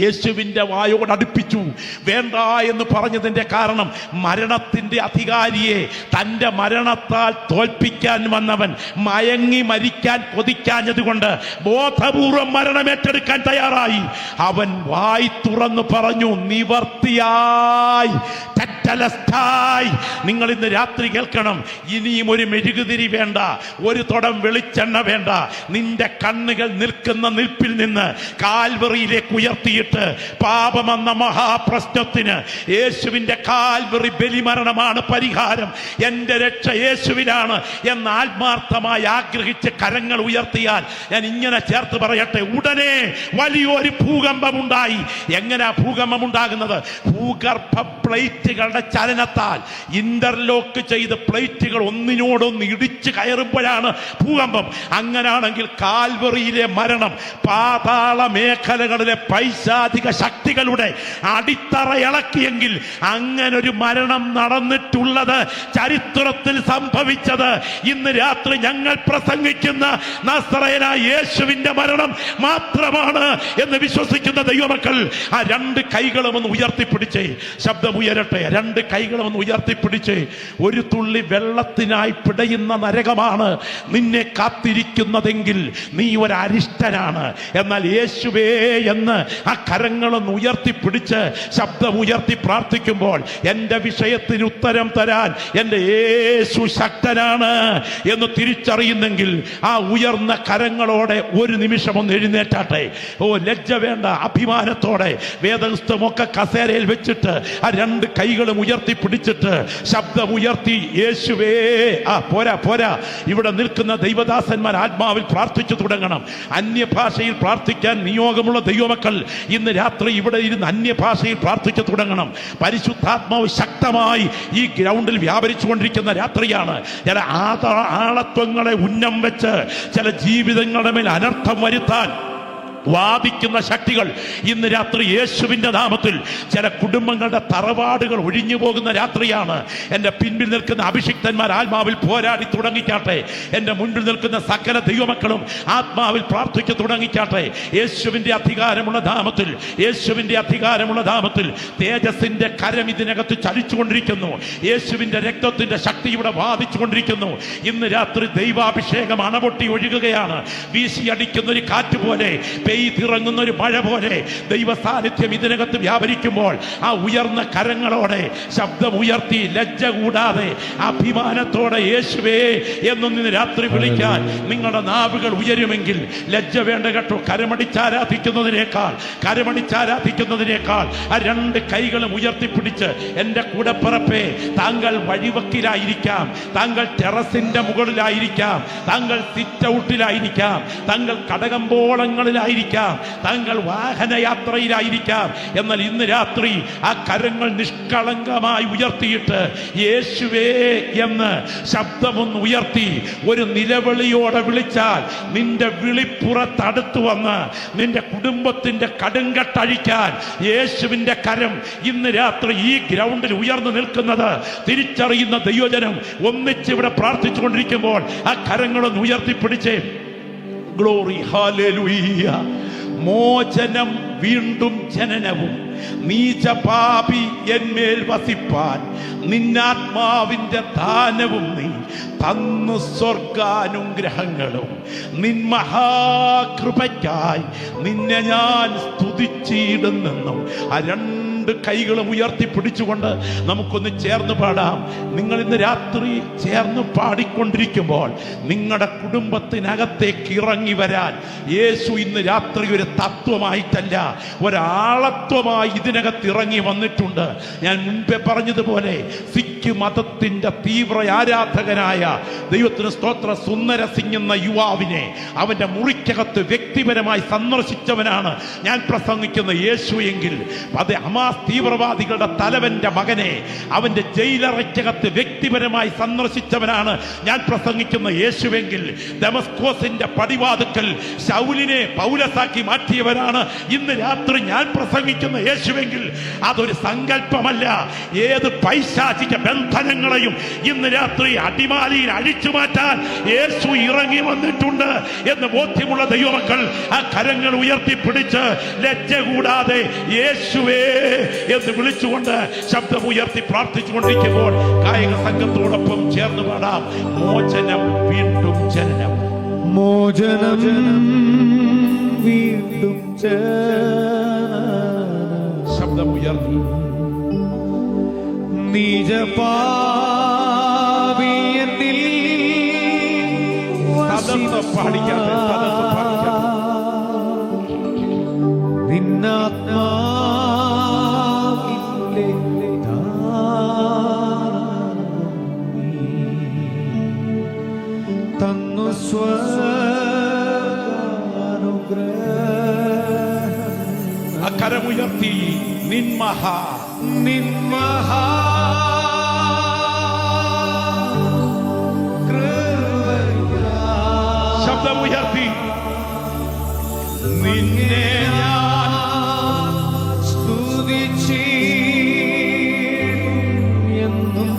[SPEAKER 1] യേശുവിൻ്റെ വായോട് അടുപ്പിച്ചു. വേണ്ട എന്ന് പറഞ്ഞതിൻ്റെ കാരണം മരണത്തിൻ്റെ അധികാരിയെ തൻ്റെ മരണത്താൽ തോൽപ്പിക്കാൻ വന്നവൻ മയങ്ങി മരിക്കാൻ കൊതിക്കാഞ്ഞതുകൊണ്ട് ബോധപൂർവം മരണം ഏറ്റെടുക്കാൻ തയ്യാറായി. അവൻ വായി തുറന്നു പറഞ്ഞു, നിവർത്തിയായി, തെറ്റലസ്ഥായി. നിങ്ങൾ ഇന്ന് രാത്രി കേൾക്കണം, ഇനിയും ഒരു മെഴുകുതിരി വേണ്ട, ഒരു തുടം വെളിച്ചെണ്ണ വേണ്ട. നിന്റെ കണ്ണുകൾ നിൽക്കുന്ന നിൽപ്പിൽ നിന്ന് കാൽവറിയിലേക്ക് ഉയർത്തി പാപമെന്ന മഹാപ്രശ്നത്തിന് യേശുവിന്റെ കാൽവറി ബലിമരണമാണ് പരിഹാരം. എന്റെ രക്ഷ യേശുവിനാണ് എന്ന് ആത്മാർത്ഥമായി ആഗ്രഹിച്ച് കരങ്ങൾ ഉയർത്തിയാൽ ഞാൻ ഇങ്ങനെ ചേർത്ത് പറയട്ടെ, ഉടനെ വലിയൊരു ഭൂകമ്പമുണ്ടായി. എങ്ങനെയാ ഭൂകമ്പം ഉണ്ടാകുന്നത്? ഭൂഗർഭ പ്ലേറ്റുകളുടെ ചലനത്താൽ ഇന്റർലോക്ക് ചെയ്ത് പ്ലേറ്റുകൾ ഒന്നിനോടൊന്ന് ഇടിച്ചു കയറുമ്പോഴാണ് ഭൂകമ്പം. അങ്ങനാണെങ്കിൽ കാൽവറിയിലെ മരണം പാതാള മേഖലകളിലെ പൈശാചിക ശക്തികളുടെ അടിത്തറ ഇളക്കിയെങ്കിൽ അങ്ങനൊരു മരണം നടന്നിട്ടുള്ളത് ചരിത്രത്തിൽ സംഭവിച്ചത് ഇന്ന് രാത്രി ഞങ്ങൾ പ്രസംഗിക്കുന്ന നസറേയനായ യേശുവിന്റെ മരണം മാത്രമാണ് എന്ന് വിശ്വസിക്കുന്ന ദൈവമക്കൾ ആ രണ്ട് കൈകളും ഒന്ന് ഉയർത്തിപ്പിടിച്ചേ. ശബ്ദം ഉയരട്ടെ. രണ്ട് കൈകളും ഒന്ന് ഉയർത്തിപ്പിടിച്ചേ. ഒരു തുള്ളി വെള്ളത്തിനായി പിടയുന്ന നരകമാണ് നിന്നെ കാത്തിരിക്കുന്നതെങ്കിൽ നീ ഒരു അരിഷ്ടനാണ്. എന്നാൽ യേശുവേ എന്ന് ആ കരങ്ങളൊന്ന് ഉയർത്തിപ്പിടിച്ച് ശബ്ദം ഉയർത്തി പ്രാർത്ഥിക്കുമ്പോൾ എൻ്റെ വിഷയത്തിന് ഉത്തരം തരാൻ എൻ്റെ യേശു ശക്തനാണ് എന്ന് തിരിച്ചറിയുന്നെങ്കിൽ ആ ഉയർന്ന കരങ്ങളോടെ ഒരു നിമിഷം ഒന്ന് എഴുന്നേറ്റാട്ടെ. ഓ, ലജ്ജ വേണ്ട, അഭിമാനത്തോടെ വേദപുസ്തകമൊക്കെ കസേരയിൽ വെച്ചിട്ട് ആ രണ്ട് കൈകളും ഉയർത്തിപ്പിടിച്ചിട്ട് ശബ്ദം ഉയർത്തി, യേശുവേ. പോരാ, ഇവിടെ നിൽക്കുന്ന ദൈവദാസന്മാർ ആത്മാവിൽ പ്രാർത്ഥിച്ചു തുടങ്ങണം. അന്യഭാഷയിൽ പ്രാർത്ഥിക്കാൻ നിയോഗമുള്ള ദൈവമക്കൾ ഇന്ന് രാത്രി ഇവിടെ ഇരുന്ന് അന്യഭാഷയിൽ പ്രാർത്ഥിച്ചു തുടങ്ങണം. പരിശുദ്ധാത്മാവ് ശക്തമായി ഈ ഗ്രൗണ്ടിൽ വ്യാപരിച്ചു കൊണ്ടിരിക്കുന്ന രാത്രിയാണ്. ചില ആളത്വങ്ങളെ ഉന്നം വെച്ച് ചില ജീവിതങ്ങളുടെ മേൽ അനർത്ഥം വരുത്താൻ വാദിക്കുന്ന ശക്തികൾ ഇന്ന് രാത്രി യേശുവിൻ്റെ നാമത്തിൽ ചില കുടുംബങ്ങളുടെ തറവാടുകൾ ഒഴിഞ്ഞു പോകുന്ന രാത്രിയാണ്. എൻ്റെ പിൻപിൽ നിൽക്കുന്ന അഭിഷിക്തന്മാർ ആത്മാവിൽ പോരാടി തുടങ്ങിക്കാട്ടെ. എൻ്റെ മുൻപിൽ നിൽക്കുന്ന സകല ദൈവമക്കളും ആത്മാവിൽ പ്രാർത്ഥിച്ചു തുടങ്ങിക്കാട്ടെ. യേശുവിൻ്റെ അധികാരമുള്ള നാമത്തിൽ, യേശുവിൻ്റെ അധികാരമുള്ള നാമത്തിൽ തേജസ്സിൻ്റെ കരം ഇതിനകത്ത് ചലിച്ചുകൊണ്ടിരിക്കുന്നു. യേശുവിൻ്റെ രക്തത്തിൻ്റെ ശക്തി ഇവിടെ വാദിച്ചുകൊണ്ടിരിക്കുന്നു. ഇന്ന് രാത്രി ദൈവാഭിഷേകം അണപൊട്ടി ഒഴുകുകയാണ്. വീശിയടിക്കുന്ന ഒരു കാറ്റ് പോലെ, പെയ്തിറങ്ങുന്ന ഒരു മഴ പോലെ ദൈവ സാന്നിധ്യം ഇതിനകത്ത് വ്യാപരിക്കുമ്പോൾ ആ ഉയർന്ന കരങ്ങളോടെ ശബ്ദം ഉയർത്തി ലജ്ജ കൂടാതെ അഭിമാനത്തോടെ യേശുവേ എന്നൊന്നിന് രാത്രി വിളിക്കാൻ നിങ്ങളുടെ നാവുകൾ ഉയരുമെങ്കിൽ ലജ്ജ വേണ്ട കേട്ടോ. കരമടിച്ചാരാധിക്കുന്നതിനേക്കാൾ ആ രണ്ട് കൈകളും ഉയർത്തിപ്പിടിച്ച്, എൻ്റെ കൂടപ്പിറപ്പേ, താങ്കൾ വഴിവക്കിലായിരിക്കാം, താങ്കൾ ടെറസിന്റെ മുകളിലായിരിക്കാം, താങ്കൾ സിറ്റ് ഔട്ടിലായിരിക്കാം, താങ്കൾ കടകമ്പോളങ്ങളിലായിരിക്കാം, താങ്കൾ വാഹനയാത്രയിലായിരിക്കാം. എന്നാൽ ഇന്ന് രാത്രി ആ കരങ്ങൾ നിഷ്കളങ്കമായി ഉയർത്തിയിട്ട് യേശുവേ എന്ന് ശബ്ദമൊന്ന് ഉയർത്തി ഒരു നിലവിളിയോടെ വിളിച്ചാൽ നിന്റെ വിളിപ്പുറത്തടുത്തു വന്ന് നിന്റെ കുടുംബത്തിന്റെ കടുങ്കട്ടഴിക്കാൻ യേശുവിന്റെ കരം ഇന്ന് രാത്രി ഈ ഗ്രൗണ്ടിൽ ഉയർന്നു നിൽക്കുന്നത് തിരിച്ചറിയുന്ന ദൈവജനം ഒന്നിച്ചിവിടെ പ്രാർത്ഥിച്ചുകൊണ്ടിരിക്കുമ്പോൾ ആ കരങ്ങളൊന്ന് ഉയർത്തിപ്പിടിച്ചേ. Glory, hallelujah. മോചനം, വീണ്ടും ജനനവും, നീചപാപി എന്മേൽ വസിപ്പാൻ നിന്നാത്മാവിന്റെ ദാനവും നീ തന്നു, സ്വർഗാനുഗ്രഹങ്ങളും നിൻ മഹാകൃപയ്ക്കായി നിന്നെ ഞാൻ സ്തുതിച്ചിടുന്നെന്നും ആ രണ്ട് കൈകളും ഉയർത്തിപ്പിടിച്ചുകൊണ്ട് നമുക്കൊന്ന് ചേർന്ന് പാടാം. നിങ്ങൾ ഇന്ന് രാത്രി ചേർന്ന് പാടിക്കൊണ്ടിരിക്കുമ്പോൾ നിങ്ങളുടെ കുടുംബത്തിനകത്തേക്ക് ഇറങ്ങി വരാൻ യേശു ഇന്ന് രാത്രി ഒരു തത്വമായിട്ടല്ല, ഒരാളത്വമായി ഇതിനകത്ത് ഇറങ്ങി വന്നിട്ടുണ്ട്. ഞാൻ മുൻപേ പറഞ്ഞതുപോലെ സിഖ് മതത്തിന്റെ തീവ്ര ആരാധകനായ ദൈവത്തിന് സ്തോത്ര സുന്ദര സിംഗ് എന്ന യുവാവിനെ അവന്റെ മുറിക്കകത്ത് വ്യക്തിപരമായി സന്ദർശിച്ചവനാണ് ഞാൻ പ്രസംഗിക്കുന്ന യേശു. എങ്കിൽ അത് ഹമാസ് ഹമാസ് തീവ്രവാദികളുടെ തലവന്റെ മകനെ അവന്റെ ജയിലറയ്ക്കകത്ത് വ്യക്തിപരമായി സന്ദർശിച്ചവനാണ് ഞാൻ പ്രസംഗിക്കുന്ന യേശുവെങ്കിൽ, ദമസ്കോസിന്റെ പടിവാതുക്കൽ ശൗലിനെ പൗലസാക്കി മാറ്റിയവനാണ് ഇന്ന് രാത്രി ഞാൻ പ്രസംഗിക്കുന്ന യേശുവെങ്കിൽ, അതൊരു സങ്കല്പമല്ല. ഏത് പൈശാചിക ബന്ധനങ്ങളെയും ഇന്ന് രാത്രി അടിമാലിയിൽ അഴിച്ചു മാറ്റാൻ യേശു ഇറങ്ങി വന്നിട്ടുണ്ട് എന്ന് ബോധ്യമുള്ള ദൈവമക്കൾ ആ കരങ്ങൾ ഉയർത്തിപ്പിടിച്ച് ലജ്ജ കൂടാതെ യേശുവേ എന്ന് വിളിച്ചുകൊണ്ട് ശബ്ദം ഉയർത്തി പ്രാർത്ഥിച്ചുകൊണ്ടിരിക്കുമ്പോൾ കായിക സംഘത്തോടൊപ്പം ചേർന്ന് പാടാം. മോചനം വീണ്ടും ജനനം,
[SPEAKER 3] മോചനം വീണ്ടും
[SPEAKER 1] ശബ്ദം ഉയർത്തി.
[SPEAKER 3] നിജപാവിയനിൽ
[SPEAKER 1] സദസ്സ് പാടിക്കാതെ, സദസ്സ് പാടിക്കാതെ.
[SPEAKER 3] നിന്നാത്മാവിലെ തന്നു സ്വനുഗ്രഹം.
[SPEAKER 1] അക്കരമുയർത്തി നിന്മഹാ
[SPEAKER 3] നിന്മഹാ
[SPEAKER 1] ശബ്ദമുയർത്തി നിന്നെ
[SPEAKER 3] ഞാൻ സ്തുതിച്ചിടും എന്നും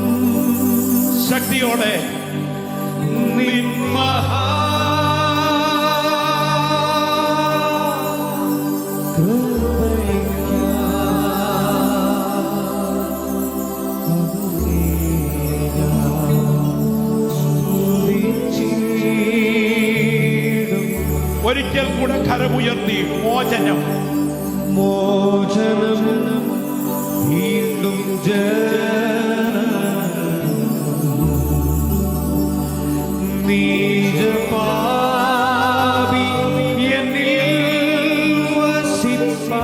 [SPEAKER 1] ശക്തിയോടെ
[SPEAKER 3] നിന്മഹാ
[SPEAKER 1] ഒരിക്കൽ കൂടെ കരമുയർത്തി മോചനം,
[SPEAKER 3] മോചനം വീണ്ടും നീജപാപി എന്നിൽ വസിപ്പാ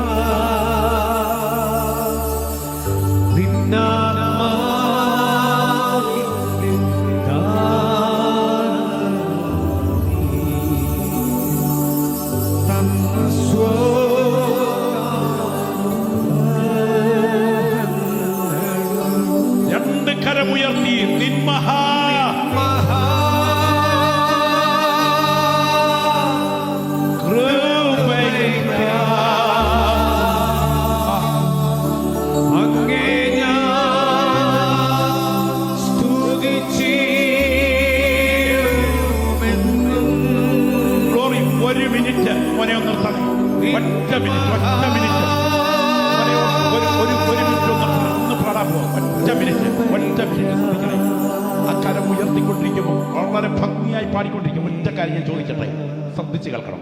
[SPEAKER 3] നിന്നാത്മാവിൽ തന്ന
[SPEAKER 1] രണ്ട് കരമുയർത്തി നിന്മഹാ
[SPEAKER 3] അങ്ങേ ഞാൻ സ്തുതിച്ചിടുമെന്നും.
[SPEAKER 1] ഗ്ലോറി. ഒരു മിനിറ്റ് മോനെ ഒന്ന് നിർത്തണേ. ഒറ്റ മിനിറ്റ്, ഒറ്റ മിനിറ്റ് മോനെ, ഒരു മിനിറ്റ് ഒന്ന് പാടാൻ പോവാം. ഒറ്റ മിനിറ്റ്, ഒറ്റ മിനിറ്റ് ശ്രദ്ധിക്കണേ. ആ കരം ഉയർത്തിക്കൊണ്ടിരിക്കുമ്പോൾ വളരെ ഭംഗിയായി പാടിക്കൊണ്ടിരിക്കും. ഒറ്റ കാര്യം ഞാൻ ചോദിക്കട്ടെ, ശ്രദ്ധിച്ച് കേൾക്കണം.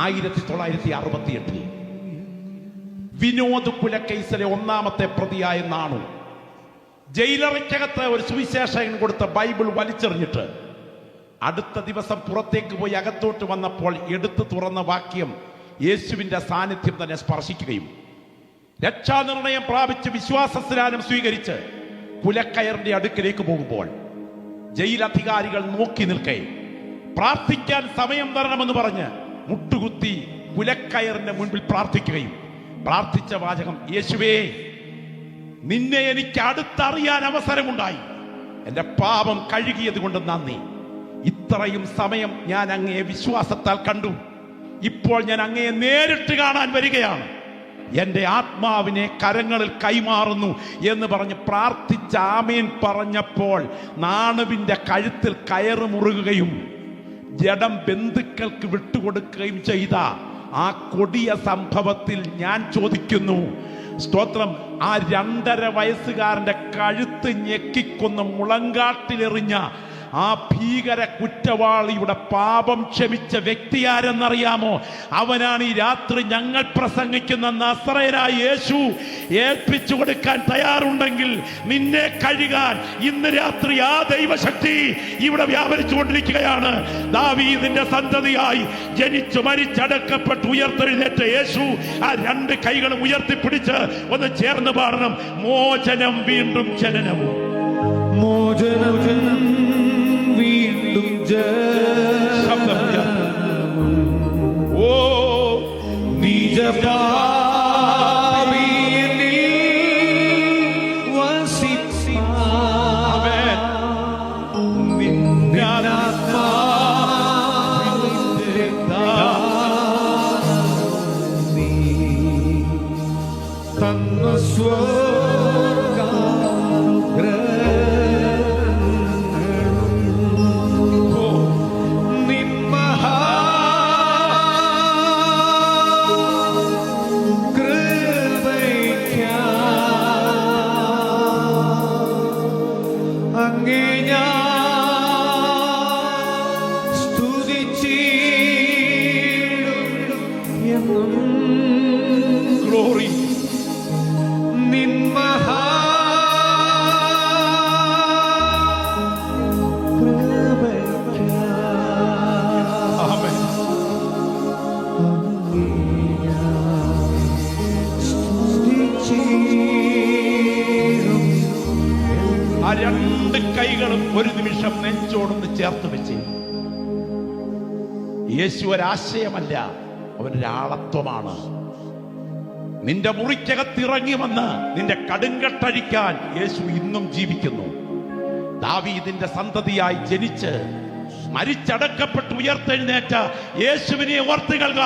[SPEAKER 1] 1968 വിനോദ് പുലക്കൈസിലെ ഒന്നാമത്തെ പ്രതിയായ നാണു ജയിലറയ്ക്കകത്ത് ഒരു സുവിശേഷകൻ കൊടുത്ത ബൈബിൾ വലിച്ചെറിഞ്ഞിട്ട് അടുത്ത ദിവസം പുറത്തേക്ക് പോയി അകത്തോട്ട് വന്നപ്പോൾ എടുത്തു തുറന്ന വാക്യം യേശുവിന്റെ സാന്നിധ്യം തന്നെ സ്പർശിക്കുകയും രക്ഷാനിർണയം പ്രാപിച്ച് വിശ്വാസസ്നാനം സ്വീകരിച്ച് പുലക്കയറിന്റെ അടുക്കിലേക്ക് പോകുമ്പോൾ ജയിലധികാരികൾ നോക്കി നിൽക്കെ പ്രാർത്ഥിക്കാൻ സമയം തരണമെന്ന് പറഞ്ഞ് മുട്ടുകുത്തി പുലക്കയറിന്റെ മുൻപിൽ പ്രാർത്ഥിക്കുകയും പ്രാർത്ഥിച്ച വാചകം, യേശുവേ നിന്നെ എനിക്ക് അടുത്തറിയാൻ അവസരമുണ്ടായി, എന്റെ പാപം കഴുകിയത് കൊണ്ട് നന്ദി. ഇത്രയും സമയം ഞാൻ അങ്ങയെ വിശ്വാസത്താൽ കണ്ടു, ഇപ്പോൾ ഞാൻ അങ്ങയെ നേരിട്ട് കാണാൻ വരികയാണ്, എന്റെ ആത്മാവിനെ കരങ്ങളിൽ കൈമാറുന്നു എന്ന് പറഞ്ഞ് പ്രാർത്ഥിച്ച ആമേൻ പറഞ്ഞപ്പോൾ നാണുവിന്റെ കഴുത്തിൽ കയറ് മുറുകുകയും ജഡം ബന്ധുക്കൾക്ക് വിട്ടുകൊടുക്കുകയും ചെയ്ത ആ കൊടിയ സംഭവത്തിൽ ഞാൻ ചോദിക്കുന്നു, സ്തോത്രം, ആ 2.5 വയസ്സുകാരന്റെ കഴുത്ത് ഞെക്കിക്കൊന്ന് മുളങ്കാട്ടിലെറിഞ്ഞ ആ ഭീകര കുറ്റവാളിയുടെ പാപം ക്ഷമിച്ച വ്യക്തി ആരെന്നറിയാമോ? അവനാണ് ഈ രാത്രി ഞങ്ങൾ പ്രസംഗിക്കുന്ന നസറേയനായ യേശു. ഏൽപ്പിച്ചു കൊടുക്കാൻ തയ്യാറുണ്ടെങ്കിൽ നിന്നെ കഴുകാൻ ഇന്ന് രാത്രി ആ ദൈവശക്തി ഇവിടെ വ്യാപരിച്ചു കൊണ്ടിരിക്കുകയാണ്. ദാവീദിന്റെ സന്തതിയായി ജനിച്ചു മരിച്ചടക്കപ്പെട്ട് ഉയർത്തെഴുന്നേറ്റ യേശു ആ 2 കൈകളും ഉയർത്തിപ്പിടിച്ച് ഒന്ന് ചേർന്ന് പാടണം. മോചനം വീണ്ടും ജനനം,
[SPEAKER 3] മോചനം വീണ്ടും
[SPEAKER 1] ശബ്ദം ഉയർത്തി. ഓ
[SPEAKER 3] നിജപാപിയനിൽ
[SPEAKER 1] ഒരു നിമിഷം നെഞ്ചോടൊന്ന് ചേർത്ത് വെച്ച്. യേശു ഒരാശയമല്ല, അവനൊരാളത്വമാണ്. നിന്റെ മുറിക്കകത്തിറങ്ങി വന്ന് നിന്റെ കടുങ്കട്ടഴിക്കാൻ യേശു ഇന്നും ജീവിക്കുന്നു. ദാവീദിന്റെ സന്തതിയായി ജനിച്ച് മരിച്ചടക്കപ്പെട്ട് ഉയർത്തെഴുന്നേറ്റ യേശുവിനെ ഓർത്തുകൊള്ളുക.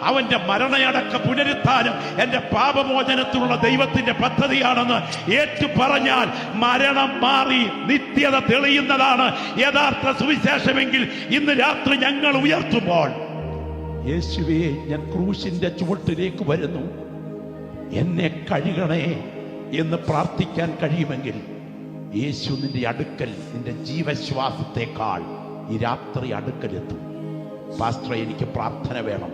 [SPEAKER 1] അവന്റെ മരണയടക്ക പുനരുത്ഥാനം എന്റെ പാപമോചനത്തിലുള്ള ദൈവത്തിന്റെ പദ്ധതിയാണെന്ന് ഏറ്റു പറഞ്ഞാൽ മരണം മാറി നിത്യത തെളിയുന്നതാണ് യഥാർത്ഥ സുവിശേഷമെങ്കിൽ ഇന്ന് രാത്രി ഞങ്ങൾ ഉയർത്തുമ്പോൾ, യേശുവേ ഞാൻ ക്രൂശിന്റെ ചുവട്ടിലേക്ക് വരുന്നു, എന്നെ കഴുകണേ എന്ന് പ്രാർത്ഥിക്കാൻ കഴിയുമെങ്കിൽ യേശു നിന്റെ അടുക്കൽ നിന്റെ ജീവശ്വാസത്തെക്കാൾ ഈ രാത്രി അടുക്കലെത്തും. പാസ്റ്ററെ, എനിക്ക് പ്രാർത്ഥന വേണം,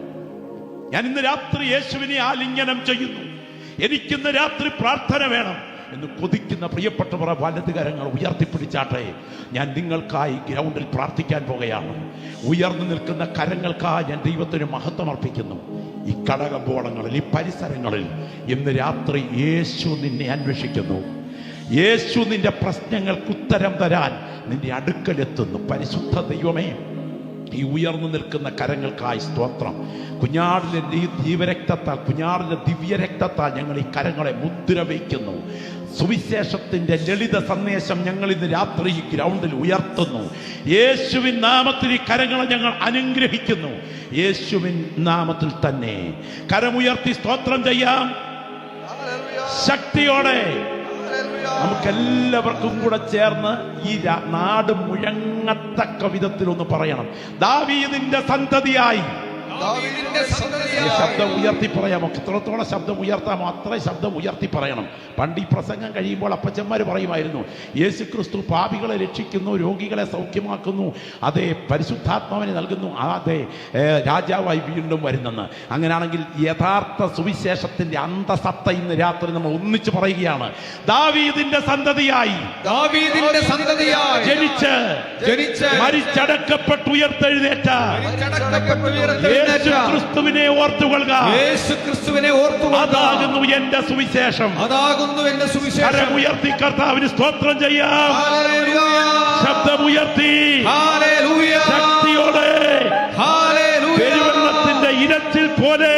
[SPEAKER 1] ഞാൻ ഇന്ന് രാത്രി യേശുവിനെ ആലിംഗനം ചെയ്യുന്നു, എനിക്കിന്ന് രാത്രി പ്രാർത്ഥന വേണം എന്ന് കൊതിക്കുന്ന പ്രിയപ്പെട്ടവർ വലതുകരങ്ങൾ ഉയർത്തിപ്പിടിച്ചാട്ടെ. ഞാൻ നിങ്ങൾക്കായി ഗ്രൗണ്ടിൽ പ്രാർത്ഥിക്കാൻ പോകുകയാണ്. ഉയർന്നു നിൽക്കുന്ന കരങ്ങൾക്കായി ഞാൻ ദൈവത്തിന് മഹത്വം അർപ്പിക്കുന്നു. ഈ കടകമ്പോളങ്ങളിൽ, ഈ പരിസരങ്ങളിൽ ഇന്ന് രാത്രി യേശു നിന്നെ അന്വേഷിക്കുന്നു. യേശു നിന്റെ പ്രശ്നങ്ങൾക്ക് ഉത്തരം തരാൻ നിന്റെ അടുക്കലെത്തുന്നു. പരിശുദ്ധ ദൈവമേ, ഈ ഉയർന്നു നിൽക്കുന്ന കരങ്ങൾക്കായി സ്തോത്രം. കുഞ്ഞാടിന്റെ ജീവരക്തത്താൽ, കുഞ്ഞാടിന്റെ ദിവ്യരക്തത്താൽ ഞങ്ങൾ ഈ കരങ്ങളെ മുദ്ര വയ്ക്കുന്നു. സുവിശേഷത്തിന്റെ ലളിത സന്ദേശം ഞങ്ങൾ ഇന്ന് രാത്രി ഈ ഗ്രൗണ്ടിൽ ഉയർത്തുന്നു. യേശുവിൻ നാമത്തിൽ ഈ കരങ്ങളെ ഞങ്ങൾ അനുഗ്രഹിക്കുന്നു. യേശുവിൻ നാമത്തിൽ തന്നെ കരമുയർത്തി സ്തോത്രം ചെയ്യാം ശക്തിയോടെ. നമുക്കെല്ലാവർക്കും കൂടെ ചേർന്ന് ഈ നാട് മുഴങ്ങത്തക്ക വിധത്തിൽ ഒന്ന് പറയണം. ദാവീദിന്റെ സന്തതിയായി. ശബ്ദം ഉയർത്തി പറയാമോ? എത്രത്തോളം ശബ്ദം ഉയർത്താമോ അത്രയും ശബ്ദം ഉയർത്തി പറയണം. പണ്ട് ഈ പ്രസംഗം കഴിയുമ്പോൾ അപ്പച്ചന്മാർ പറയുമായിരുന്നു, യേശു ക്രിസ്തു പാപികളെ രക്ഷിക്കുന്നു, രോഗികളെ സൗഖ്യമാക്കുന്നു, അതേ പരിശുദ്ധാത്മാവിനെ നൽകുന്നു, അതേ രാജാവായി വീണ്ടും വരുന്നെന്ന്. അങ്ങനെയാണെങ്കിൽ യഥാർത്ഥ സുവിശേഷത്തിന്റെ അന്തസത്ത ഇന്ന് രാത്രി നമ്മൾ ഒന്നിച്ച് പറയുകയാണ്. ദാവീദിന്റെ സന്തതിയായി,
[SPEAKER 3] ദാവീദിന്റെ സന്തതിയായി
[SPEAKER 1] ജനിച്ച് മരിച്ചടക്കപ്പെട്ട് ഉയർത്തെഴുന്നേറ്റ ക്രിസ്തുവിനെ ഓർത്തുകൊള്ളുക. അതാകുന്നു എന്റെ സുവിശേഷം. കരമുയർത്തി കർത്താവിന് സ്തോത്രം ചെയ്യാം. ശബ്ദമുയർത്തി ശക്തിയോടെ പെരുവെള്ളത്തിന്റെ ഇരച്ചിൽ പോലെ